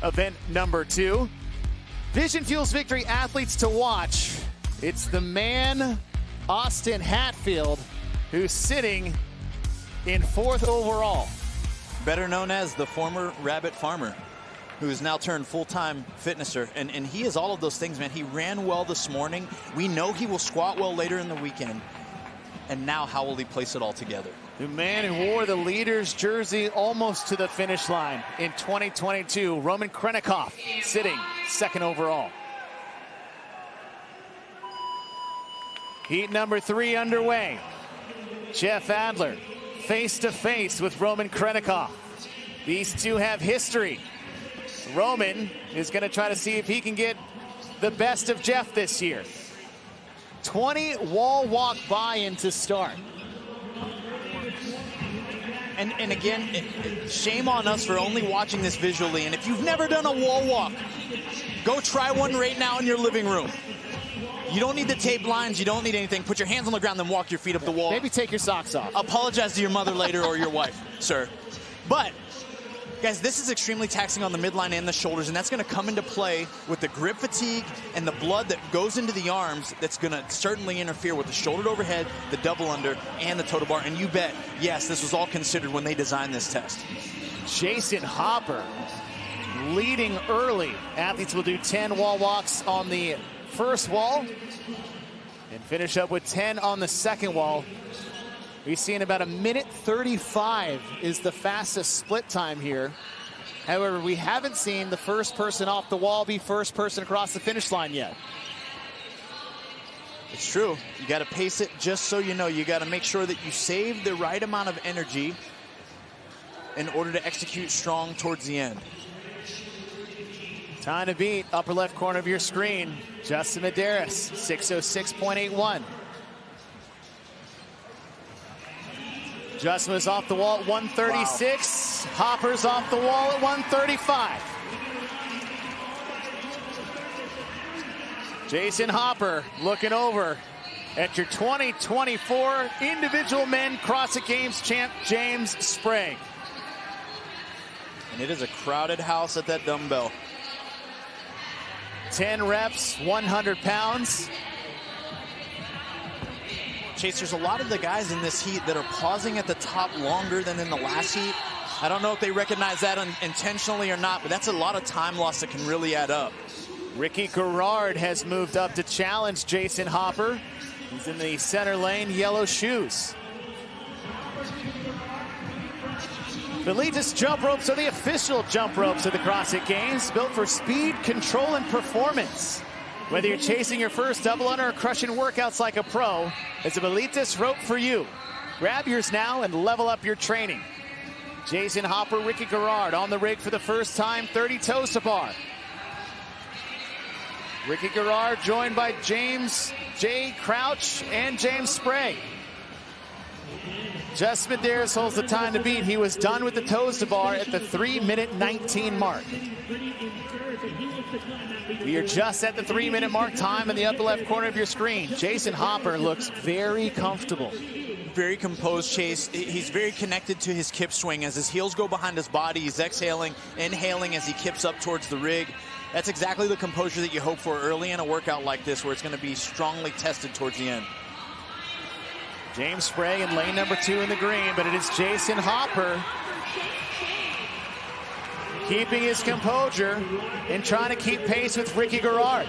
event number 2. Vision Fuels Victory athletes to watch. It's the man, Austin Hatfield, who's sitting in 4th overall. Better known as the former rabbit farmer, who has now turned full-time fitnesser. And he is all of those things, man. He ran well this morning. We know he will squat well later in the weekend. And now how will he place it all together? The man who wore the leader's jersey almost to the finish line in 2022, Roman Krennikov, sitting 2nd overall. Heat number 3 underway. Jeff Adler face to face with Roman Krennikov. These two have history Roman is going to try to see if he can get the best of Jeff this year. 20 wall walk buy-in to start. And again, shame on us for only watching this visually. And if you've never done a wall walk, go try one right now in your living room. You don't need the tape lines. You don't need anything. Put your hands on the ground, then walk your feet up the wall. Maybe take your socks off. Apologize to your mother later or your wife, sir. But, guys, this is extremely taxing on the midline and the shoulders, and that's going to come into play with the grip fatigue and the blood that goes into the arms. That's going to certainly interfere with the shoulder overhead, the double under, and the toe to bar. And you bet, yes, this was all considered when they designed this test. Jason Hopper leading early. Athletes will do 10 wall walks on the first wall and finish up with 10 on the second wall. We've seen about 1:35 is the fastest split time here. However, we haven't seen the first person off the wall be first person across the finish line yet. It's true. You got to pace it just so you know. You got to make sure that you save the right amount of energy in order to execute strong towards the end. Time to beat, upper left corner of your screen. Justin Medeiros, 6:06.81. Justin was off the wall at 1:36. Wow. Hopper's off the wall at 1:35. Jason Hopper looking over at your 2024 individual men CrossFit Games champ, James Sprague. And it is a crowded house at that dumbbell. 10 reps, 100 pounds. Chase, there's a lot of the guys in this heat that are pausing at the top longer than in the last heat. I don't know if they recognize that intentionally or not, but that's a lot of time loss that can really add up. Ricky Garrard has moved up to challenge Jason Hopper. He's in the center lane, yellow shoes. The latest jump ropes are the official jump ropes of the CrossFit Games, built for speed, control, and performance. Whether you're chasing your first double under or crushing workouts like a pro, it's a Bellitas rope for you. Grab yours now and level up your training. Jason Hopper, Ricky Garrard on the rig for the first time, 30 toes to bar. Ricky Garrard joined by James J. Crouch and James Sprague. Justin Medeiros holds the time to beat. He was done with the toes to bar at the 3:19 mark. We are just at the 3-minute mark. Time in the upper left corner of your screen. Jason Hopper looks very comfortable. Very composed, Chase. He's very connected to his kip swing. As his heels go behind his body, he's exhaling, inhaling as he kips up towards the rig. That's exactly the composure that you hope for early in a workout like this, where it's going to be strongly tested towards the end. James Sprague in lane number 2 in the green, but it is Jason Hopper keeping his composure and trying to keep pace with Ricky Garrard.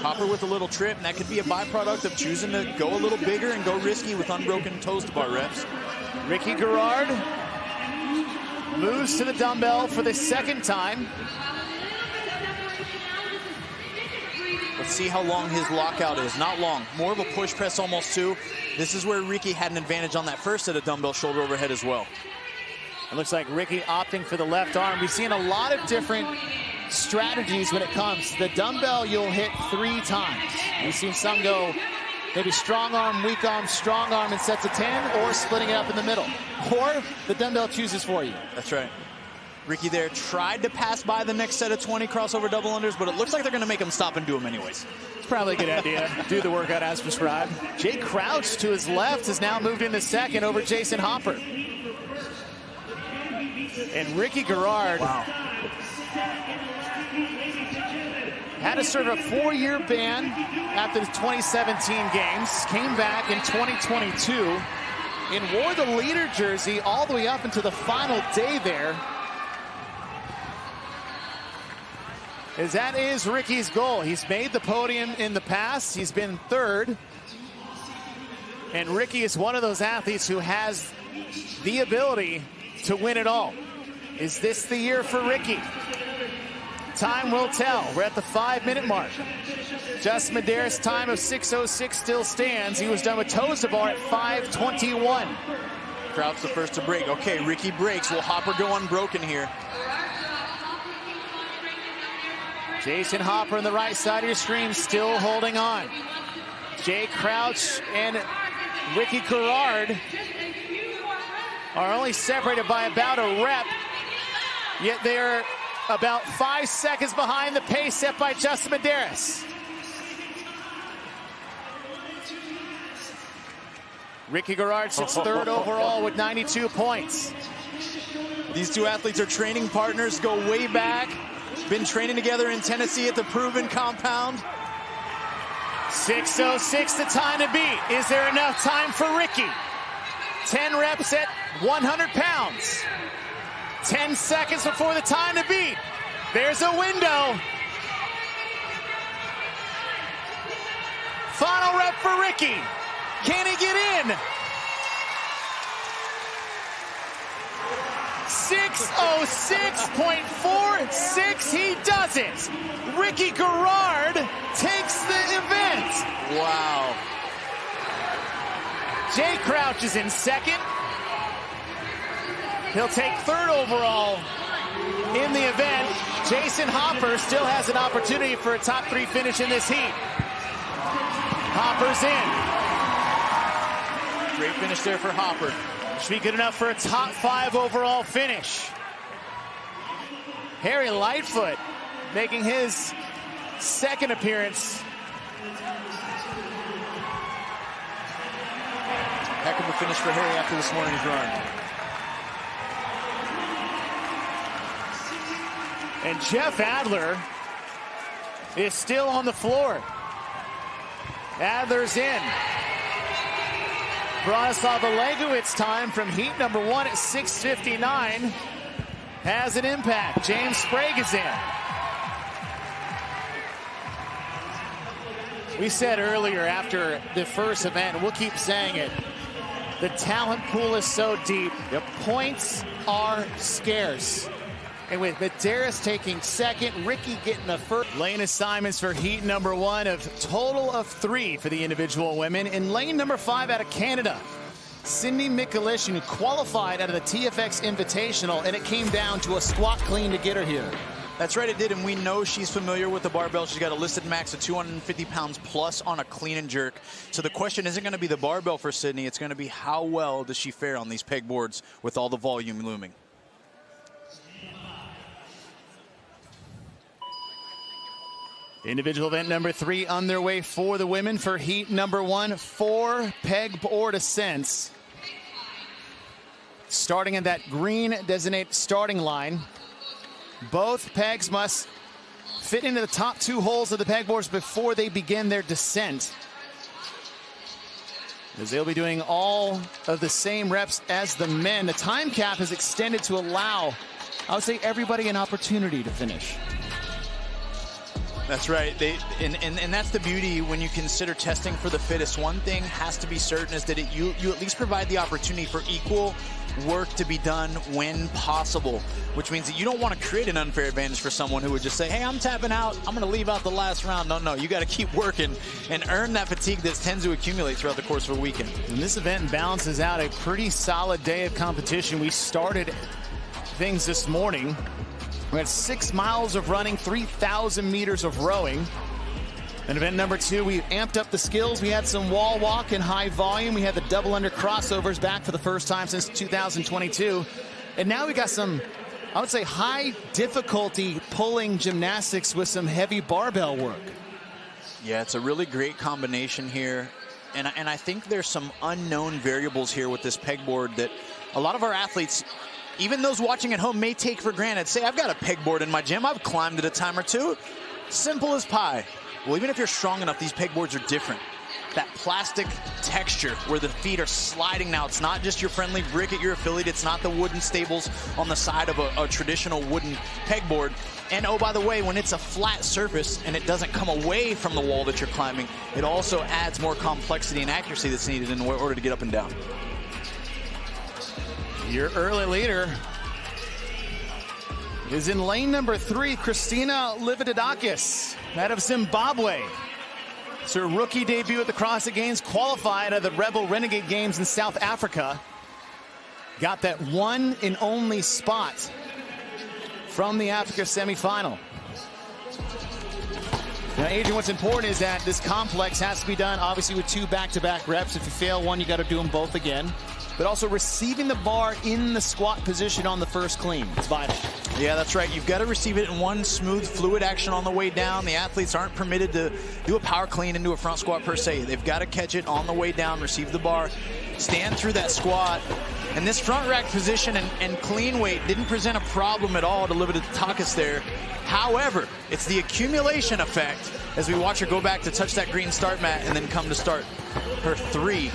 Hopper with a little trip, and that could be a byproduct of choosing to go a little bigger and go risky with unbroken toes to bar reps. Ricky Garrard moves to the dumbbell for the second time. Let's see how long his lockout is. Not long. More of a push press almost too. This is where Ricky had an advantage on that first set of dumbbell shoulder overhead as well. It looks like Ricky opting for the left arm. We've seen a lot of different strategies when it comes to the dumbbell. You'll hit 3 times. We've seen some go maybe strong arm, weak arm, strong arm in sets of 10, or splitting it up in the middle. Or the dumbbell chooses for you. That's right. Ricky there tried to pass by the next set of 20 crossover double unders, but it looks like they're going to make him stop and do them anyways. It's probably a good idea. Do the workout as prescribed. Jay Crouch to his left has now moved into second over Jason Hopper. And Ricky Garrard had to serve a 4-year ban after the 2017 games, came back in 2022 and wore the leader jersey all the way up into the final day there. As that is Ricky's goal. He's made the podium in the past. He's been 3rd. And Ricky is one of those athletes who has the ability to win it all. Is this the year for Ricky? Time will tell. We're at the 5-minute mark. Justin Medeiros' time of 6:06 still stands. He was done with toes to bar at 5:21. Crouch the first to break. Okay, Ricky breaks. Will Hopper go unbroken here? Jason Hopper on the right side of your screen, still holding on. Jay Crouch and Ricky Garrard are only separated by about a rep, yet they're about 5 seconds behind the pace set by Justin Medeiros. Ricky Garrard sits third overall with 92 points. These two athletes are training partners, go way back. Been training together in Tennessee at the Proven compound. 6:06 the time to beat. Is there enough time for Ricky? 10 reps at 100 pounds. 10 seconds before the time to beat. There's a window. Final rep for Ricky. Can he get in? 6:06.46. He does it. Ricky Garrard takes the event. Wow. Jay Crouch is in second. He'll take third overall in the event. Jason Hopper still has an opportunity for a top 3 finish in this heat. Hopper's in. Great finish there for Hopper. Should be good enough for a top 5 overall finish. Harry Lightfoot making his second appearance. Heck of a finish for Harry after this morning's run. And Jeff Adler is still on the floor. Adler's in. Bronislav Olegowicz time from heat number 1 at 6:59 has an impact. James Sprague is in. We said earlier after the first event, we'll keep saying it, the talent pool is so deep. The points are scarce. And with Medeiros taking second, Ricky getting the first. Lane assignments for heat number 1 of total of 3 for the individual women. In lane number 5 out of Canada, Cindy Mikulishin qualified out of the TFX Invitational, and it came down to a squat clean to get her here. That's right, it did, and we know she's familiar with the barbell. She's got a listed max of 250 pounds plus on a clean and jerk. So the question isn't going to be the barbell for Sydney. It's going to be how well does she fare on these pegboards with all the volume looming. Individual event number 3 underway for the women for heat number 1. 4 pegboard ascents. Starting at that green designated starting line. Both pegs must fit into the top 2 holes of the pegboards before they begin their descent, as they'll be doing all of the same reps as the men. The time cap is extended to allow, I would say, everybody an opportunity to finish. That's right. And that's the beauty when you consider testing for the fittest. One thing has to be certain is that you at least provide the opportunity for equal work to be done when possible, which means that you don't want to create an unfair advantage for someone who would just say, hey, I'm tapping out, I'm going to leave out the last round. No, you got to keep working and earn that fatigue that tends to accumulate throughout the course of a weekend. And this event balances out a pretty solid day of competition. We started things this morning. We had 6 miles of running, 3,000 meters of rowing. And event number 2, we amped up the skills. We had some wall walk and high volume. We had the double under crossovers back for the first time since 2022. And now we got some, I would say, high difficulty pulling gymnastics with some heavy barbell work. Yeah, it's a really great combination here. And I think there's some unknown variables here with this pegboard that a lot of our athletes, even those watching at home, may take for granted. Say, I've got a pegboard in my gym. I've climbed it a time or two. Simple as pie. Well, even if you're strong enough, these pegboards are different. That plastic texture where the feet are sliding now. It's not just your friendly brick at your affiliate. It's not the wooden stables on the side of a traditional wooden pegboard. And oh, by the way, when it's a flat surface and it doesn't come away from the wall that you're climbing, it also adds more complexity and accuracy that's needed in order to get up and down. Your early leader is in lane number 3, Christina Livididakis, out of Zimbabwe. It's her rookie debut at the CrossFit Games, qualified at the Rebel Renegade Games in South Africa. got that one and only spot from the Africa semifinal. Now, Adrian, what's important is that this complex has to be done, obviously, with 2 back-to-back reps. If you fail one, you got to do them both again. But also receiving the bar in the squat position on the first clean. It's vital. Yeah, that's right. You've got to receive it in one smooth, fluid action on the way down. The athletes aren't permitted to do a power clean and do a front squat per se. They've got to catch it on the way down, receive the bar, stand through that squat. And this front rack position and clean weight didn't present a problem at all to Livitakis there. However, it's the accumulation effect as we watch her go back to touch that green start mat and then come to start her 3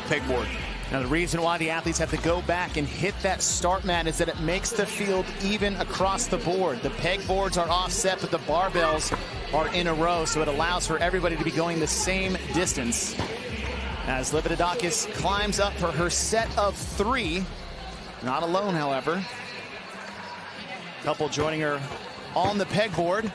pegboard. Now, the reason why the athletes have to go back and hit that start mat is that it makes the field even across the board. The pegboards are offset, but the barbells are in a row, so it allows for everybody to be going the same distance. As Livitakis climbs up for her set of 3. Not alone, however. Couple joining her on the pegboard.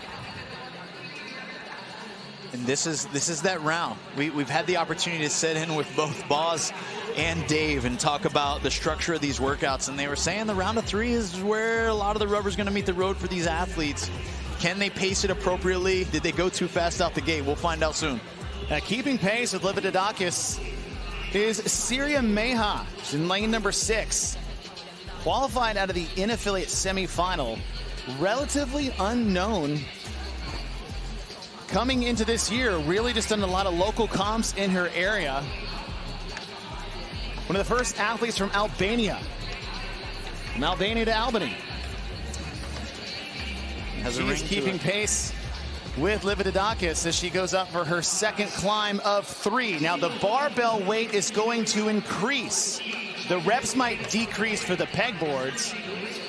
And this is that round. We've had the opportunity to sit in with both Boz and Dave and talk about the structure of these workouts. And they were saying the round of 3 is where a lot of the rubber's going to meet the road for these athletes. Can they pace it appropriately? Did they go too fast out the gate? We'll find out soon. Keeping pace with Livitakis is Syria Meha. She's in lane number 6. Qualified out of the in-affiliate semifinal. Relatively unknown coming into this year. Really just done a lot of local comps in her area. One of the first athletes from Albania. From Albania to Albany. She's keeping pace with Livitakis as she goes up for her second climb of 3. Now the barbell weight is going to increase. The reps might decrease for the pegboards,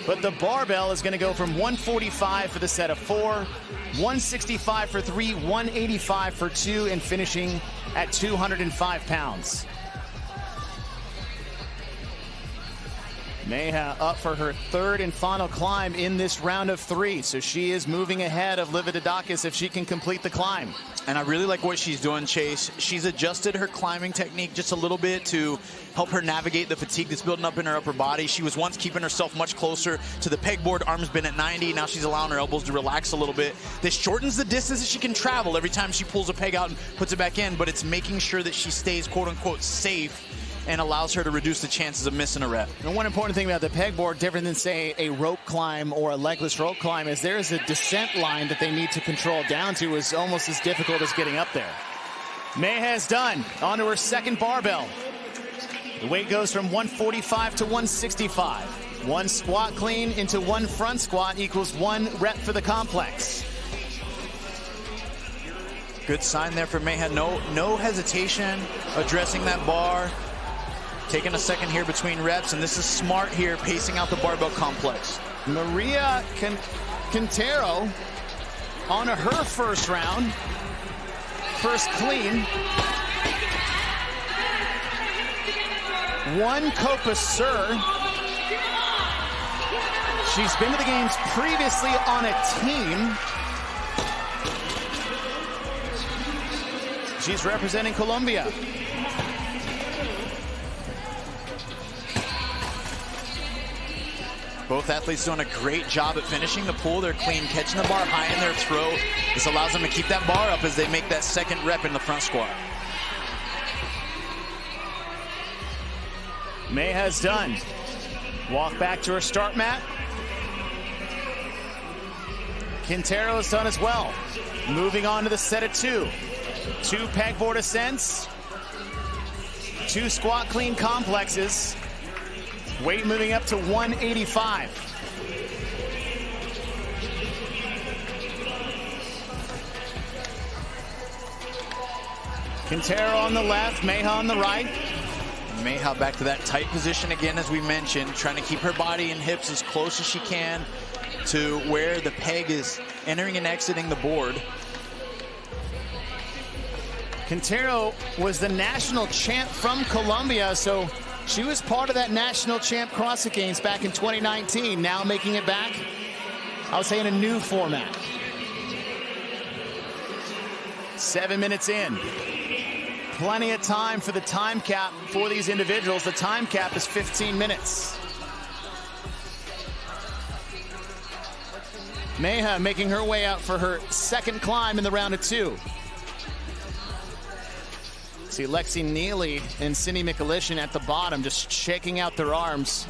but the barbell is going to go from 145 for the set of 4, 165 for 3, 185 for 2, and finishing at 205 pounds. Meha up for her 3rd and final climb in this round of 3. So she is moving ahead of Livitakis if she can complete the climb. And I really like what she's doing, Chase. She's adjusted her climbing technique just a little bit to help her navigate the fatigue that's building up in her upper body. She was once keeping herself much closer to the pegboard. Arms been at 90. Now she's allowing her elbows to relax a little bit. This shortens the distance that she can travel every time she pulls a peg out and puts it back in, but it's making sure that she stays quote-unquote safe and allows her to reduce the chances of missing a rep. And one important thing about the pegboard, different than, say, a rope climb or a legless rope climb, is there is a descent line that they need to control down to is almost as difficult as getting up there. Meha is done. Onto her second barbell. The weight goes from 145 to 165. 1 squat clean into 1 front squat equals 1 rep for the complex. Good sign there for Meha. No hesitation addressing that bar. Taking a second here between reps, and this is smart here, pacing out the barbell complex. Maria Quintero on to her first round. First clean. 1 Copa Sur. She's been to the games previously on a team. She's representing Colombia. Both athletes doing a great job at finishing the pull. They're clean, catching the bar high in their throat. This allows them to keep that bar up as they make that second rep in the front squat. Meha's done. Walk back to her start mat. Quintero is done as well. Moving on to the set of 2. 2 pegboard ascents. 2 squat clean complexes. Weight moving up to 185. Quintero on the left, Meha on the right. Meha back to that tight position again, as we mentioned, trying to keep her body and hips as close as she can to where the peg is entering and exiting the board. Quintero was the national champ from Colombia, so she was part of that national champ CrossFit Games back in 2019, now making it back, I would say, in a new format. 7 minutes in. Plenty of time for the time cap for these individuals. The time cap is 15 minutes. Meha making her way out for her second climb in the round of 2. See Lexi Neely and Cindy McAlishan at the bottom, just shaking out their arms,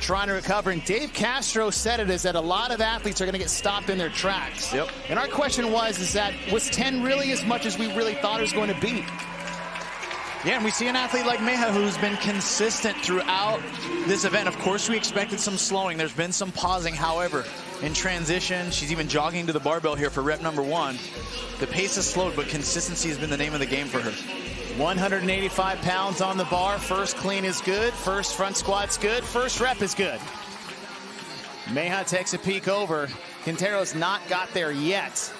trying to recover. And Dave Castro said it, is that a lot of athletes are going to get stopped in their tracks. Yep. And our question was 10 really as much as we really thought it was going to be? Yeah, and we see an athlete like Meha who's been consistent throughout this event. Of course, we expected some slowing. There's been some pausing. However, in transition, she's even jogging to the barbell here for rep number 1. The pace has slowed, but consistency has been the name of the game for her. 185 pounds on the bar. First clean is good. First front squat's good. First rep is good. Meha takes a peek over. Quintero's not got there yet.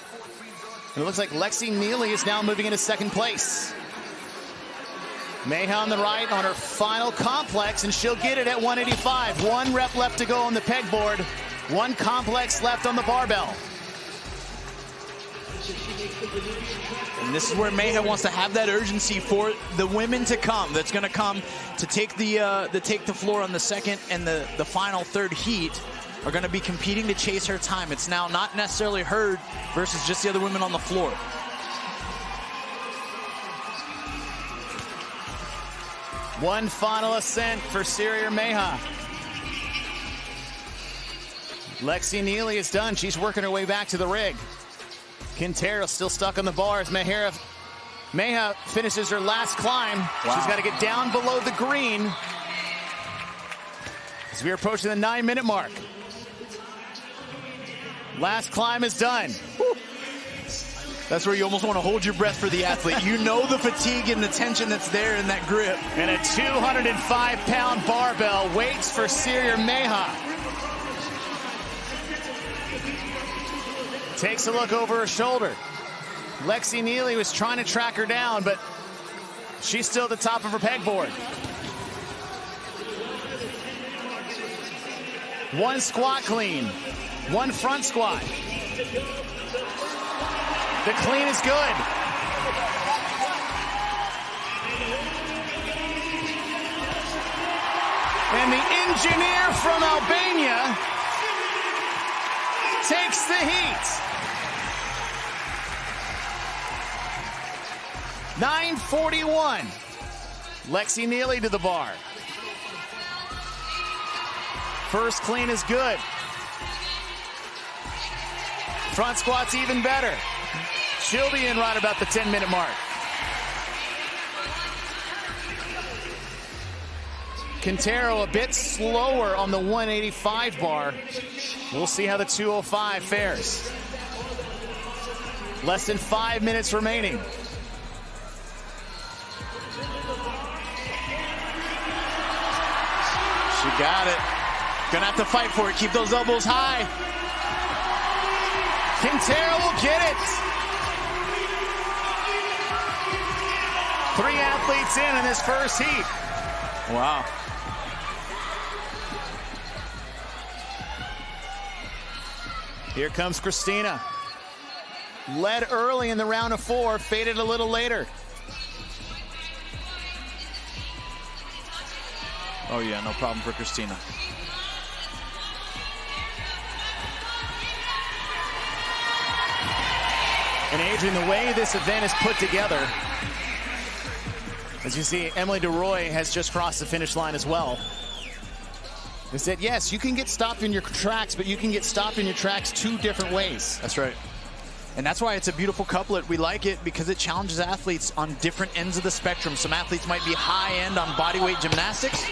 And it looks like Lexi Neely is now moving into second place. Meha on the right on her final complex, and she'll get it at 185. 1 rep left to go on the pegboard. 1 complex left on the barbell. And this is where Meha wants to have that urgency for the women to come. That's going to come to take the floor on the second and the final third heat. Are going to be competing to chase her time. It's now not necessarily her versus just the other women on the floor. One final ascent for Syria Meha. Lexi Neely is done. She's working her way back to the rig. Quintero still stuck on the bars. Meha finishes her last climb. Wow. She's got to get down below the green as we're approaching the 9-minute mark. Last climb is done. Whew. That's where you almost want to hold your breath for the athlete. You know the fatigue and the tension that's there in that grip. And a 205-pound barbell waits for Syria Meha. Takes a look over her shoulder. Lexi Neely was trying to track her down, but she's still at the top of her pegboard. 1 squat clean, 1 front squat. The clean is good. And the engineer from Albania takes the heat. 9:41. Lexi Neely to the bar. First clean is good. Front squat's even better. She'll be in right about the 10-minute mark. Quintero a bit slower on the 185 bar. We'll see how the 205 fares. Less than 5 minutes remaining. She got it. Gonna have to fight for it. Keep those elbows high. Quintero will get it. 3 athletes in this first heat. Wow. Here comes Christina. Led early in the round of 4, faded a little later. Oh yeah, no problem for Christina. And Adrian, the way this event is put together, as you see, Emily DeRoy has just crossed the finish line as well. Is that, yes, you can get stopped in your tracks, but you can get stopped in your tracks 2 different ways. That's right. And that's why it's a beautiful couplet. We like it because it challenges athletes on different ends of the spectrum. Some athletes might be high end on bodyweight gymnastics.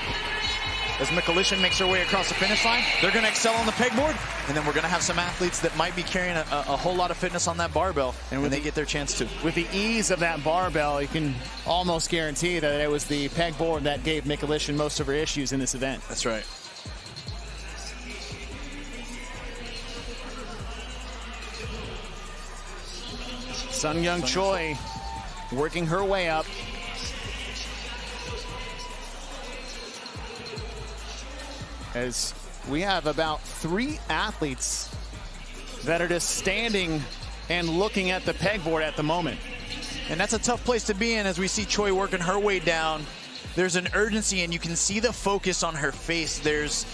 As McAlishan makes her way across the finish line, they're going to excel on the pegboard. And then we're going to have some athletes that might be carrying a whole lot of fitness on that barbell, and when they get their chance to. With the ease of that barbell, you can almost guarantee that it was the pegboard that gave McAlishan most of her issues in this event. That's right. Sung-Young Choi working her way up. As we have about 3 athletes that are just standing and looking at the pegboard at the moment. And that's a tough place to be in as we see Choi working her way down. there's an urgency, and you can see the focus on her face. There's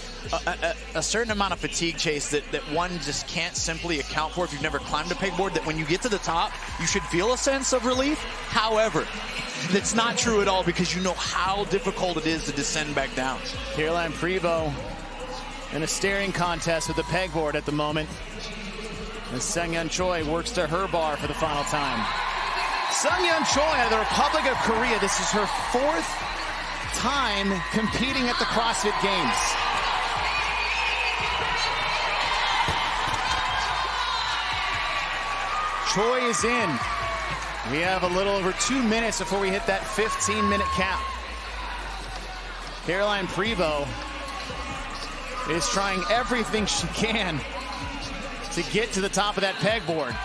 a certain amount of fatigue, Chase, that one just can't simply account for if you've never climbed a pegboard, that when you get to the top, you should feel a sense of relief. However, that's not true at all, because you know how difficult it is to descend back down. Caroline Prevost in a staring contest with the pegboard at the moment, as Seungyeon Choi works to her bar for the final time. Seungyeon Choi out of the Republic of Korea. This is her 4th time competing at the CrossFit Games. Choi is in. We have a little over 2 minutes before we hit that 15-minute cap. Caroline Prevost is trying everything she can to get to the top of that pegboard.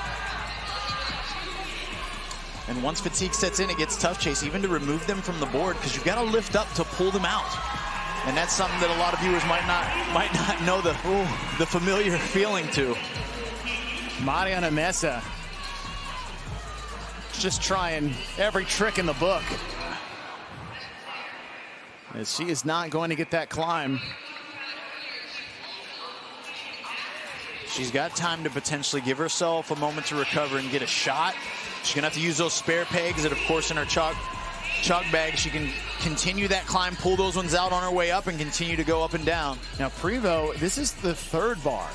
And once fatigue sets in, it gets tough, Chase, even to remove them from the board, because you've got to lift up to pull them out. And that's something that a lot of viewers might not know the familiar feeling to. Mariana Mesa just trying every trick in the book, as she is not going to get that climb. She's got time to potentially give herself a moment to recover and get a shot. She's gonna have to use those spare pegs that, of course, in her chalk bag, she can continue that climb, pull those ones out on her way up, and continue to go up and down. Now, Prevost, this is the 3rd bar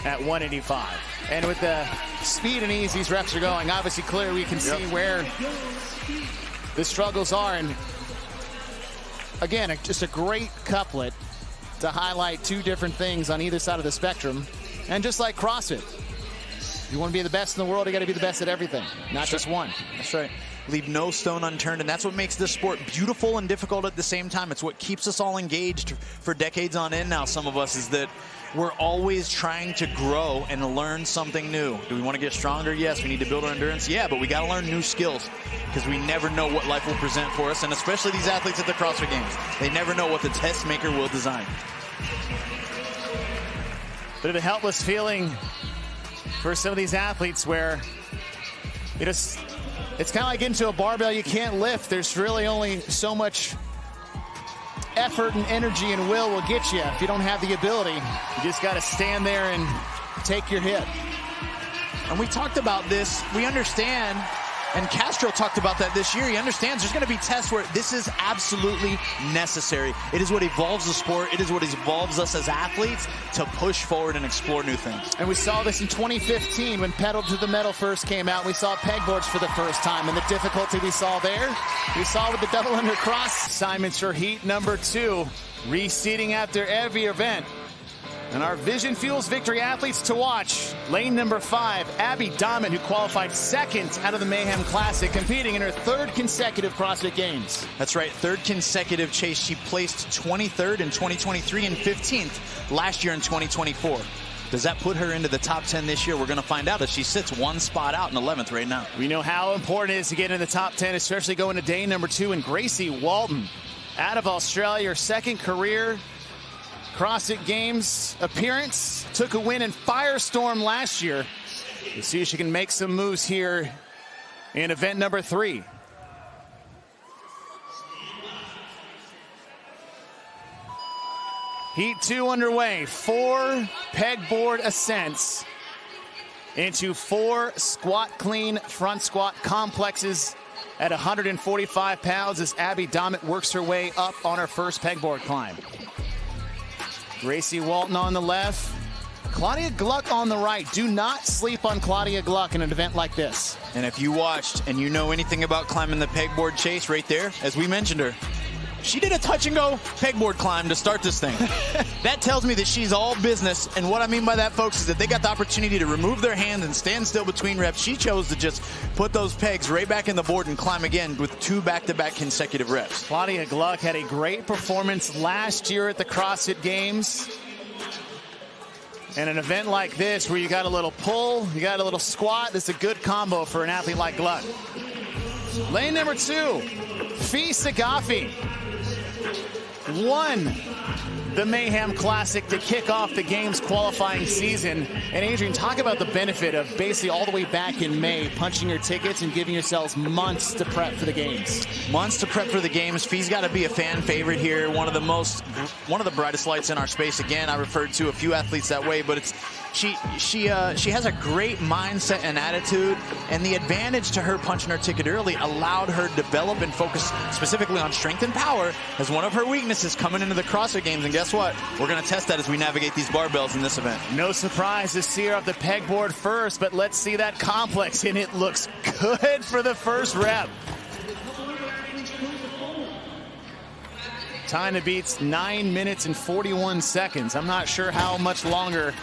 at 185. And with the speed and ease these reps are going, obviously clearly we can see where the struggles are. And again, just a great couplet to highlight 2 different things on either side of the spectrum. And just like CrossFit, if you want to be the best in the world, you got to be the best at everything, not just one. That's right. Leave no stone unturned, and that's what makes this sport beautiful and difficult at the same time. It's what keeps us all engaged for decades on end now, some of us, is that we're always trying to grow and learn something new. Do we want to get stronger? Yes. We need to build our endurance? Yeah, but we got to learn new skills, because we never know what life will present for us, and especially these athletes at the CrossFit Games. They never know what the test maker will design. Bit of a helpless feeling for some of these athletes, where it's kind of like getting to a barbell you can't lift. There's really only so much effort and energy and will get you if you don't have the ability. You just got to stand there and take your hit. And we talked about this. We understand, and Castro talked about that this year. He understands there's going to be tests where this is absolutely necessary. It is what evolves the sport. It is what evolves us as athletes to push forward and explore new things. And we saw this in 2015 when Pedal to the Metal first came out. We saw pegboards for the first time, and the difficulty we saw there, we saw with the double under cross assignments for heat number 2, reseeding after every event. And our Vision Fuels Victory athletes to watch. Lane number 5, Abby Dahmen, who qualified 2nd out of the Mayhem Classic, competing in her 3rd consecutive CrossFit Games. That's right, 3rd consecutive, Chase. She placed 23rd in 2023 and 15th last year in 2024. Does that put her into the top 10 this year? We're going to find out as she sits 1 spot out in 11th right now. We know how important it is to get in the top 10, especially going to day number 2. And Gracie Walton, out of Australia, her 2nd career CrossFit Games appearance, took a win in Firestorm last year. We'll see if she can make some moves here in event number 3. Heat 2 underway. 4 pegboard ascents into 4 squat clean front squat complexes at 145 pounds as Abby Dahmen works her way up on her first pegboard climb. Gracie Walton on the left, Claudia Gluck on the right. Do not sleep on Claudia Gluck in an event like this. And if you watched and you know anything about climbing the pegboard, Chase, right there, as we mentioned her, she did a touch and go pegboard climb to start this thing. That tells me that she's all business. And what I mean by that, folks, is that they got the opportunity to remove their hands and stand still between reps. She chose to just put those pegs right back in the board and climb again with 2 back-to-back consecutive reps. Claudia Gluck had a great performance last year at the CrossFit Games. And an event like this where you got a little pull, you got a little squat, this is a good combo for an athlete like Gluck. Lane number 2, Fee Sagafi. 1 the Mayhem Classic to kick off the game's qualifying season. And Adrian, talk about the benefit of basically all the way back in May, punching your tickets and giving yourselves months to prep for the games. Months to prep for the games. Fee's got to be a fan favorite here. One of the brightest lights in our space. Again, I referred to a few athletes that way, but she has a great mindset and attitude, and the advantage to her punching her ticket early allowed her to develop and focus specifically on strength and power as one of her weaknesses coming into the CrossFit Games. And guess what? We're going to test that as we navigate these barbells in this event. No surprise to see her off the pegboard first, but let's see that complex, and it looks good for the first rep. Time to beats 9 minutes and 41 seconds. I'm not sure how much longer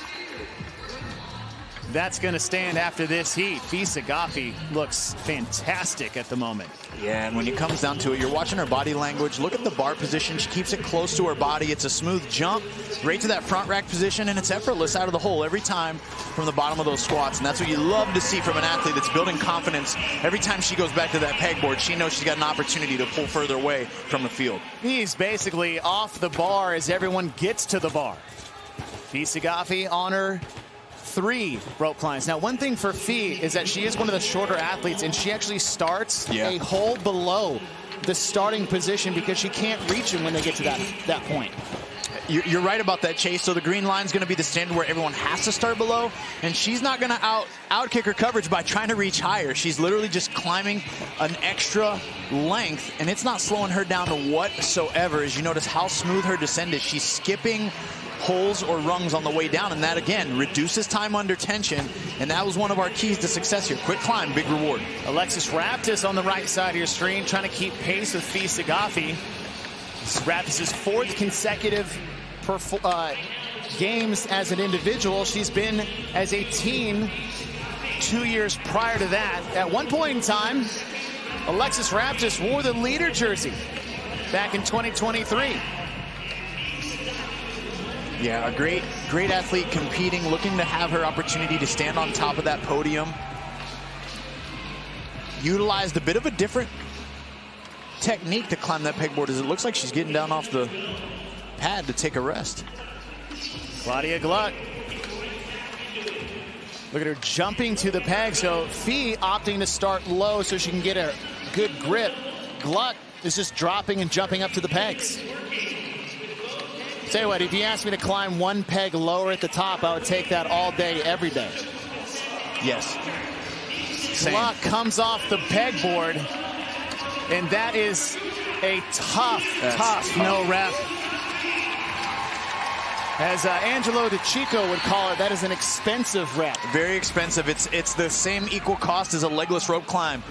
that's going to stand after this heat. Fee Sagafi looks fantastic at the moment. Yeah, and when it comes down to it, you're watching her body language. Look at the bar position. She keeps it close to her body. It's a smooth jump right to that front rack position, and it's effortless out of the hole every time from the bottom of those squats. And that's what you love to see from an athlete that's building confidence. Every time she goes back to that pegboard, she knows she's got an opportunity to pull further away from the field. He's basically off the bar as everyone gets to the bar. Fee Sagafi on her 3 rope climbs. Now, one thing for Fee is that she is one of the shorter athletes, and she actually starts a hole below the starting position because she can't reach them when they get to that point. You're right about that, Chase. So the green line is going to be the standard where everyone has to start below, and she's not going to outkick her coverage by trying to reach higher. She's literally just climbing an extra length, and it's not slowing her down whatsoever. As you notice how smooth her descent is, she's skipping holes or rungs on the way down, and that again reduces time under tension, and that was one of our keys to success here. Quick climb, big reward. Alexis Raptis on the right side of your screen trying to keep pace with Fee Sagafi. Raptis' 4th consecutive games as an individual. She's been as a team 2 years prior to that. At one point in time, Alexis Raptis wore the leader jersey back in 2023. Yeah, a great athlete competing, looking to have her opportunity to stand on top of that podium. Utilized a bit of a different technique to climb that pegboard, as it looks like she's getting down off the pad to take a rest. Claudia Gluck. Look at her jumping to the peg. So Fee opting to start low so she can get a good grip. Gluck is just dropping and jumping up to the pegs. Tell you what, if you asked me to climb 1 peg lower at the top, I would take that all day, every day. Yes. Gluck comes off the pegboard, and that is a tough no rep. As Angelo DiCicco would call it, that is an expensive rep. Very expensive. It's the same equal cost as a legless rope climb.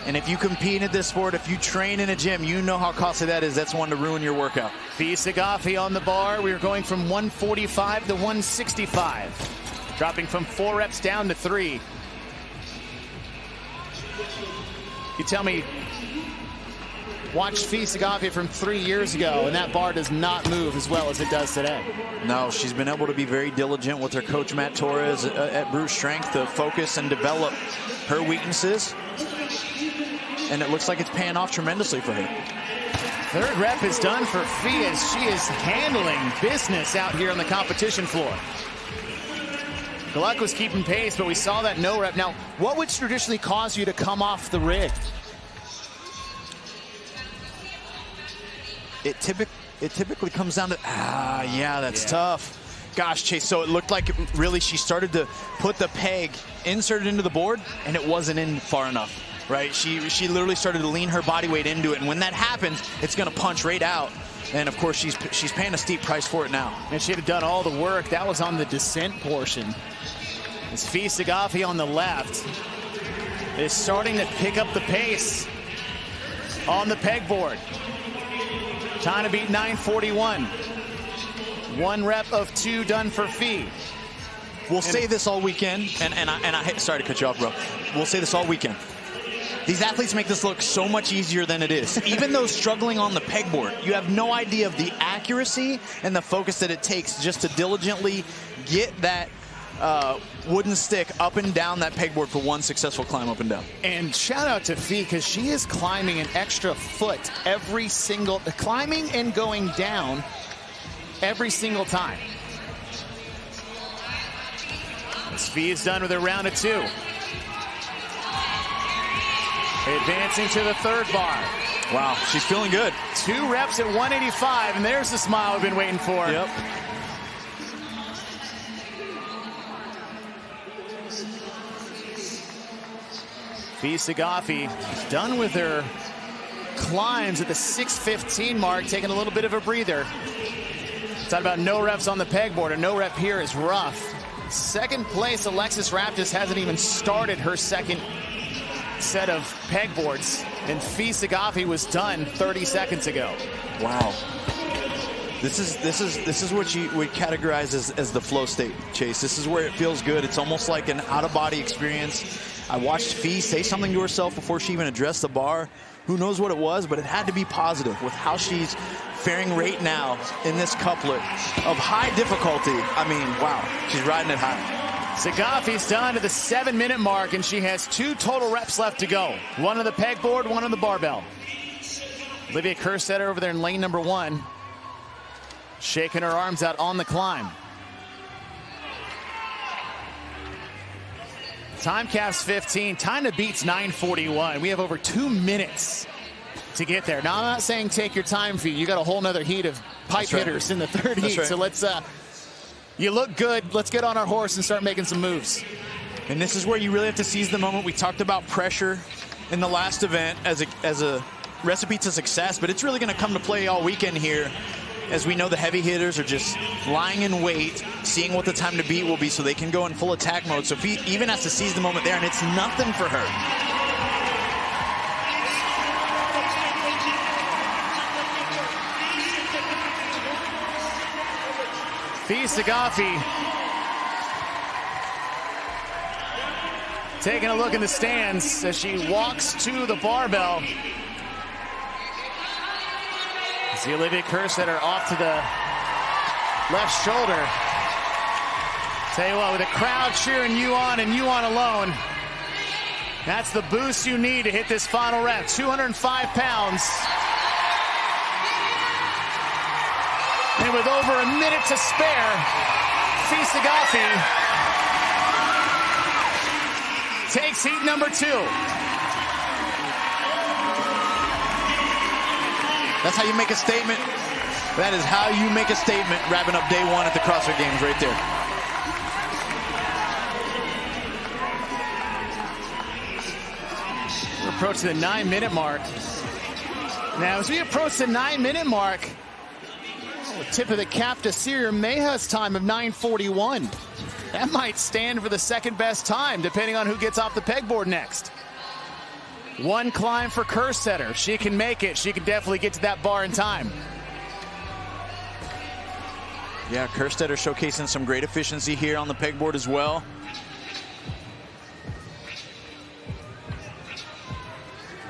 And if you compete in this sport, if you train in a gym, you know how costly that is. That's one to ruin your workout. Fee Sagafi on the bar. We are going from 145 to 165. Dropping from 4 reps down to 3. You tell me, watched Fee Sagafi from 3 years ago, and that bar does not move as well as it does today. No, she's been able to be very diligent with her coach, Matt Torres, at Bruce Strength to focus and develop her weaknesses. And it looks like it's paying off tremendously for her. 3rd rep is done for Fee as she is handling business out here on the competition floor. Gluck was keeping pace, but we saw that no rep. Now, what would traditionally cause you to come off the rig? It typically comes down to, that's tough. Gosh, Chase, so it looked like really she started to put the peg inserted into the board, and it wasn't in far enough. Right, she literally started to lean her body weight into it, and when that happens, it's going to punch right out. And of course, she's paying a steep price for it now. And she'd have done all the work. That was on the descent portion. As Fee Sagafi on the left is starting to pick up the pace on the pegboard. Time to beat 9:41. 1 rep of 2 done for Fee. We'll say this all weekend, and I sorry to cut you off, bro. We'll say this all weekend. These athletes make this look so much easier than it is. Even though struggling on the pegboard, you have no idea of the accuracy and the focus that it takes just to diligently get that wooden stick up and down that pegboard for 1 successful climb up and down. And shout out to Fee, because she is climbing an extra foot every single, climbing and going down every single time. As Fee is done with her round of 2. Advancing to the 3rd bar. Wow, she's feeling good. 2 reps at 185, and there's the smile we've been waiting for. Yep. Fee Saghafi done with her climbs at the 6:15 mark, taking a little bit of a breather. Talk about no reps on the pegboard. A no rep here is rough. Second place, Alexis Raptis hasn't even started her second set of pegboards, and Fee Saghafi was done 30 seconds ago. Wow. This is what you would categorize as the flow state, Chase. This is where it feels good. It's almost like an out-of-body experience. I watched Fee say something to herself before she even addressed the bar. Who knows what it was, but it had to be positive with how she's faring right now in this couplet of high difficulty. I mean, wow, she's riding it high. Saghafi's done to the 7-minute mark, and she has 2 total reps left to go. 1 on the pegboard, 1 on the barbell. Olivia Kerstetter over there in lane number 1, shaking her arms out on the climb. Time cap's 15. Time to beat's 9:41. We have over 2 minutes to get there. Now, I'm not saying take your time, Fee. You got a whole nother heat of pipe hitters in the 3rd heat. Right. So let's, you look good. Let's get on our horse and start making some moves. And this is where you really have to seize the moment. We talked about pressure in the last event as a recipe to success, but it's really going to come to play all weekend here, as we know the heavy hitters are just lying in wait, seeing what the time to beat will be so they can go in full attack mode. So Fee even has to seize the moment there, and it's nothing for her. Fee Saghafi taking a look in the stands as she walks to the barbell. See Olivia Kerstetter off to the left shoulder. Tell you what, with a crowd cheering you on and you on alone, that's the boost you need to hit this final rep. 205 pounds. And with over a minute to spare, Fee Saghafi takes heat number 2. That's how you make a statement. That is how you make a statement, wrapping up day 1 at the Crossfit Games right there. We're approaching the 9-minute mark. Now, as we approach the 9-minute mark, tip of the cap to Sierra Meja's time of 9:41. That might stand for the second best time, depending on who gets off the pegboard next. 1 climb for Kerstetter. She can make it. She can definitely get to that bar in time. Yeah, Kerstetter showcasing some great efficiency here on the pegboard as well.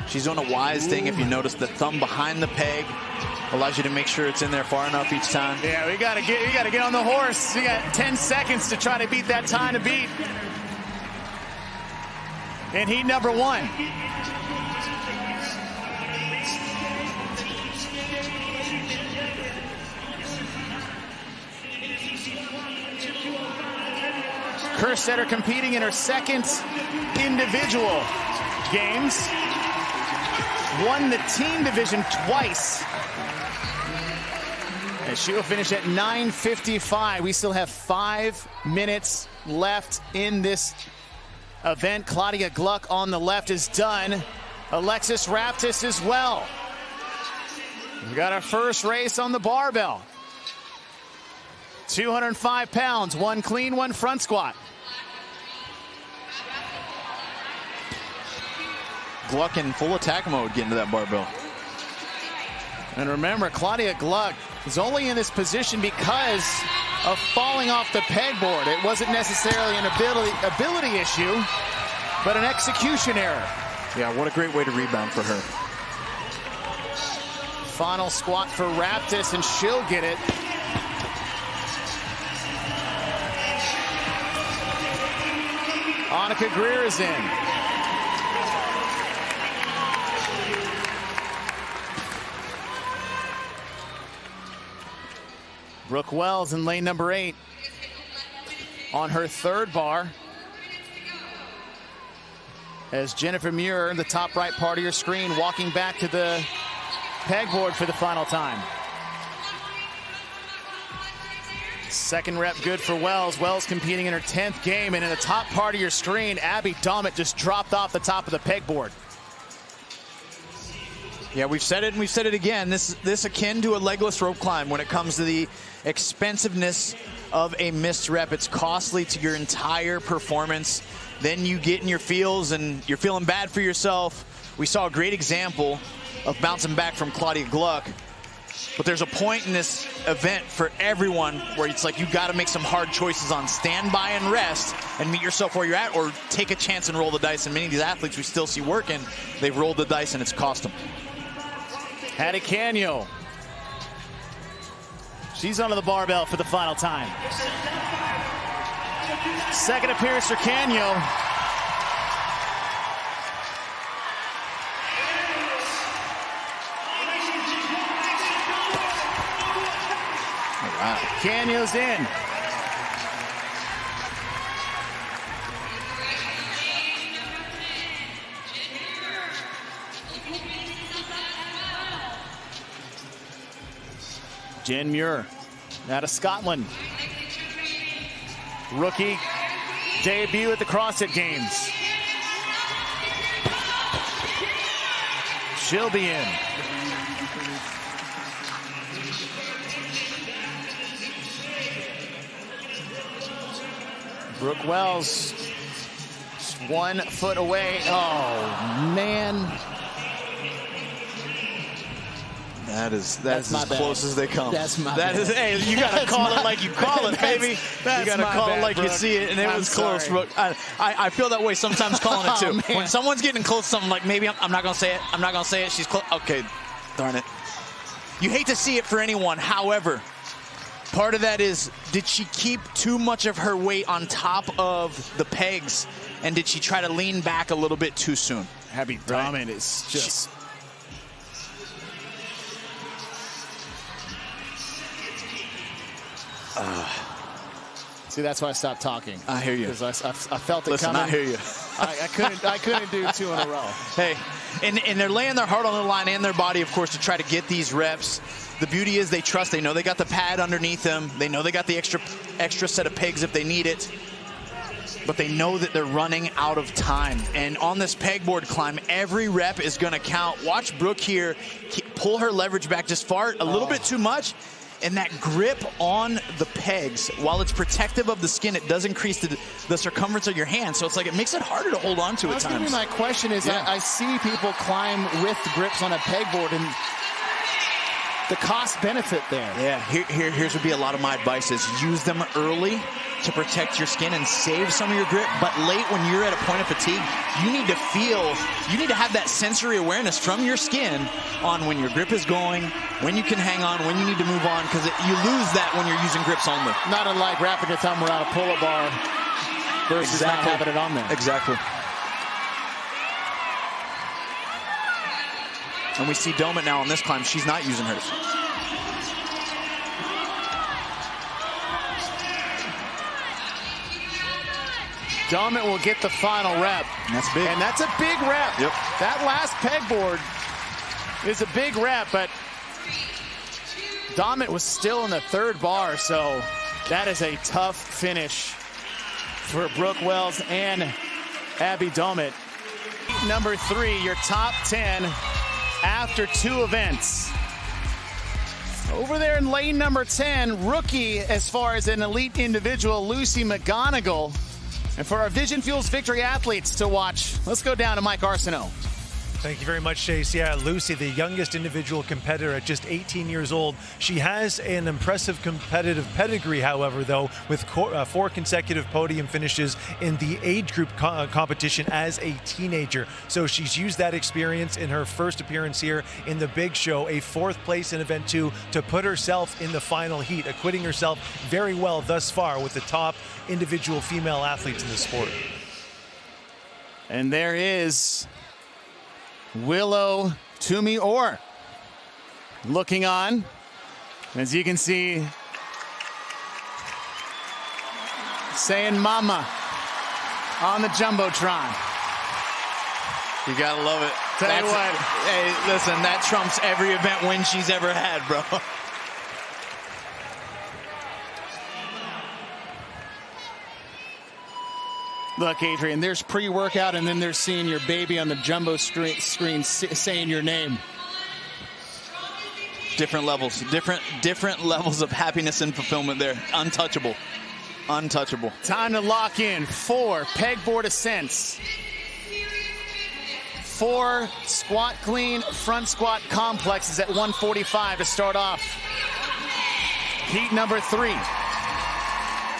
She's doing a wise thing. If you notice, the thumb behind the peg allows you to make sure it's in there far enough each time. Yeah, we gotta get on the horse. You got 10 seconds to try to beat that time to beat. In heat number 1. Kerstetter competing in her second individual games. Won the team division twice. And she will finish at 9:55. We still have 5 minutes left in this event. Claudia Gluck on the left is done. Alexis Raptis as well. We got our first race on the barbell. 205 pounds, 1 clean, 1 front squat. Gluck in full attack mode getting to that barbell. And remember, Claudia Gluck is only in this position because of falling off the pegboard. It wasn't necessarily an ability issue, but an execution error. Yeah, what a great way to rebound for her. Final squat for Raptis, and she'll get it. Annika Greer is in. Brooke Wells in lane number 8 on her 3rd bar. As Jennifer Muir in the top right part of your screen, walking back to the pegboard for the final time. Second rep good for Wells. Wells competing in her 10th game, and in the top part of your screen, Abby Dommett just dropped off the top of the pegboard. Yeah, we've said it and we've said it again. This akin to a legless rope climb when it comes to the expensiveness of a missed rep. It's costly to your entire performance. Then you get in your feels and you're feeling bad for yourself. We saw a great example of bouncing back from Claudia Gluck. But there's a point in this event for everyone where it's like you got to make some hard choices on stand by and rest and meet yourself where you're at, or take a chance and roll the dice. And many of these athletes we still see working, they've rolled the dice and it's cost them. Hattie Canio. She's under the barbell for the final time. Second appearance for Canio. Wow. Canio's in. Jen Muir out of Scotland. Rookie debut at the CrossFit Games. She'll be in. Brooke Wells, just 1 foot away. Oh, man. That's as close as they come. That's my bad. Hey, you got to call it like you call it, baby. You got to call it like Brooke. you see it, and it was close, sorry. Brooke. I feel that way sometimes calling it, too. Oh, when someone's getting close to something, like maybe I'm not going to say it. I'm not going to say it. She's close. Okay, darn it. You hate to see it for anyone. However, part of that is, did she keep too much of her weight on top of the pegs, and did she try to lean back a little bit too soon? Abby Dommett is just... See, that's why I stopped talking. I hear you. Because I felt it Listen, coming. I hear you. I couldn't do 2 in a row. Hey, and they're laying their heart on the line and their body, of course, to try to get these reps. The beauty is they trust. They know they got the pad underneath them. They know they got the extra set of pegs if they need it. But they know that they're running out of time. And on this pegboard climb, every rep is going to count. Watch Brooke here pull her leverage back just a little bit too much. And that grip on the pegs, while it's protective of the skin, it does increase the circumference of your hand. So it's like it makes it harder to hold on to at times. That's gonna be my question is, Yeah. I see people climb with grips on a pegboard, and the cost benefit there. Yeah, here's would be a lot of my advice is use them early to protect your skin and save some of your grip. But late, when you're at a point of fatigue, you need to have that sensory awareness from your skin on when your grip is going, when you can hang on, when you need to move on, because you lose that when you're using grips only. Not unlike wrapping your thumb around a pull-up bar versus not having it on there. Exactly. And we see Dommett now on this climb. She's not using hers. Dommett will get the final rep. That's big. And that's a big rep. Yep. That last pegboard is a big rep, but Dommett was still in the 3rd bar, so that is a tough finish for Brooke Wells and Abby Dommett. Number 3, your top 10 after 2 events. Over there in lane number 10, rookie as far as an elite individual, Lucy McGonigal. And for our Vision Fuels Victory athletes to watch, let's go down to Mike Arsenault. Thank you very much, Chase. Yeah, Lucy, the youngest individual competitor at just 18 years old. She has an impressive competitive pedigree, however, though, with 4 consecutive podium finishes in the age group competition as a teenager. So she's used that experience in her first appearance here in the big show, a 4th place in event 2, to put herself in the final heat, acquitting herself very well thus far with the top individual female athletes in the sport. And there is Willow Toomey Orr looking on. As you can see, saying mama on the Jumbotron. You gotta love it. Tell you what. Hey, listen, that trumps every event win she's ever had, bro. Look, Adrian, there's pre-workout, and then there's seeing your baby on the jumbo screen saying your name. Different levels, different levels of happiness and fulfillment there. Untouchable. Untouchable. Time to lock in 4 pegboard ascents. 4 squat clean front squat complexes at 145 to start off. Heat number 3.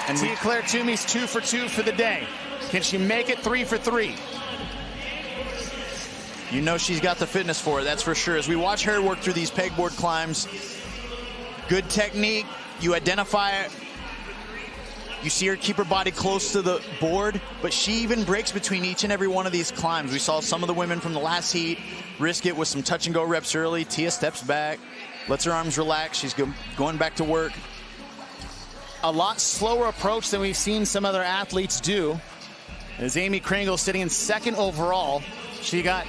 And Tia-Clair Toomey's 2 for 2 for the day. Can she make it 3 for 3? You know she's got the fitness for it, that's for sure. As we watch her work through these pegboard climbs, good technique, you identify it. You see her keep her body close to the board, but she even breaks between each and every one of these climbs. We saw some of the women from the last heat risk it with some touch and go reps early. Tia steps back, lets her arms relax. She's going back to work. A lot slower approach than we've seen some other athletes do. As Amy Kringle sitting in 2nd overall, she got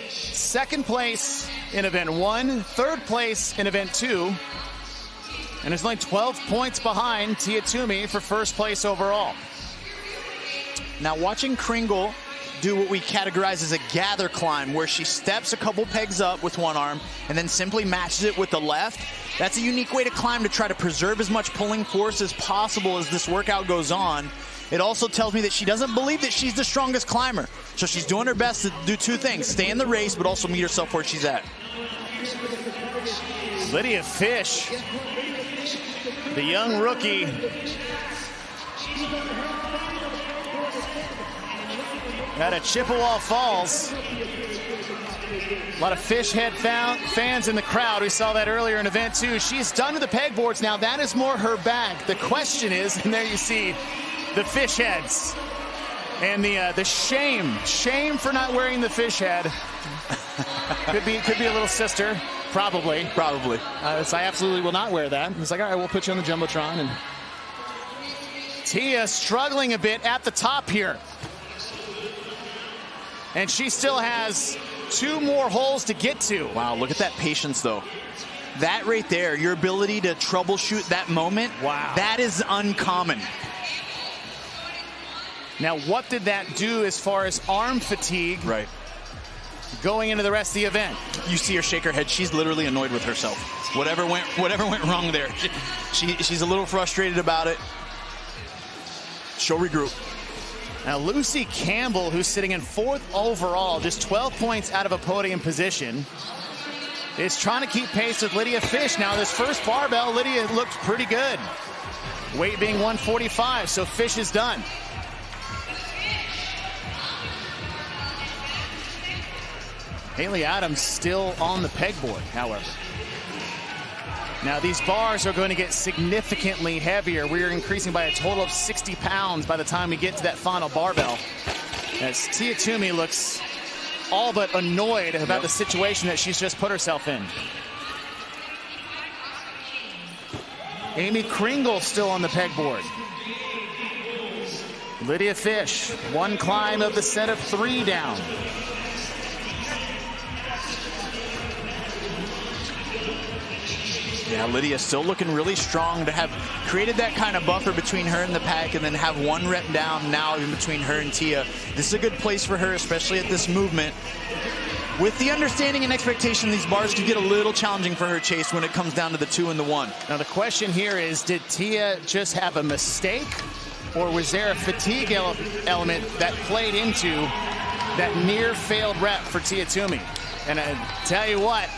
2nd place in event 1, 3rd place in event 2, and is only 12 points behind Tia Toomey for 1st place overall. Now watching Kringle do what we categorize as a gather climb, where she steps a couple pegs up with one arm and then simply matches it with the left. That's a unique way to climb to try to preserve as much pulling force as possible as this workout goes on. It also tells me that she doesn't believe that she's the strongest climber. So she's doing her best to do 2 things, stay in the race, but also meet herself where she's at. Lydia Fish, the young rookie, out of Chippewa Falls. A lot of Fish Head fans in the crowd. We saw that earlier in event 2. She's done with the pegboards now. That is more her bag. The question is, and there you see the fish heads and the shame for not wearing the fish head. could be a little sister, probably. So I absolutely will not wear that. It's like, all right, we'll put you on the Jumbotron. And Tia struggling a bit at the top here. And she still has 2 more holes to get to. Wow, look at that patience, though. That right there, your ability to troubleshoot that moment, wow, that is uncommon. Now, what did that do as far as arm fatigue? Right. Going into the rest of the event. You see her shake her head. She's literally annoyed with herself. Whatever went wrong there. She's a little frustrated about it. She'll regroup. Now, Lucy Campbell, who's sitting in 4th overall, just 12 points out of a podium position, is trying to keep pace with Lydia Fish. Now, this first barbell, Lydia looked pretty good. Weight being 145, so Fish is done. Haley Adams still on the pegboard, however. Now, these bars are going to get significantly heavier. We are increasing by a total of 60 pounds by the time we get to that final barbell. As Tia Toomey looks all but annoyed about the situation that she's just put herself in. Amy Kringle still on the pegboard. Lydia Fish, 1 climb of the set of 3 down. Yeah, Lydia still looking really strong to have created that kind of buffer between her and the pack, and then have 1 rep down now in between her and Tia. This is a good place for her, especially at this movement. With the understanding and expectation, these bars could get a little challenging for her, Chase, when it comes down to the 2 and the 1. Now the question here is, did Tia just have a mistake, or was there a fatigue element that played into that near failed rep for Tia Toomey? And I tell you what,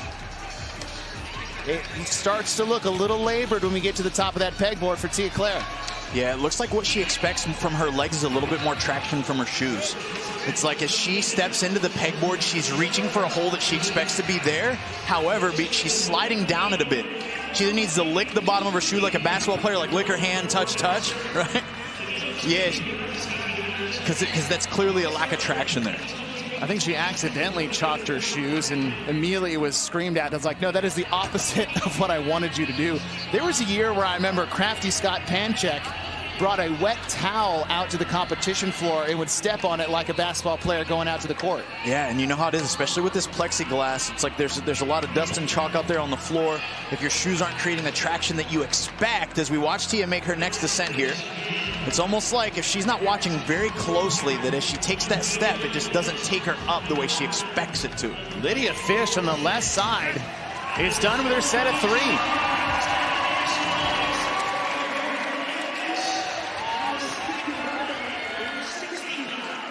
it starts to look a little labored when we get to the top of that pegboard for Tia-Clair. Yeah, it looks like what she expects from her legs is a little bit more traction from her shoes. It's like as she steps into the pegboard, she's reaching for a hole that she expects to be there. However, she's sliding down it a bit. She then needs to lick the bottom of her shoe like a basketball player, like lick her hand, touch, right? Yeah, because that's clearly a lack of traction there. I think she accidentally chalked her shoes, and immediately was screamed at. I was like, no, that is the opposite of what I wanted you to do. There was a year where I remember Crafty Scott Panchek brought a wet towel out to the competition floor and would step on it like a basketball player going out to the court. Yeah, and you know how it is, especially with this plexiglass. It's like there's a lot of dust and chalk out there on the floor. If your shoes aren't creating the traction that you expect, as we watch Tia make her next descent here, it's almost like if she's not watching very closely, that as she takes that step, it just doesn't take her up the way she expects it to. Lydia Fish on the left side is done with her set of 3.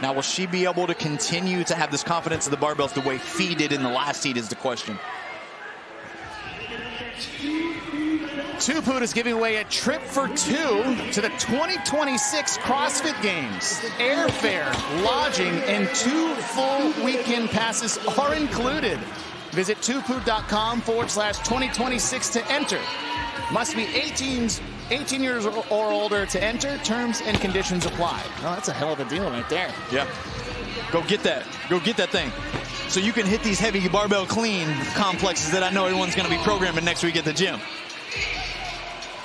Now, will she be able to continue to have this confidence of the barbells the way Fee did in the last heat is the question. Tuput is giving away a trip for 2 to the 2026 CrossFit Games. Airfare, lodging, and 2 full weekend passes are included. Visit tuput.com/2026 to enter. Must be 18 years or older to enter. Terms and conditions apply. Oh, that's a hell of a deal right there. Yeah. Go get that. Go get that thing. So you can hit these heavy barbell clean complexes that I know everyone's going to be programming next week at the gym.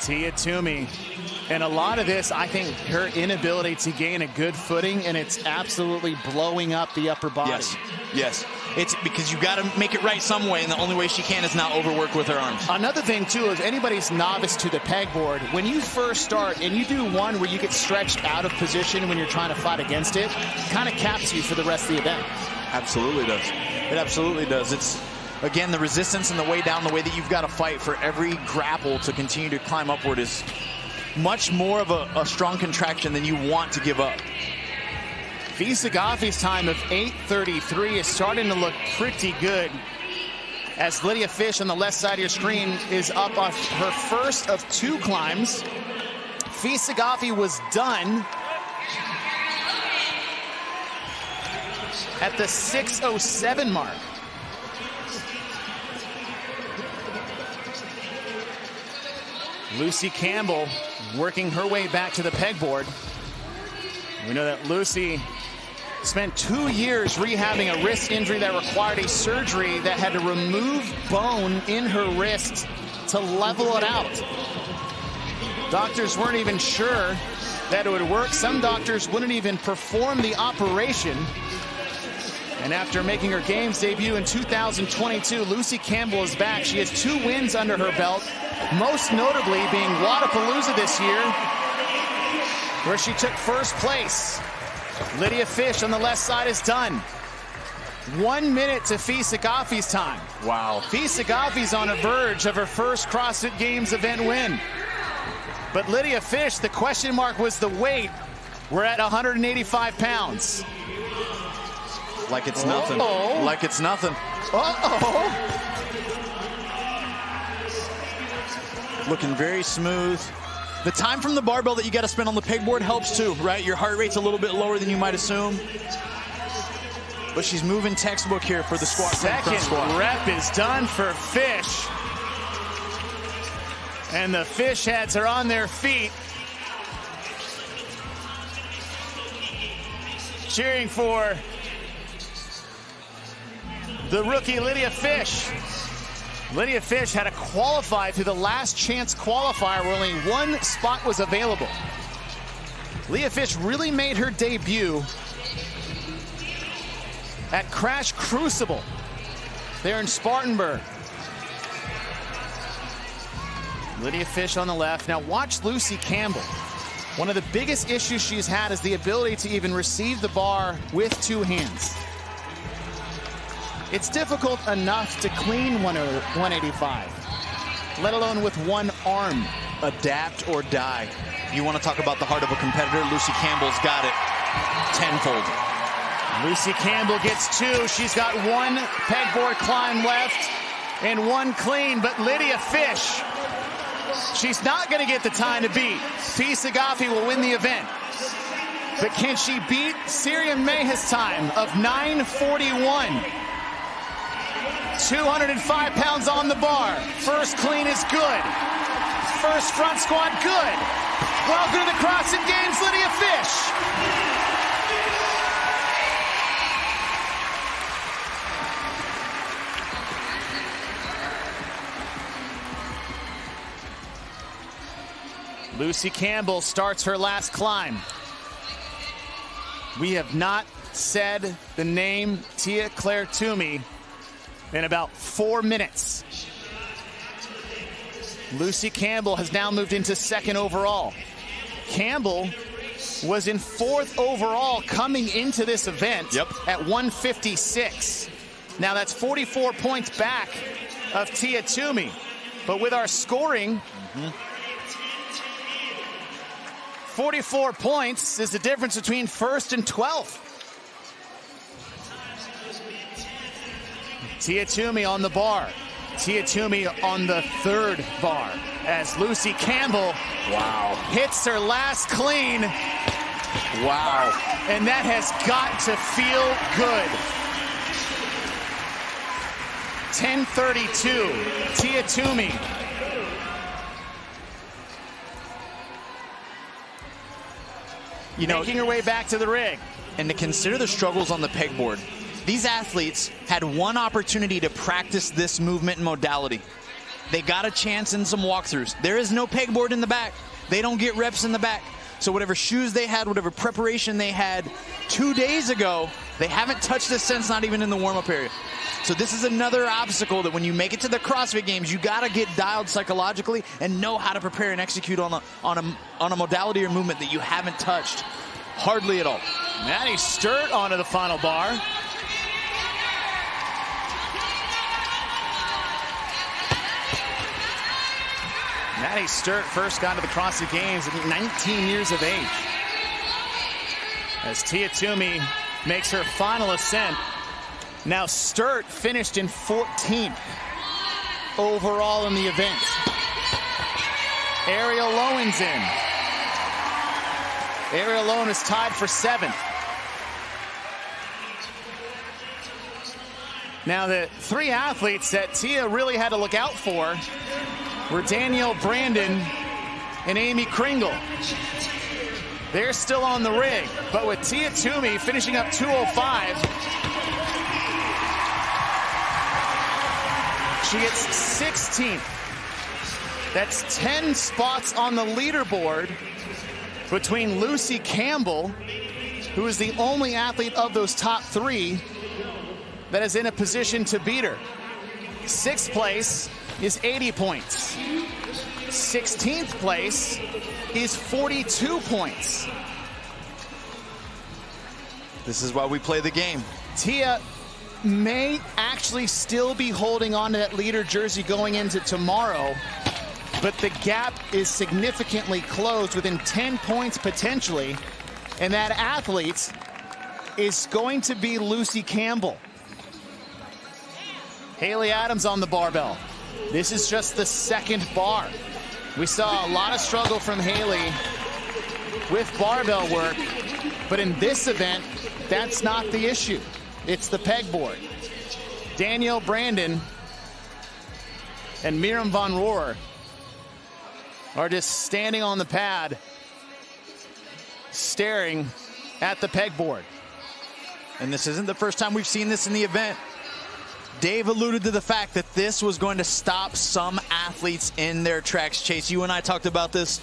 Tia Toomey. And a lot of this, I think, her inability to gain a good footing, and it's absolutely blowing up the upper body. Yes, yes. It's because you got to make it right some way, and the only way she can is not overwork with her arms. Another thing, too, is anybody's novice to the pegboard, when you first start and you do one where you get stretched out of position when you're trying to fight against it, kind of caps you for the rest of the event. Absolutely does. It absolutely does. It's, again, the resistance and the way down, the way that you've got to fight for every grapple to continue to climb upward is much more of a strong contraction than you want to give up. Fee Saghafi's time of 8:33 is starting to look pretty good, as Lydia Fish on the left side of your screen is up off her first of 2 climbs. Fee Saghafi was done at the 6:07 mark. Lucy Campbell working her way back to the pegboard. We know that Lucy spent 2 years rehabbing a wrist injury that required a surgery that had to remove bone in her wrist to level it out. Doctors weren't even sure that it would work. Some doctors wouldn't even perform the operation. And after making her Games debut in 2022, Lucy Campbell is back. She has 2 wins under her belt, most notably being Wadapalooza this year, where she took first place. Lydia Fish on the left side is done. 1 minute to Fee Saghafi's time. Wow. Fee Saghafi's on the verge of her first CrossFit Games event win. But Lydia Fish, the question mark was the weight. We're at 185 pounds. Like it's nothing. Uh-oh. Like it's nothing. Uh-oh. Looking very smooth. The time from the barbell that you got to spend on the pegboard helps too, right? Your heart rate's a little bit lower than you might assume. But she's moving textbook here for the squat. Second rep is done for Fish. And the fish heads are on their feet, cheering for the rookie Lydia Fish. Lydia Fish had to qualify through the last chance qualifier where only 1 spot was available. Lydia Fish really made her debut at Crash Crucible there in Spartanburg. Lydia Fish on the left. Now watch Lucy Campbell. One of the biggest issues she's had is the ability to even receive the bar with 2 hands. It's difficult enough to clean 185, let alone with 1 arm. Adapt or die. You want to talk about the heart of a competitor? Lucy Campbell's got it tenfold. Lucy Campbell gets 2. She's got 1 pegboard climb left and 1 clean, but Lydia Fish, she's not going to get the time to beat. Fee Saghafi will win the event. But can she beat Syrian Mayha's time of 9:41? 205 pounds on the bar. First clean is good. First front squat, good. Welcome to the CrossFit Games, Lydia Fish. Lucy Campbell starts her last climb. We have not said the name Tia Claire Toomey in about 4 minutes. Lucy Campbell has now moved into 2nd overall. Campbell was in 4th overall coming into this event at 156. Now that's 44 points back of Tia Toomey. But with our scoring, 44 points is the difference between 1st and 12th. Tia Toomey on the bar. Tia Toomey on the 3rd bar as Lucy Campbell hits her last clean. Wow. And that has got to feel good. 10:32, Tia Toomey. Making her way back to the rig. And to consider the struggles on the pegboard, these athletes had one opportunity to practice this movement and modality. They got a chance in some walkthroughs. There is no pegboard in the back. They don't get reps in the back. So whatever shoes they had, whatever preparation they had 2 days ago, they haven't touched this since, not even in the warm-up area. So this is another obstacle that when you make it to the CrossFit Games, you got to get dialed psychologically and know how to prepare and execute on a modality or movement that you haven't touched hardly at all. Maddie Sturt onto the final bar. Maddie Sturt first got to the CrossFit Games at 19 years of age. As Tia Toomey makes her final ascent. Now Sturt finished in 14th overall in the event. Ariel Lowen's in. Ariel Lowen is tied for 7th. Now the 3 athletes that Tia really had to look out for were Danielle Brandon and Amy Kringle. They're still on the rig, but with Tia Toomey finishing up 205, she gets 16th. That's 10 spots on the leaderboard between Lucy Campbell, who is the only athlete of those top 3 that is in a position to beat her. 6th place is 80 points. 16th place is 42 points. This is why we play the game. Tia may actually still be holding on to that leader jersey going into tomorrow, but the gap is significantly closed within 10 points potentially, and that athlete is going to be Lucy Campbell. Haley Adams on the barbell. This is just the 2nd bar. We saw a lot of struggle from Haley with barbell work, but in this event, that's not the issue. It's the pegboard. Danielle Brandon and Miriam Von Rohr are just standing on the pad, staring at the pegboard. And this isn't the first time we've seen this in the event. Dave alluded to the fact that this was going to stop some athletes in their tracks. Chase, you and I talked about this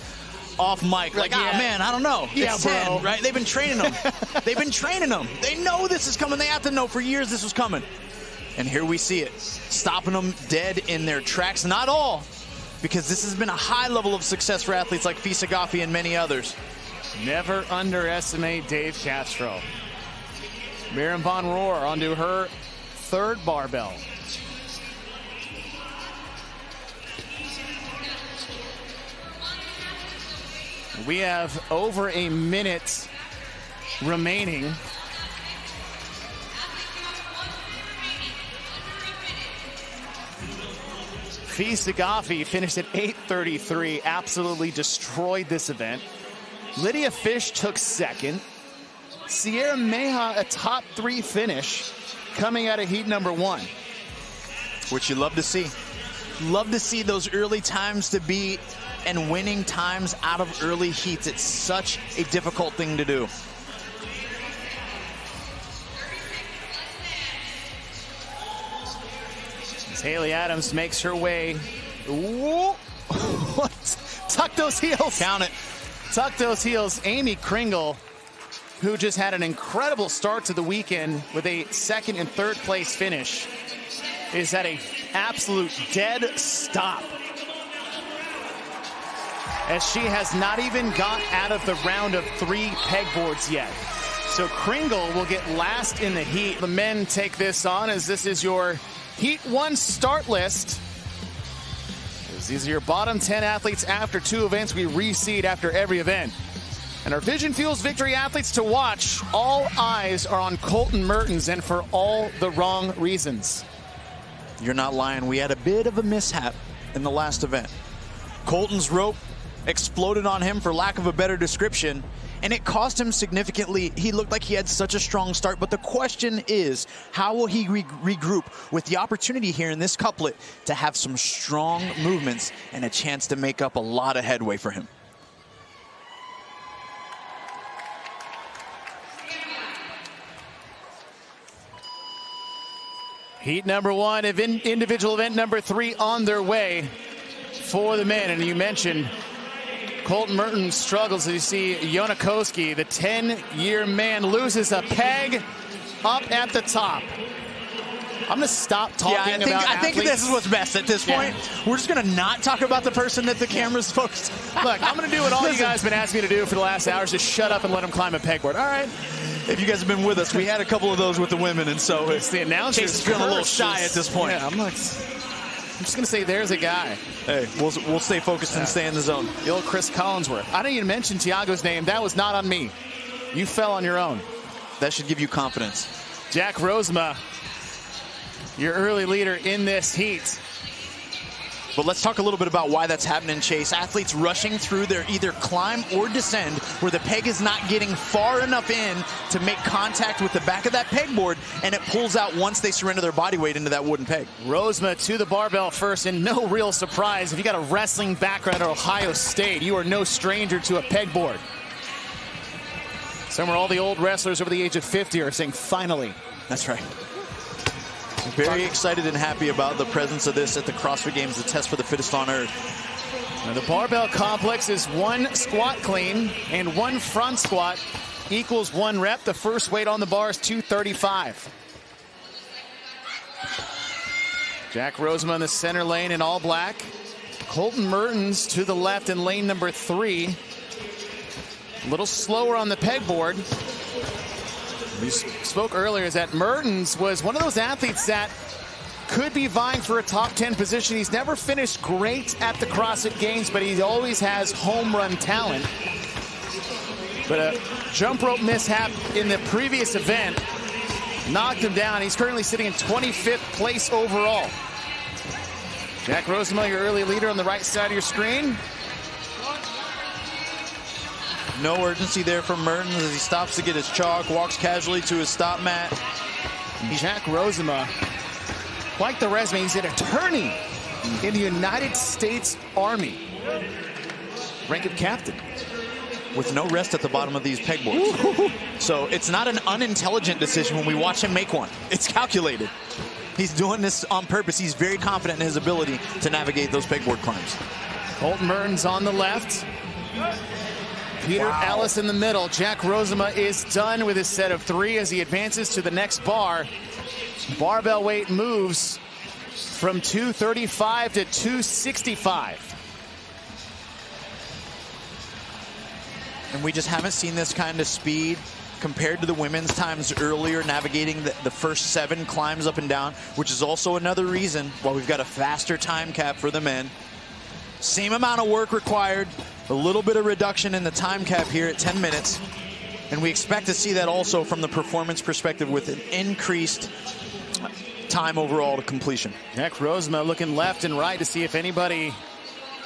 off mic. Like, man, I don't know. Yeah, it's bro. 10, right? They've been training them. They've been training them. They know this is coming. They have to know for years this was coming. And here we see it. Stopping them dead in their tracks. Not all, because this has been a high level of success for athletes like Fisa Goffi and many others. Never underestimate Dave Castro. Miriam Von Rohr onto her 3rd barbell. We have over a minute remaining. Fisa Goffi finished at 8:33, absolutely destroyed this event. Lydia Fish took 2nd. Sierra Meja, a top 3 finish, coming out of heat number 1. Which you love to see. Love to see those early times to beat and winning times out of early heats. It's such a difficult thing to do. As Haley Adams makes her way. Whoa. Top tuck those heels. Count it. Tuck those heels. Amy Kringle, who just had an incredible start to the weekend with a second and third place finish, is at an absolute dead stop, as she has not even got out of the round of 3 pegboards yet. So Kringle will get last in the heat. The men take this on, as this is your Heat 1 start list. These are your bottom 10 athletes after 2 events. We reseed after every event. And our Vision Fuels Victory athletes to watch, all eyes are on Colton Mertens, and for all the wrong reasons. You're not lying. We had a bit of a mishap in the last event. Colton's rope exploded on him, for lack of a better description, and it cost him significantly. He looked like he had such a strong start, but the question is, how will he regroup with the opportunity here in this couplet to have some strong movements and a chance to make up a lot of headway for him? Heat number 1, individual event number 3 on their way for the men. And you mentioned Colton Mertens struggles, as you see Yonakoski, the 10-year man, loses a peg up at the top. I'm going to stop talking about athletes. I think this is what's best at this point. We're just going to not talk about the person that the camera's focused on. Look, I'm going to do what all you guys have been asking me to do for the last hours, just shut up and let them climb a pegboard. All right. If you guys have been with us, we had a couple of those with the women, and so it's the announcers Chase is feeling a little shy at this point. Yeah, I'm just going to say there's a guy. Hey, we'll stay focused and stay in the zone. The old Chris Collinsworth. I didn't even mention Tiago's name. That was not on me. You fell on your own. That should give you confidence. Jack Rosema, your early leader in this heat. But let's talk a little bit about why that's happening, Chase. Athletes rushing through their either climb or descend, where the peg is not getting far enough in to make contact with the back of that pegboard, and it pulls out once they surrender their body weight into that wooden peg. Rosema to the barbell first, and no real surprise. If you got a wrestling background at Ohio State, you are no stranger to a pegboard. Somewhere all the old wrestlers over the age of 50 are saying, finally. That's right. Very excited and happy about the presence of this at the CrossFit Games, the test for the fittest on earth. Now the barbell complex is 1 squat clean and 1 front squat equals 1 rep. The first weight on the bar is 235. Jack Rosema in the center lane in all black. Colton Mertens to the left in lane number 3. A little slower on the pegboard. We spoke earlier is that Mertens was one of those athletes that could be vying for a top 10 position. He's never finished great at the CrossFit Games, but he always has home run talent. But a jump rope mishap in the previous event knocked him down. He's currently sitting in 25th place overall. Jack Rosema, your early leader on the right side of your screen. No urgency there from Mertens as he stops to get his chalk, walks casually to his stop mat. Jack Rosema, quite the resume. He's an attorney in the United States Army. Rank of captain. With no rest at the bottom of these pegboards. So it's not an unintelligent decision when we watch him make one. It's calculated. He's doing this on purpose. He's very confident in his ability to navigate those pegboard climbs. Colton Mertens on the left. Peter Ellis in the middle. Jack Rosema is done with his set of 3 as he advances to the next bar. Barbell weight moves from 235 to 265. And we just haven't seen this kind of speed compared to the women's times earlier, navigating the first 7 climbs up and down, which is also another reason why we've got a faster time cap for the men. Same amount of work required, a little bit of reduction in the time cap here at 10 minutes. And we expect to see that also from the performance perspective with an increased time overall to completion. Jack Rosema looking left and right to see if anybody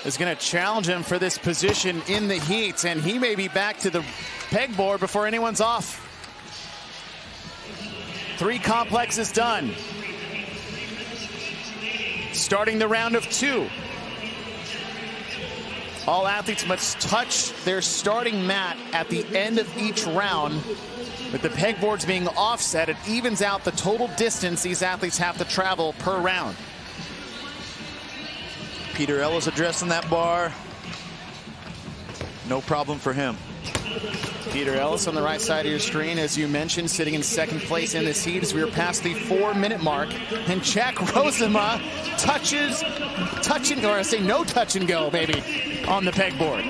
is going to challenge him for this position in the heat. And he may be back to the pegboard before anyone's off. 3 complexes done. Starting the round of 2. All athletes must touch their starting mat at the end of each round. With the pegboards being offset, it evens out the total distance these athletes have to travel per round. Peter Ellis addressing that bar. No problem for him. Peter Ellis on the right side of your screen, as you mentioned, sitting in second place in this heat as we were past the 4-minute mark. And Jack Rosema no touch and go, baby, on the pegboard.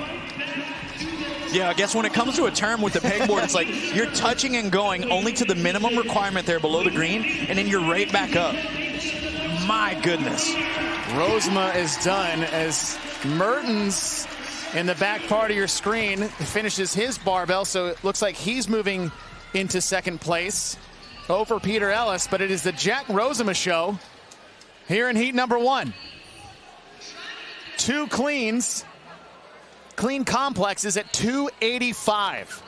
Yeah, I guess when it comes to a term with the pegboard, it's like you're touching and going only to the minimum requirement there below the green, and then you're right back up. My goodness. Rosema is done as Mertens in the back part of your screen finishes his barbell, so it looks like he's moving into second place over Peter Ellis, but it is the Jack Rosema show here in heat number 1. 2 cleans, clean complexes at 285.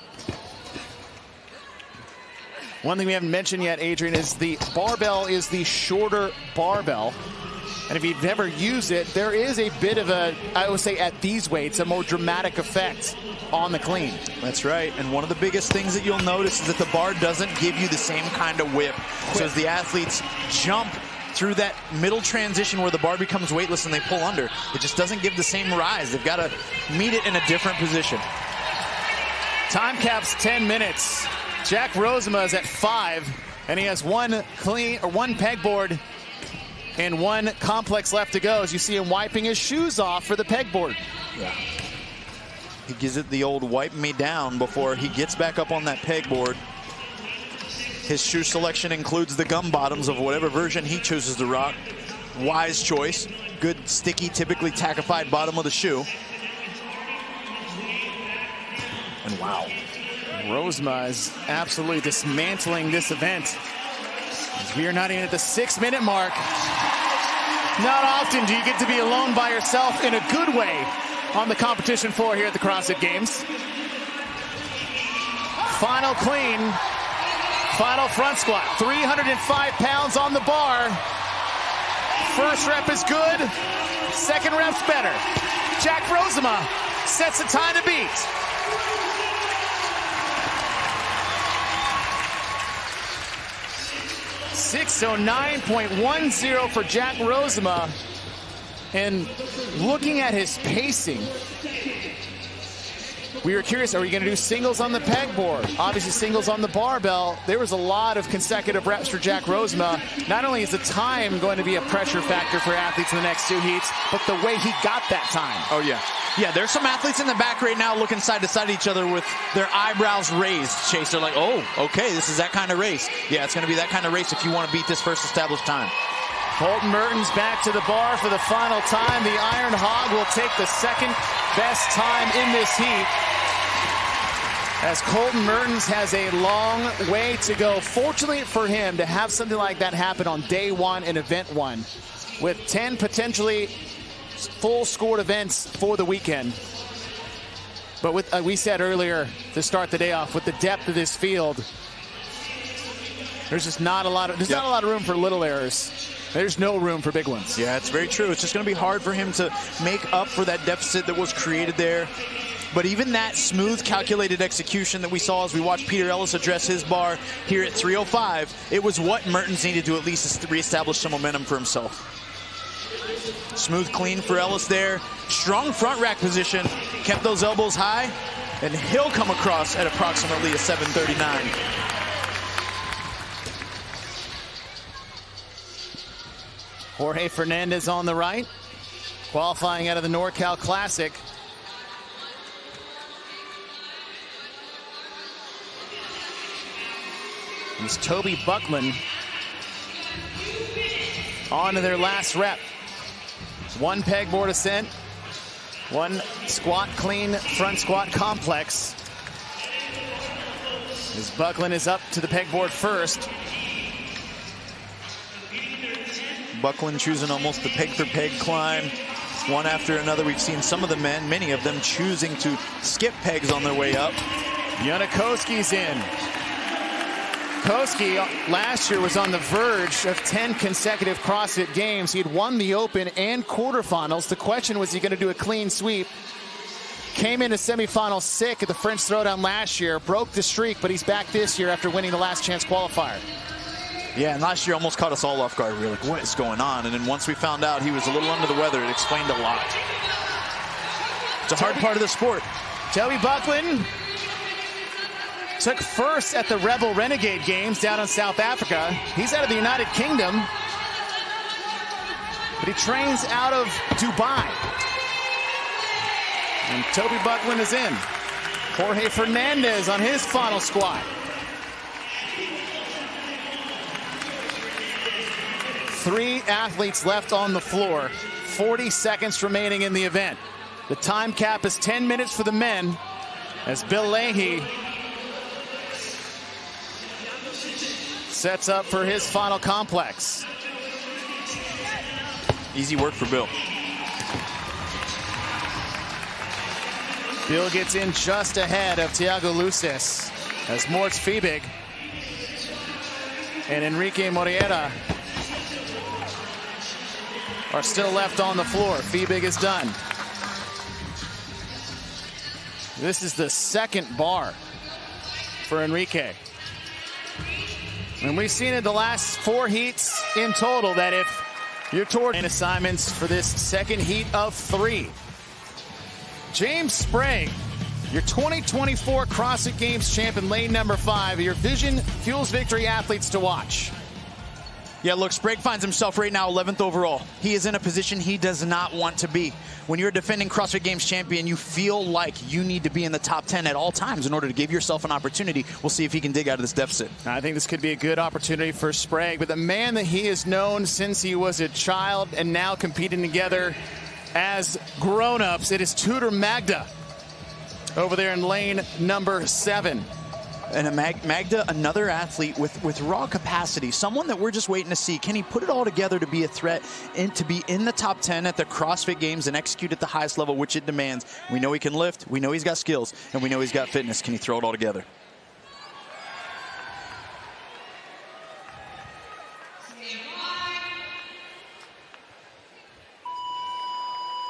One thing we haven't mentioned yet, Adrian, is the barbell is the shorter barbell. And if you've never used it, there is a bit of a, I would say at these weights, a more dramatic effect on the clean. That's right. And one of the biggest things that you'll notice is that the bar doesn't give you the same kind of whip. So as the athletes jump through that middle transition where the bar becomes weightless and they pull under, it just doesn't give the same rise. They've got to meet it in a different position. Time cap's 10 minutes. Jack Rosema is at 5, and he has 1 clean or 1 pegboard and 1 complex left to go, as you see him wiping his shoes off for the pegboard. Yeah. He gives it the old wipe me down before he gets back up on that pegboard. His shoe selection includes the gum bottoms of whatever version he chooses to rock. Wise choice. Good, sticky, typically tackified bottom of the shoe. And wow. Rosema is absolutely dismantling this event, as we are not even at the 6-minute mark. Not often do you get to be alone by yourself in a good way on the competition floor here at the CrossFit Games. Final clean, final front squat, 305 pounds on the bar. First rep is good, second rep's better. Jack Rosema sets the time to beat. .609.10 for Jack Rosema. And looking at his pacing, we were curious, are we going to do singles on the pegboard? Obviously singles on the barbell. There was a lot of consecutive reps for Jack Rosema. Not only is the time going to be a pressure factor for athletes in the next 2 heats, but the way he got that time. Oh yeah. Yeah, there's some athletes in the back right now looking side to side each other with their eyebrows raised, Chase. They're like, oh, okay, this is that kind of race. Yeah, it's going to be that kind of race if you want to beat this first established time. Colton Mertens back to the bar for the final time. The Iron Hog will take the second best time in this heat, as Colton Mertens has a long way to go. Fortunately for him to have something like that happen on day 1 in event 1, with 10 potentially full scored events for the weekend. But with we said earlier to start the day off, with the depth of this field, there's just not a lot of not a lot of room for little errors. There's no room for big ones. Yeah, it's very true. It's just going to be hard for him to make up for that deficit that was created there. But even that smooth, calculated execution that we saw as we watched Peter Ellis address his bar here at 305, it was what Mertens needed to at least reestablish some momentum for himself. Smooth clean for Ellis there. Strong front rack position. Kept those elbows high. And he'll come across at approximately a 739. Jorge Fernandez on the right, qualifying out of the NorCal Classic. It's Toby Buckman on to their last rep. 1 pegboard ascent, 1 squat clean front squat complex. As Buckland is up to the pegboard first. Buckland choosing almost the peg for peg climb, one after another. We've seen some of the men, many of them, choosing to skip pegs on their way up. Yanakoski's in. Koski last year was on the verge of 10 consecutive CrossFit Games. He had won the Open and quarterfinals. The question was, he going to do a clean sweep? Came into semifinal sick at the French Throwdown last year, broke the streak, but he's back this year after winning the last chance qualifier. Yeah, and last year almost caught us all off guard. We were like, what is going on? And then once we found out he was a little under the weather, it explained a lot. It's a hard part of the sport. Toby Buckland took first at the Rebel Renegade Games down in South Africa. He's out of the United Kingdom, but he trains out of Dubai. And Toby Buckland is in. Jorge Fernandez on his final squat. 3 athletes left on the floor. 40 seconds remaining in the event. The time cap is 10 minutes for the men as Bill Leahy sets up for his final complex. Easy work for Bill. Bill gets in just ahead of Thiago Lucis as Moritz Fiebig and Enrique Moreira are still left on the floor. Fiebig is done. This is the second bar for Enrique. And we've seen in the last 4 heats in total that if you're toward assignments for this second heat of 3. James Sprague, your 2024 CrossFit Games champ in lane number 5. Your Vision Fuels Victory athletes to watch. Yeah, look, Sprague finds himself right now 11th overall. He is in a position he does not want to be. When you're a defending CrossFit Games champion, you feel like you need to be in the top 10 at all times in order to give yourself an opportunity. We'll see if he can dig out of this deficit. I think this could be a good opportunity for Sprague, but the man that he has known since he was a child and now competing together as grown-ups, it is Tudor Magda over there in lane number 7. And Magda, another athlete with raw capacity, someone that we're just waiting to see. Can he put it all together to be a threat and to be in the top 10 at the CrossFit Games and execute at the highest level, which it demands? We know he can lift, we know he's got skills, and we know he's got fitness. Can he throw it all together?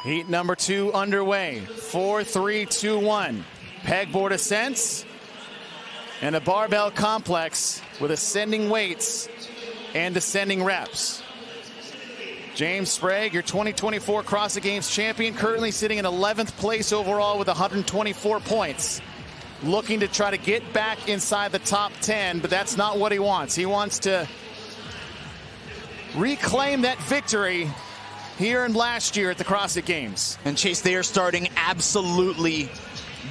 Heat number 2 underway. 4, 3, 2, 1. Pegboard ascents. And a barbell complex with ascending weights and descending reps. James Sprague, your 2024 CrossFit Games champion, currently sitting in 11th place overall with 124 points. Looking to try to get back inside the top 10, but that's not what he wants. He wants to reclaim that victory here in last year at the CrossFit Games. And Chase, they are starting absolutely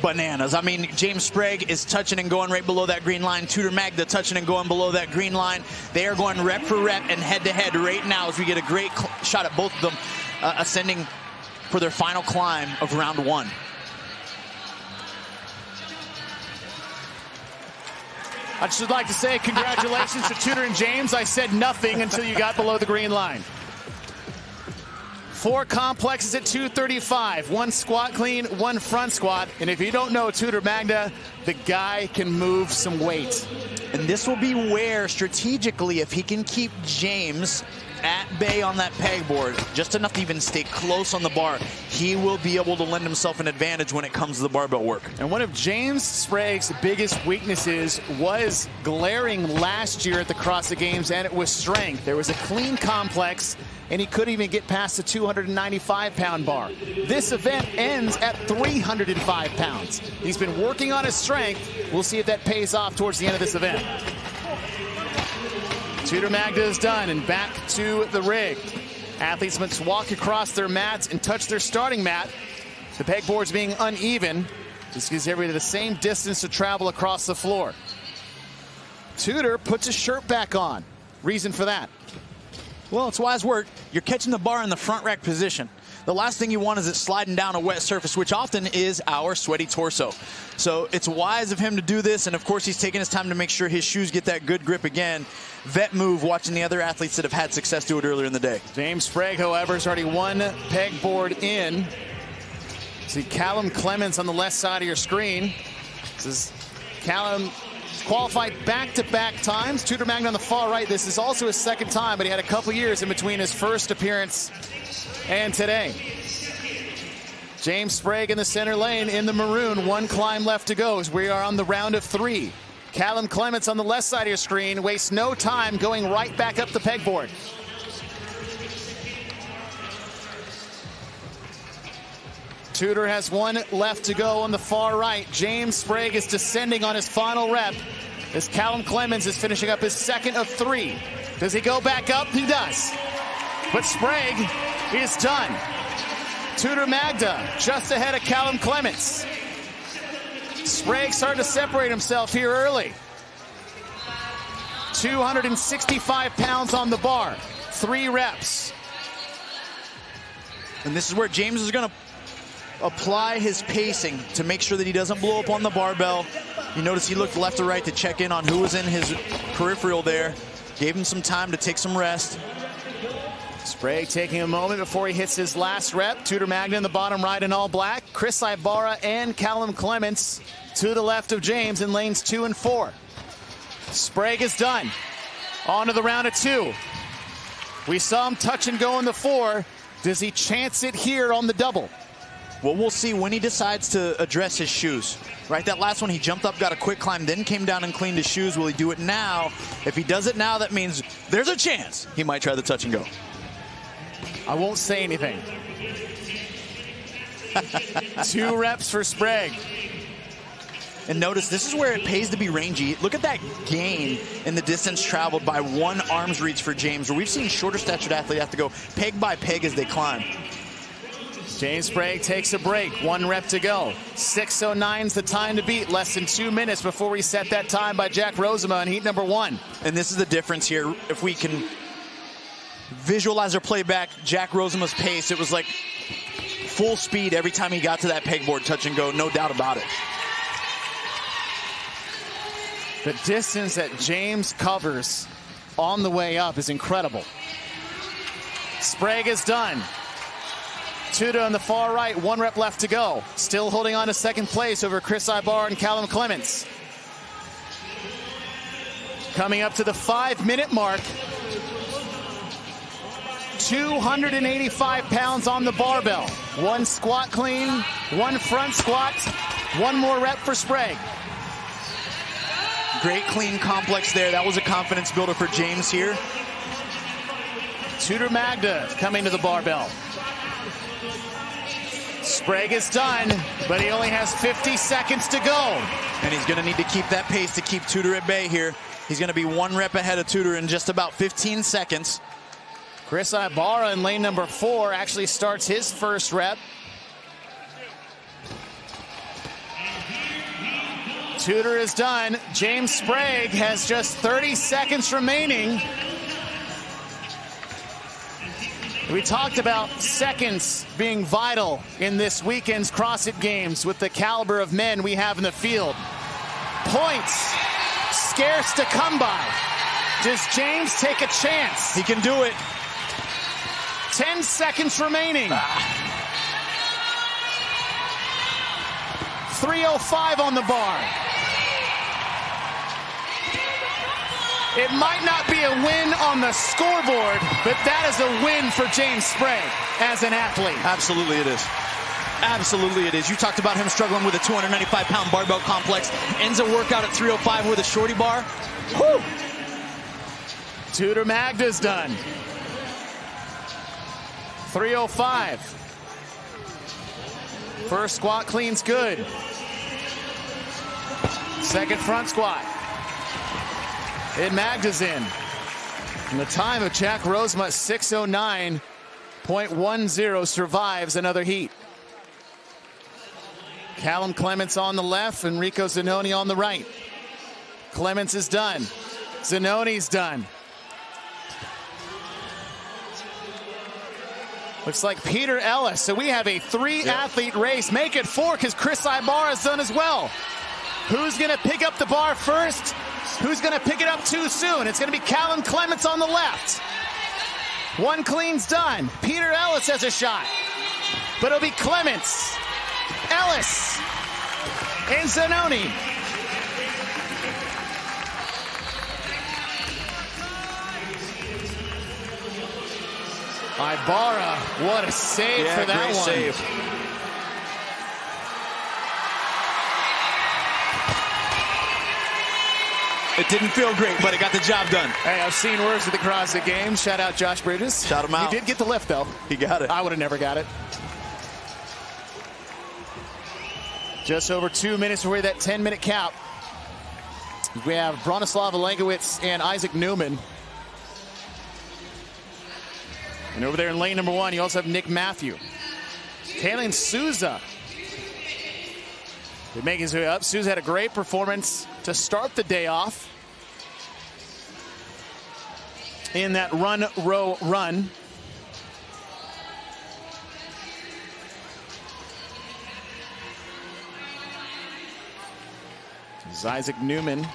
bananas. I mean, James Sprague is touching and going right below that green line. Tudor Magda touching and going below that green line. They are going rep for rep and head to head right now as we get a great shot at both of them ascending for their final climb of round 1. I just would like to say congratulations to Tudor and James. I said nothing until you got below the green line. 4 complexes at 235, 1 squat clean, 1 front squat. And if you don't know Tudor Magda, the guy can move some weight. And this will be where, strategically, if he can keep James at bay on that pegboard, just enough to even stay close on the bar, he will be able to lend himself an advantage when it comes to the barbell work. And one of James Sprague's biggest weaknesses was glaring last year at the CrossFit Games, and it was strength. There was a clean complex, and he couldn't even get past the 295-pound bar. This event ends at 305 pounds. He's been working on his strength. We'll see if that pays off towards the end of this event. Tudor Magda is done and back to the rig. Athletes must walk across their mats and touch their starting mat. The pegboards being uneven. This gives everybody the same distance to travel across the floor. Tudor puts his shirt back on. Reason for that? Well, it's wise work. You're catching the bar in the front rack position. The last thing you want is it sliding down a wet surface, which often is our sweaty torso. So it's wise of him to do this, and of course he's taking his time to make sure his shoes get that good grip again. Vet move, watching the other athletes that have had success do it earlier in the day. James Sprague, however, is already 1 pegboard in. See Callum Clements on the left side of your screen. This is Callum qualified back-to-back times. Tudor Magda on the far right. This is also his second time, but he had a couple years in between his first appearance and today. James Sprague in the center lane in the maroon. 1 climb left to go as we are on the round of 3. Callum Clements on the left side of your screen wastes no time going right back up the pegboard. Tudor has one left to go on the far right. James Sprague is descending on his final rep as Callum Clemens is finishing up his second of 3. Does he go back up? He does. But Sprague is done. Tudor Magda just ahead of Callum Clemens. Sprague starting to separate himself here early. 265 pounds on the bar, 3 reps. And this is where James is going to apply his pacing to make sure that he doesn't blow up on the barbell. You notice he looked left to right to check in on who was in his peripheral there. Gave him some time to take some rest. Sprague taking a moment before he hits his last rep. Tudor Magda in the bottom right in all black. Chris Ibarra and Callum Clements to the left of James in lanes 2 and 4. Sprague is done. On to the round of 2. We saw him touch and go in the 4. Does he chance it here on the double? Well, we'll see when he decides to address his shoes. Right, that last one, he jumped up, got a quick climb, then came down and cleaned his shoes. Will he do it now? If he does it now, that means there's a chance he might try the touch and go. I won't say anything. 2 reps for Sprague. And notice, this is where it pays to be rangy. Look at that gain in the distance traveled by 1 arm's reach for James, where we've seen shorter statured athletes have to go peg by peg as they climb. James Sprague takes a break, 1 rep to go. 6:09's the time to beat, less than 2 minutes before we set that time by Jack Rosema in heat number 1. And this is the difference here. If we can visualize or play back Jack Rosema's pace, it was like full speed every time he got to that pegboard touch and go, no doubt about it. The distance that James covers on the way up is incredible. Sprague is done. Tudor on the far right, 1 rep left to go. Still holding on to second place over Chris Ibarra and Callum Clements. Coming up to the 5-minute mark. 285 pounds on the barbell. 1 squat clean, 1 front squat, 1 more rep for Sprague. Great clean complex there. That was a confidence builder for James here. Tudor Magda coming to the barbell. Sprague is done, but he only has 50 seconds to go. And he's going to need to keep that pace to keep Tudor at bay here. He's going to be 1 rep ahead of Tudor in just about 15 seconds. Chris Ibarra in lane number 4 actually starts his first rep. Tudor is done. James Sprague has just 30 seconds remaining. We talked about seconds being vital in this weekend's CrossFit Games with the caliber of men we have in the field. Points scarce to come by. Does James take a chance? He can do it. 10 seconds remaining. 3:05 on the bar. It might not be a win on the scoreboard, but that is a win for James Sprague as an athlete. Absolutely it is. Absolutely it is. You talked about him struggling with a 295-pound barbell complex. Ends a workout at 3:05 with a shorty bar. Whew. Tudor Magda's done. 3:05. First squat clean's good. Second front squat. And Magda's in. And the time of Jack Rosema, 6:09.10, survives another heat. Callum Clements on the left, Enrico Zanoni on the right. Clements is done. Zanoni's done. Looks like Peter Ellis. So we have a 3-athlete race. Make it 4 because Chris Ibarra's done as well. Who's going to pick up the bar first? Who's going to pick it up too soon? It's going to be Callum Clements on the left. 1 clean's done. Peter Ellis has a shot. But it'll be Clements, Ellis, and Zanoni. Ibarra, what a save for that great one. Save. It didn't feel great, but it got the job done. Hey, I've seen worse at the CrossFit Games. Shout out Josh Bridges. Shout him out. He did get the lift, though. He got it. I would have never got it. Just over 2 minutes away that 10-minute cap. We have Bronislav Alenkowicz and Isaac Newman. And over there in lane number 1, you also have Nick Matthew. Kaylin Souza. They're making his way up. Souza had a great performance to start the day off in that run, row, run. As Isaac Newman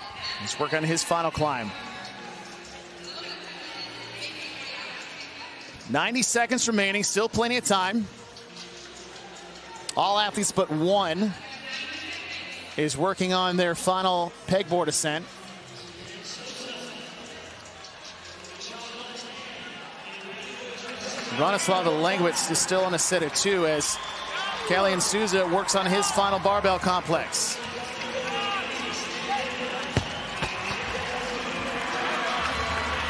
is working on his final climb. 90 seconds remaining, still plenty of time. All athletes but one is working on their final pegboard ascent. Bronislav Alenkowicz is still on a set of 2 as Kaylin Souza works on his final barbell complex.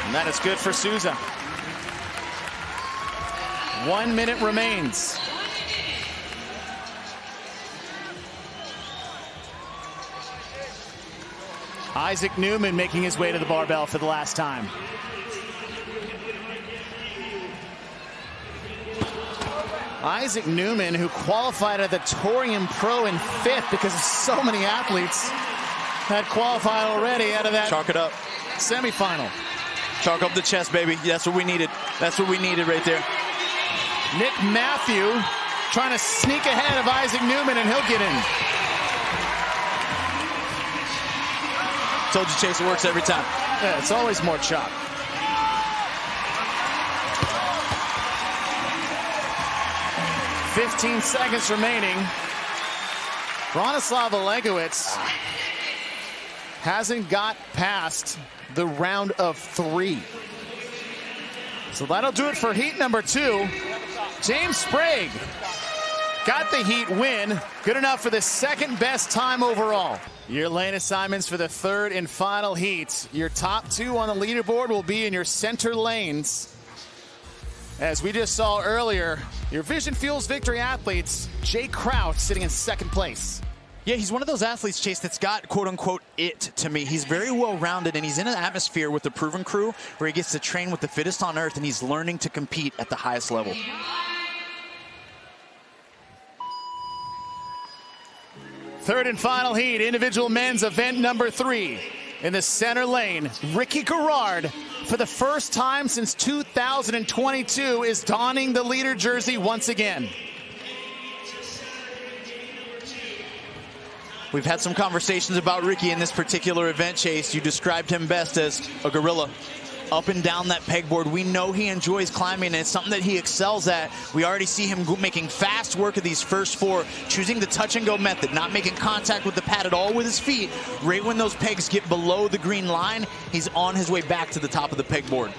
And that is good for Souza. 1 minute remains. Isaac Newman making his way to the barbell for the last time. Isaac Newman, who qualified at the Torium Pro in 5th because so many athletes had qualified already out of that Chalk it up. semifinal. Chalk up the chest, baby. That's what we needed. That's what we needed right there. Nick Matthew trying to sneak ahead of Isaac Newman, and he'll get in. Told you, Chase, it works every time. Yeah, it's always more chop. "15 seconds remaining. Bronislav Alenkowicz hasn't got past the round of 3. So that'll do it for heat number 2. James Sprague got the heat win. Good enough for the second best time overall. Your lane assignments for the 3rd and final heat. Your top 2 on the leaderboard will be in your center lanes. As we just saw earlier, your Vision Fuels Victory athletes, Jay Crouch sitting in 2nd place. Yeah, he's one of those athletes, Chase, that's got quote-unquote it to me. He's very well-rounded, and he's in an atmosphere with the Proven Crew where he gets to train with the fittest on earth, and he's learning to compete at the highest level. Third and final heat, individual men's event number 3. In the center lane, Ricky Garrard, for the first time since 2022, is donning the leader jersey once again. We've had some conversations about Ricky in this particular event, Chase. You described him best as a gorilla. Up and down that pegboard. We know he enjoys climbing, and it's something that he excels at. We already see him making fast work of these first 4, choosing the touch-and-go method, not making contact with the pad at all with his feet. Right when those pegs get below the green line, he's on his way back to the top of the pegboard.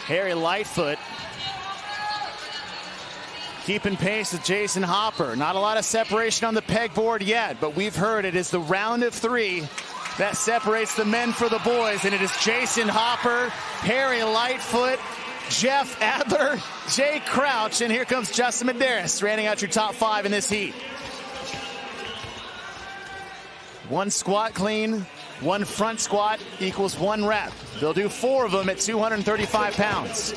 Harry Lightfoot keeping pace with Jason Hopper. Not a lot of separation on the pegboard yet, but we've heard it is the round of 3 that separates the men for the boys, and it is Jason Hopper, Harry Lightfoot, Jeff Adler, Jay Crouch, and here comes Justin Medeiros, rounding out your top 5 in this heat. 1 squat clean, 1 front squat equals 1 rep. They'll do 4 of them at 235 pounds.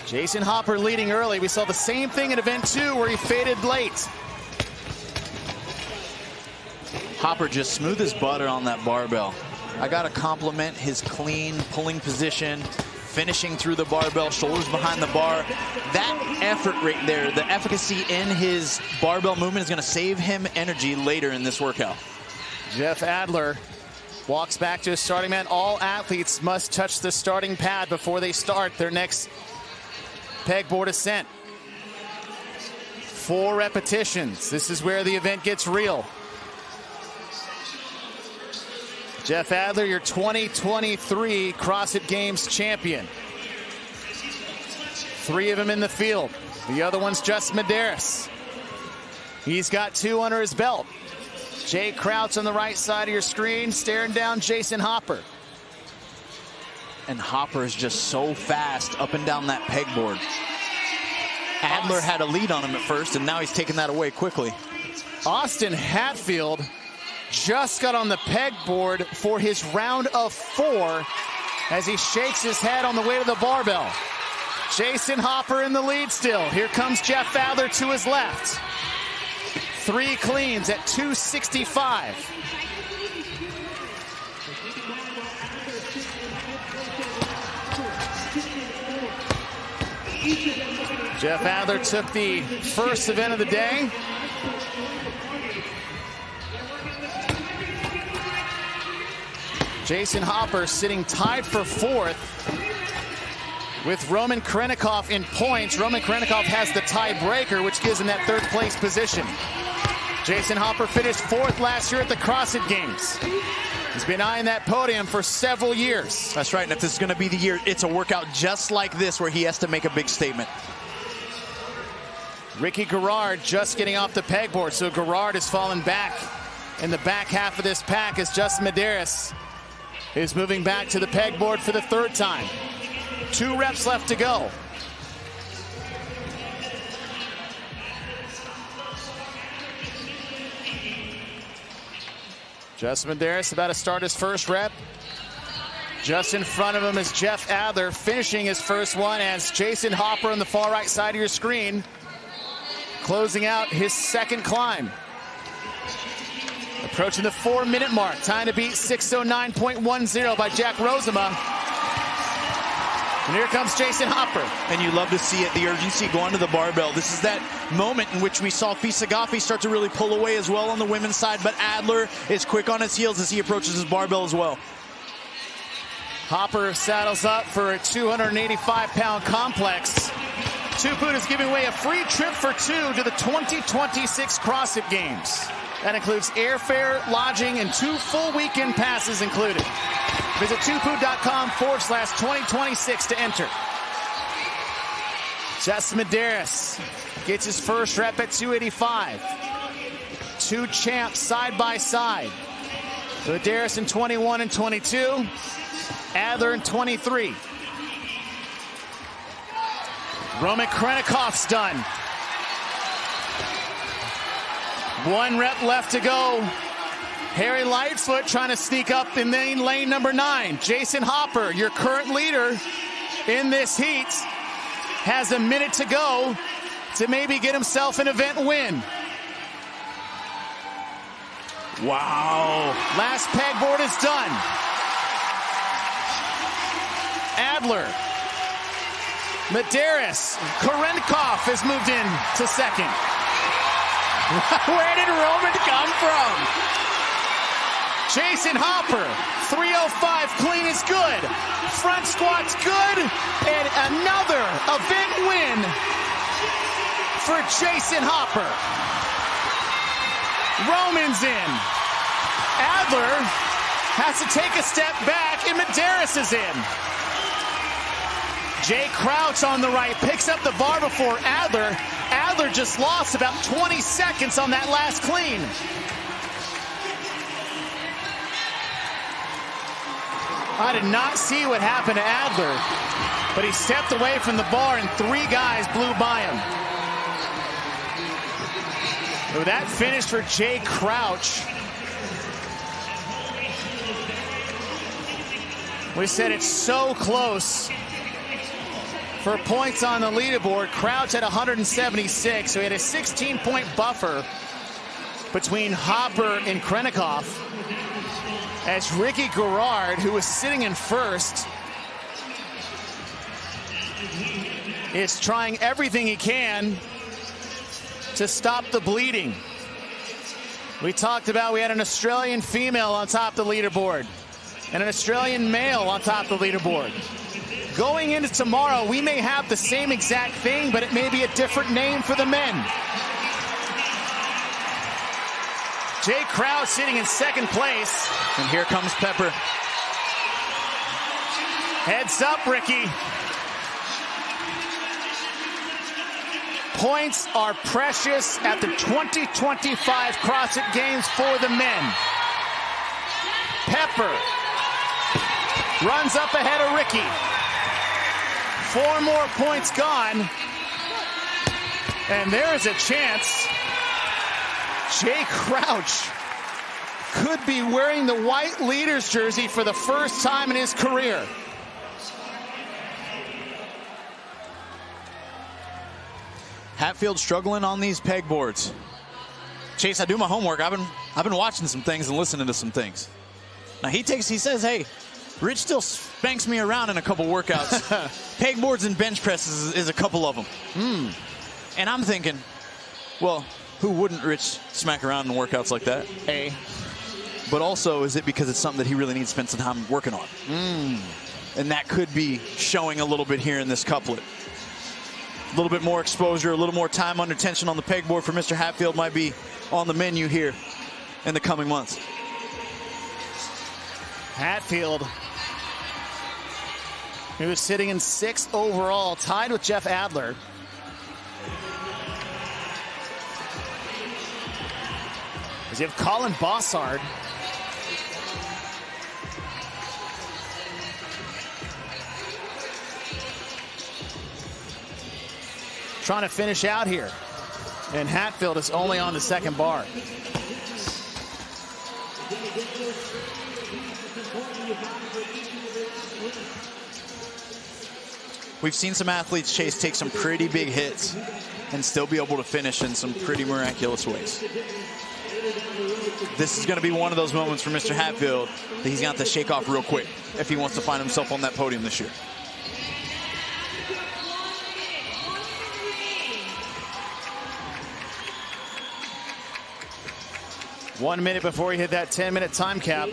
Jason Hopper leading early. We saw the same thing in event 2 where he faded late. Hopper just smooth as butter on that barbell. I got to compliment his clean pulling position, finishing through the barbell, shoulders behind the bar. That effort right there, the efficacy in his barbell movement is going to save him energy later in this workout. Jeff Adler walks back to his starting mat. All athletes must touch the starting pad before they start their next pegboard ascent. 4 repetitions. This is where the event gets real. Jeff Adler, your 2023 CrossFit Games champion. 3 of them in the field. The other one's Justin Medeiros. He's got 2 under his belt. Jay Crouch on the right side of your screen, staring down Jason Hopper. And Hopper is just so fast up and down that pegboard. Adler had a lead on him at first, and now he's taking that away quickly. Austin Hatfield just got on the pegboard for his round of 4 as he shakes his head on the way to the barbell. Jason Hopper in the lead still. Here comes Jeff Adler to his left. 3 cleans at 265. Jeff Adler took the first event of the day. Jason Hopper sitting tied for 4th with Roman Krennikov in points. Roman Krennikov has the tiebreaker, which gives him that 3rd place position. Jason Hopper finished 4th last year at the CrossFit Games. He's been eyeing that podium for several years. That's right, and if this is going to be the year, it's a workout just like this where he has to make a big statement. Ricky Garrard just getting off the pegboard, so Garrard is falling back in the back half of this pack as Justin Medeiros is moving back to the pegboard for the 3rd time. 2 reps left to go. Justin Medeiros about to start his first rep. Just in front of him is Jeff Adler finishing his first one as Jason Hopper on the far right side of your screen closing out his 2nd climb. Approaching the 4-minute mark. Time to beat 6:09.10 by Jack Rosema. And here comes Jason Hopper. And you love to see it, the urgency going to the barbell. This is that moment in which we saw Fisagafi start to really pull away as well on the women's side, but Adler is quick on his heels as he approaches his barbell as well. Hopper saddles up for a 285-pound complex. Tuput is giving away a free trip for 2 to the 2026 CrossFit Games. That includes airfare, lodging, and 2 full weekend passes included. Visit tuput.com/2026 to enter. Justin Medeiros gets his first rep at 285. 2 champs side by side. Medeiros in 21 and 22. Adler in 23. Roman Krennikov's done. 1 rep left to go. Harry Lightfoot trying to sneak up in lane number 9. Jason Hopper, your current leader in this heat, has a minute to go to maybe get himself an event win. Wow. Last pegboard is done. Adler, Medeiros, Krennikov has moved in to 2nd. Where did Roman come from? Jason Hopper, 305 clean is good. Front squat's good. And another event win for Jason Hopper. Roman's in. Adler has to take a step back, and Medeiros is in. Jay Crouch on the right picks up the bar before Adler. Adler just lost about 20 seconds on that last clean. I did not see what happened to Adler, but he stepped away from the bar and 3 guys blew by him. So that finish for Jay Crouch. We said it's so close for points on the leaderboard. Crouch at 176, so he had a 16-point buffer between Hopper and Krennikov. As Ricky Garrard, who was sitting in first, is trying everything he can to stop the bleeding. We talked about we had an Australian female on top of the leaderboard and an Australian male on top of the leaderboard. Going into tomorrow, we may have the same exact thing, but it may be a different name for the men. Jay Crouch sitting in 2nd place. And here comes Pepper. Heads up, Ricky. Points are precious at the 2025 CrossFit Games for the men. Pepper runs up ahead of Ricky. 4 more points gone. And there's a chance Jay Crouch could be wearing the white leaders jersey for the first time in his career. Hatfield struggling on these pegboards. Chase, I do my homework. I've been watching some things and listening to some things. Now he says, hey, Rich still spanks me around in a couple workouts. Pegboards and bench presses is a couple of them. And I'm thinking, well, who wouldn't Rich smack around in workouts like that? But also, is it because it's something that he really needs to spend some time working on? And that could be showing a little bit here in this couplet. A little bit more exposure, a little more time under tension on the pegboard for Mr. Hatfield might be on the menu here in the coming months. Hatfield, who is sitting in 6th overall, tied with Jeff Adler. As you have Colin Bossard. Trying to finish out here. And Hatfield is only on the 2nd bar. We've seen some athletes, Chase, take some pretty big hits and still be able to finish in some pretty miraculous ways. This is going to be one of those moments for Mr. Hatfield that he's going to have to shake off real quick if he wants to find himself on that podium this year. One minute before he hit that 10-minute time cap.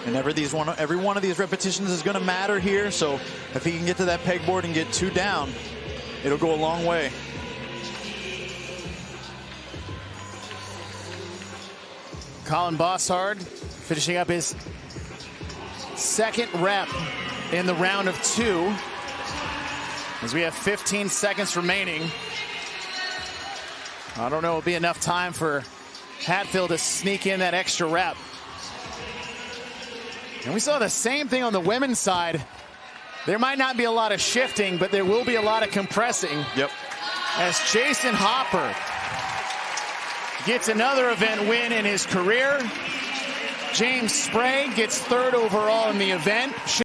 And every one of these repetitions is going to matter here. So if he can get to that pegboard and get 2 down, it'll go a long way. Colin Bossard finishing up his 2nd rep in the round of 2. As we have 15 seconds remaining. I don't know, it'll be enough time for Hatfield to sneak in that extra rep. And we saw the same thing on the women's side. There might not be a lot of shifting, but there will be a lot of compressing. Yep. As Jason Hopper gets another event win in his career. James Sprague gets 3rd overall in the event.